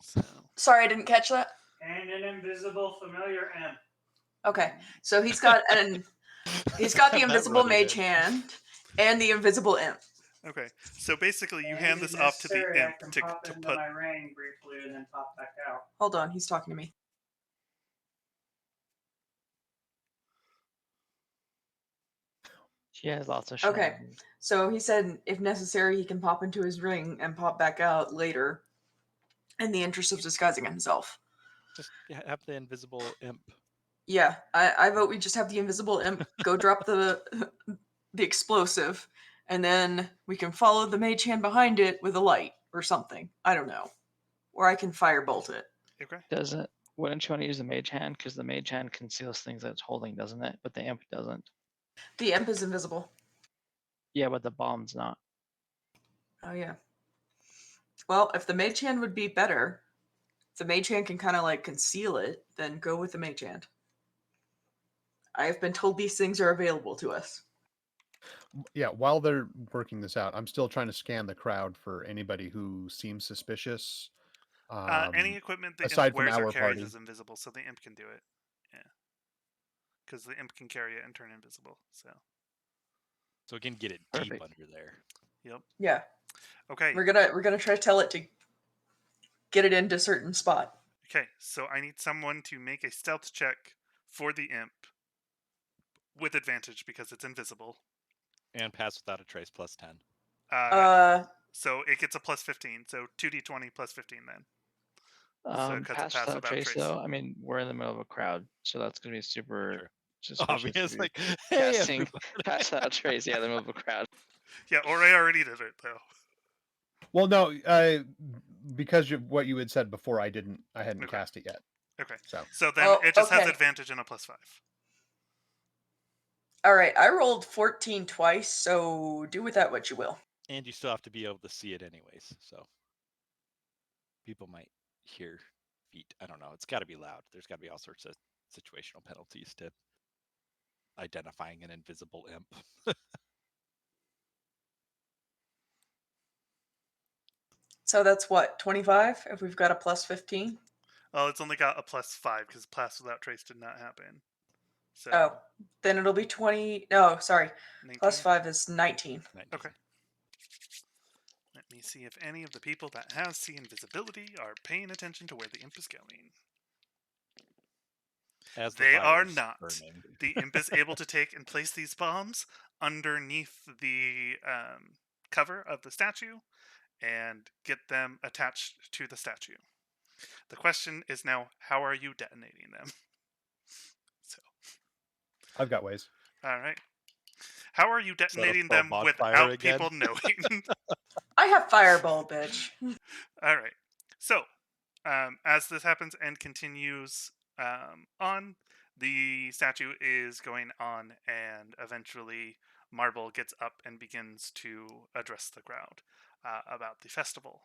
So Sorry, I didn't catch that. and an invisible familiar imp. Okay, so he's got he's got the That invisible running mage in. hand and the invisible imp. okay, so basically you And hand if this off to the necessary, I imp can to pop to into put. my ring briefly and then pop back out. Hold on, he's talking to me. She has lots of Okay. shenanigans. So he said if necessary, he can pop into his ring and pop back out later in the interest of disguising himself. Just have the invisible imp. Yeah, I vote we just have the invisible imp go drop the explosive, and then we can follow the mage hand behind it with a light or something. I don't know. Or I can firebolt it. Okay. Doesn't wouldn't you want to use the mage hand? Because the mage hand conceals things that it's holding, doesn't it? But the imp doesn't. The imp is invisible. Yeah, but the bomb's not. Oh yeah. Well, if the mage hand would be better, if the mage hand can kind of like conceal it, then go with the mage hand. I have been told these things are available to us. Yeah, while they're working this out, I'm still trying to scan the crowd for anybody who seems suspicious. Any equipment the aside imp from wears or our carries party. is invisible, so the imp can do it. Yeah, because the imp can carry it and turn invisible. So So we can get it deep Perfect. under there. yep. Yeah, Okay. we're gonna try to tell it to get it into a certain spot. Okay, so I need someone to make a stealth check for the imp with advantage because it's invisible. And pass without a trace plus 10. So it gets a plus 15. So 2d20 plus 15 then. So 'cause it Pass passed without without trace, trace. though. I mean, we're in the middle of a crowd, so that's gonna be super Sure. suspicious. Obvious, if like, you're hey, casting everybody. pass without trace. Yeah, in the middle of a crowd. Yeah, or I already did it though. Well, no, because of what you had said before, I hadn't Okay. cast it yet. Okay. So So then Well, it just has okay. advantage and a plus 5. All right, I rolled 14 twice, so do with that what you will. And you still have to be able to see it anyways, so people might hear feet. I don't know. It's got to be loud. There's got to be all sorts of situational penalties to identifying an invisible imp. So that's what, 25 if we've got a plus 15? Well, it's only got a plus 5 because pass without trace did not happen. So Oh, then it'll be 20. No, sorry. 19? Plus 5 is 19. 19. Okay. Let me see if any of the people that have see invisibility are paying attention to where the imp is going. As the They are fire's not. burning. The imp is able to take and place these bombs underneath the cover of the statue and get them attached to the statue. The question is now, how are you detonating them? So, I've got ways. all right. How are you Set a detonating spell them bonfire without again? people knowing? I have fireball, bitch. All right. So, as this happens and continues on, the statue is going on, and eventually Marble gets up and begins to address the crowd about the festival.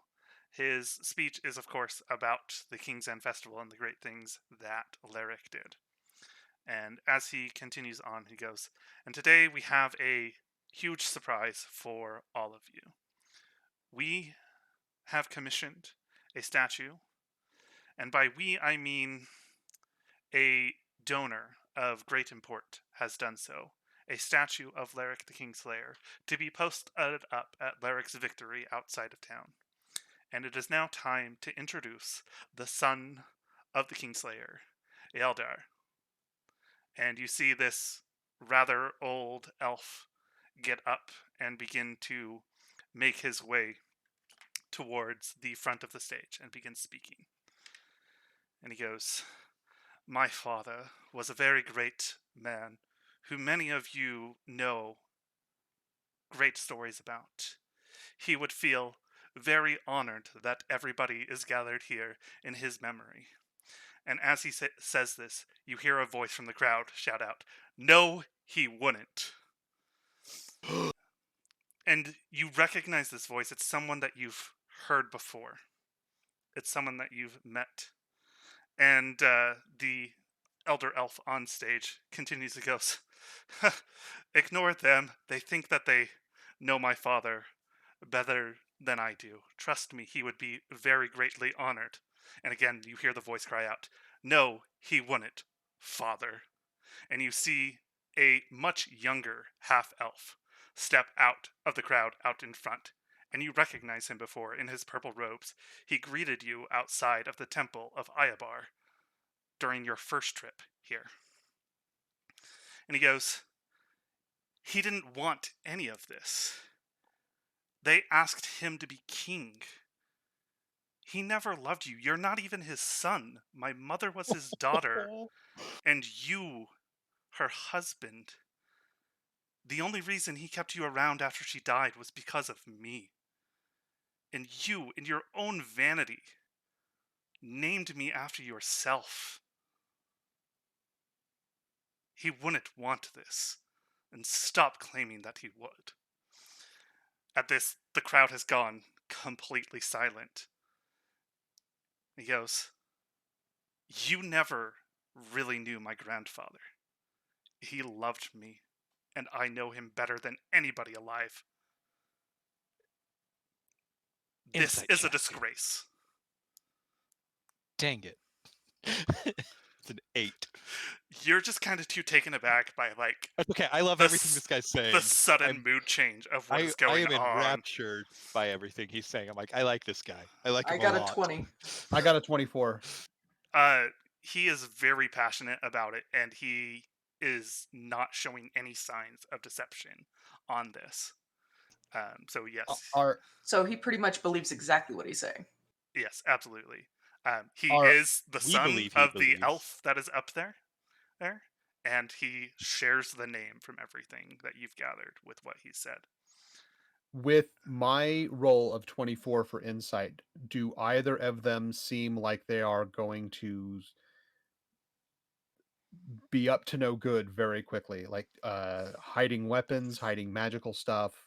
His speech is, of course, about the King's End Festival and the great things that Lyric did. And as he continues on, he goes, and today we have a huge surprise for all of you. We have commissioned a statue, and by we I mean a donor of great import has done so, a statue of Lyric the Kingslayer, to be posted up at Lyric's victory outside of town. And it is now time to introduce the son of the Kingslayer, Ealdar. And you see this rather old elf get up and begin to make his way towards the front of the stage and begin speaking. And he goes, my father was a very great man who many of you know great stories about. He would feel very honored that everybody is gathered here in his memory. And as he says this, you hear a voice from the crowd shout out, no, he wouldn't. And you recognize this voice. It's someone that you've heard before. It's someone that you've met. And the elder elf on stage continues to go, ignore them. They think that they know my father better than I do. Trust me, he would be very greatly honored. And again, you hear the voice cry out, no, he wouldn't, father. And you see a much younger half-elf step out of the crowd out in front. And you recognize him before in his purple robes. He greeted you outside of the temple of Ayabar during your first trip here. And he goes, he didn't want any of this. They asked him to be king. He never loved you. You're not even his son. My mother was his daughter, and you, her husband. The only reason he kept you around after she died was because of me. And you, in your own vanity, named me after yourself. He wouldn't want this, and stop claiming that he would. At this, the crowd has gone completely silent. He goes, you never really knew my grandfather. He loved me, and I know him better than anybody alive. This Insight is a check. disgrace. Dang it. It's an 8. You're just kind of too taken aback by, like, That's okay. I love the everything this guy's saying. the sudden mood change of what is I going am on. enraptured by everything he's saying. I'm like, I like this guy. I like I him got a a lot. 20. I got a 24. He is very passionate about it, and he is not showing any signs of deception on this. So yes, Are So he pretty much believes exactly what he's saying. yes, absolutely. He Are is the We son believe he of the believes. elf that is up there, and he shares the name from everything that you've gathered with what he said. with my roll of 24 for insight, do either of them seem like they are going to be up to no good very quickly? Like hiding weapons, hiding magical stuff,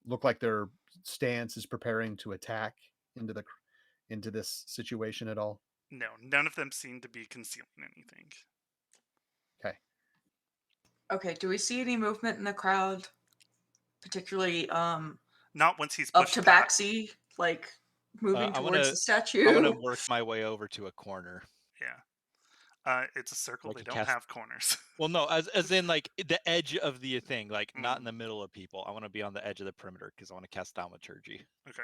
look like their stance is preparing to attack into the into this situation at all? No, none of them seem to be concealing anything. Okay. Okay, do we see any movement in the crowd? Particularly Not once he's up pushed to back. backsy, like moving I towards wanna the statue? I wanna work my way over to a corner. Yeah. It's a circle. Like They a don't cast. have corners. Well, no, as in like the edge of the thing, like not in Mm, the middle of people. I want to be on the edge of the perimeter because I want to cast thaumaturgy okay.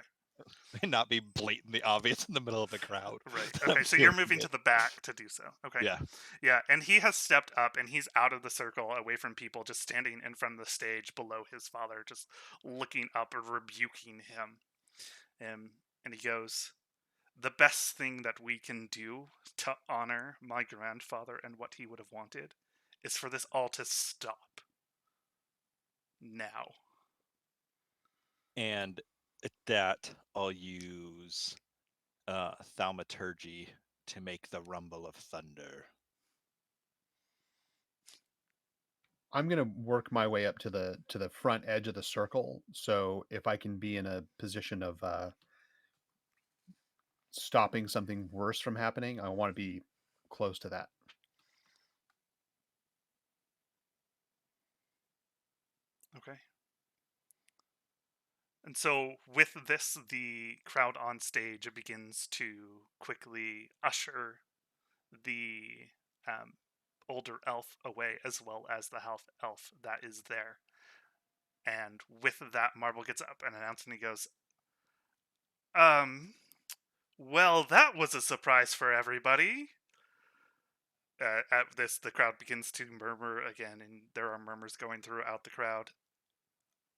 and not be blatantly obvious in the middle of the crowd. Right. that I'm Okay. So you're feeling moving it. to the back to do so. Okay. Yeah. Yeah. And he has stepped up and he's out of the circle, away from people, just standing in front of the stage below his father, just looking up and rebuking him. And he goes, "The best thing that we can do to honor my grandfather and what he would have wanted is for this all to stop now." And at that, I'll use thaumaturgy to make the rumble of thunder. I'm gonna work my way up to the front edge of the circle. So if I can be in a position of stopping something worse from happening, I want to be close to that. Okay. And so, with this, the crowd on stage begins to quickly usher the um, older elf away, as well as the half elf that is there. And with that, Marble gets up and announces, and he goes, Um, well, that was a surprise for everybody. At this, the crowd begins to murmur again, and there are murmurs going throughout the crowd.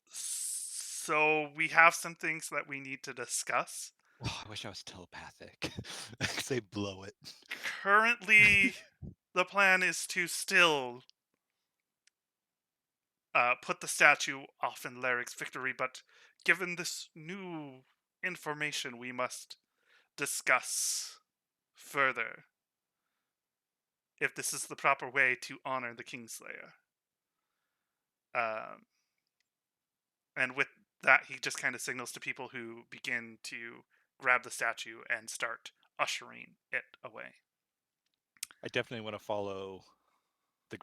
So, we have some things that we need to discuss. Oh, I wish I was telepathic. Say blow it. Currently, the plan is to still put the statue off in Larric's victory, but given this new information, we must discuss further if this is the proper way to honor the Kingslayer. Um, and with that, he just kind of signals to people who begin to grab the statue and start ushering it away. I definitely want to follow the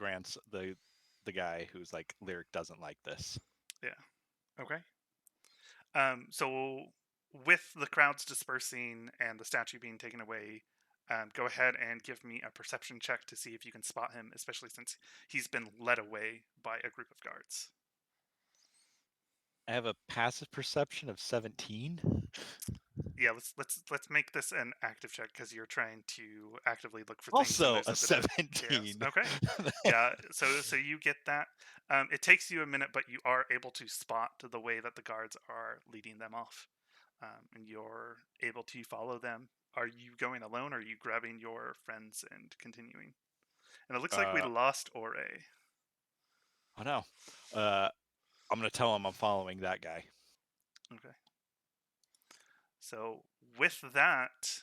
the guy who's like Lyric doesn't like this. Okay. So with the crowds dispersing and the statue being taken away, go ahead and give me a perception check to see if you can spot him, especially since he's been led away by a group of guards. I have a passive perception of 17. Yeah, let's make this an active check because you're trying to actively look for things. Also And a there's a bit of 17. chaos. Okay. Yeah. So you get that. It takes you a minute, but you are able to spot the way that the guards are leading them off, and you're able to follow them. Are you going alone? Or are you grabbing your friends and continuing? And it looks like we lost Ore. Oh no. I'm gonna tell him I'm following that guy. Okay. So with that,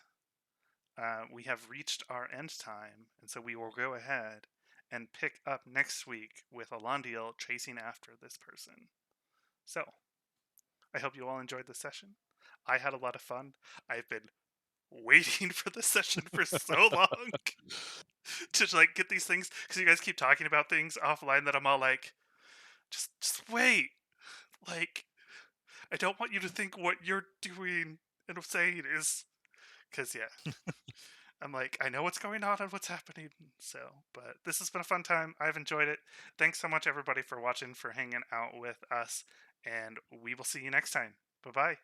we have reached our end time, and so we will go ahead and pick up next week with Alondiel chasing after this person. So, I hope you all enjoyed this session. I had a lot of fun. I've been waiting for this session for so long to like get these things because you guys keep talking about things offline that I'm all like, just wait. Like, I don't want you to think what you're doing and saying is because yeah. I'm like, I know what's going on and what's happening. So, but this has been a fun time. I've enjoyed it. Thanks so much, everybody, for watching, for hanging out with us. And we will see you next time. Bye bye.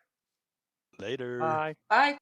Later. Bye. Bye.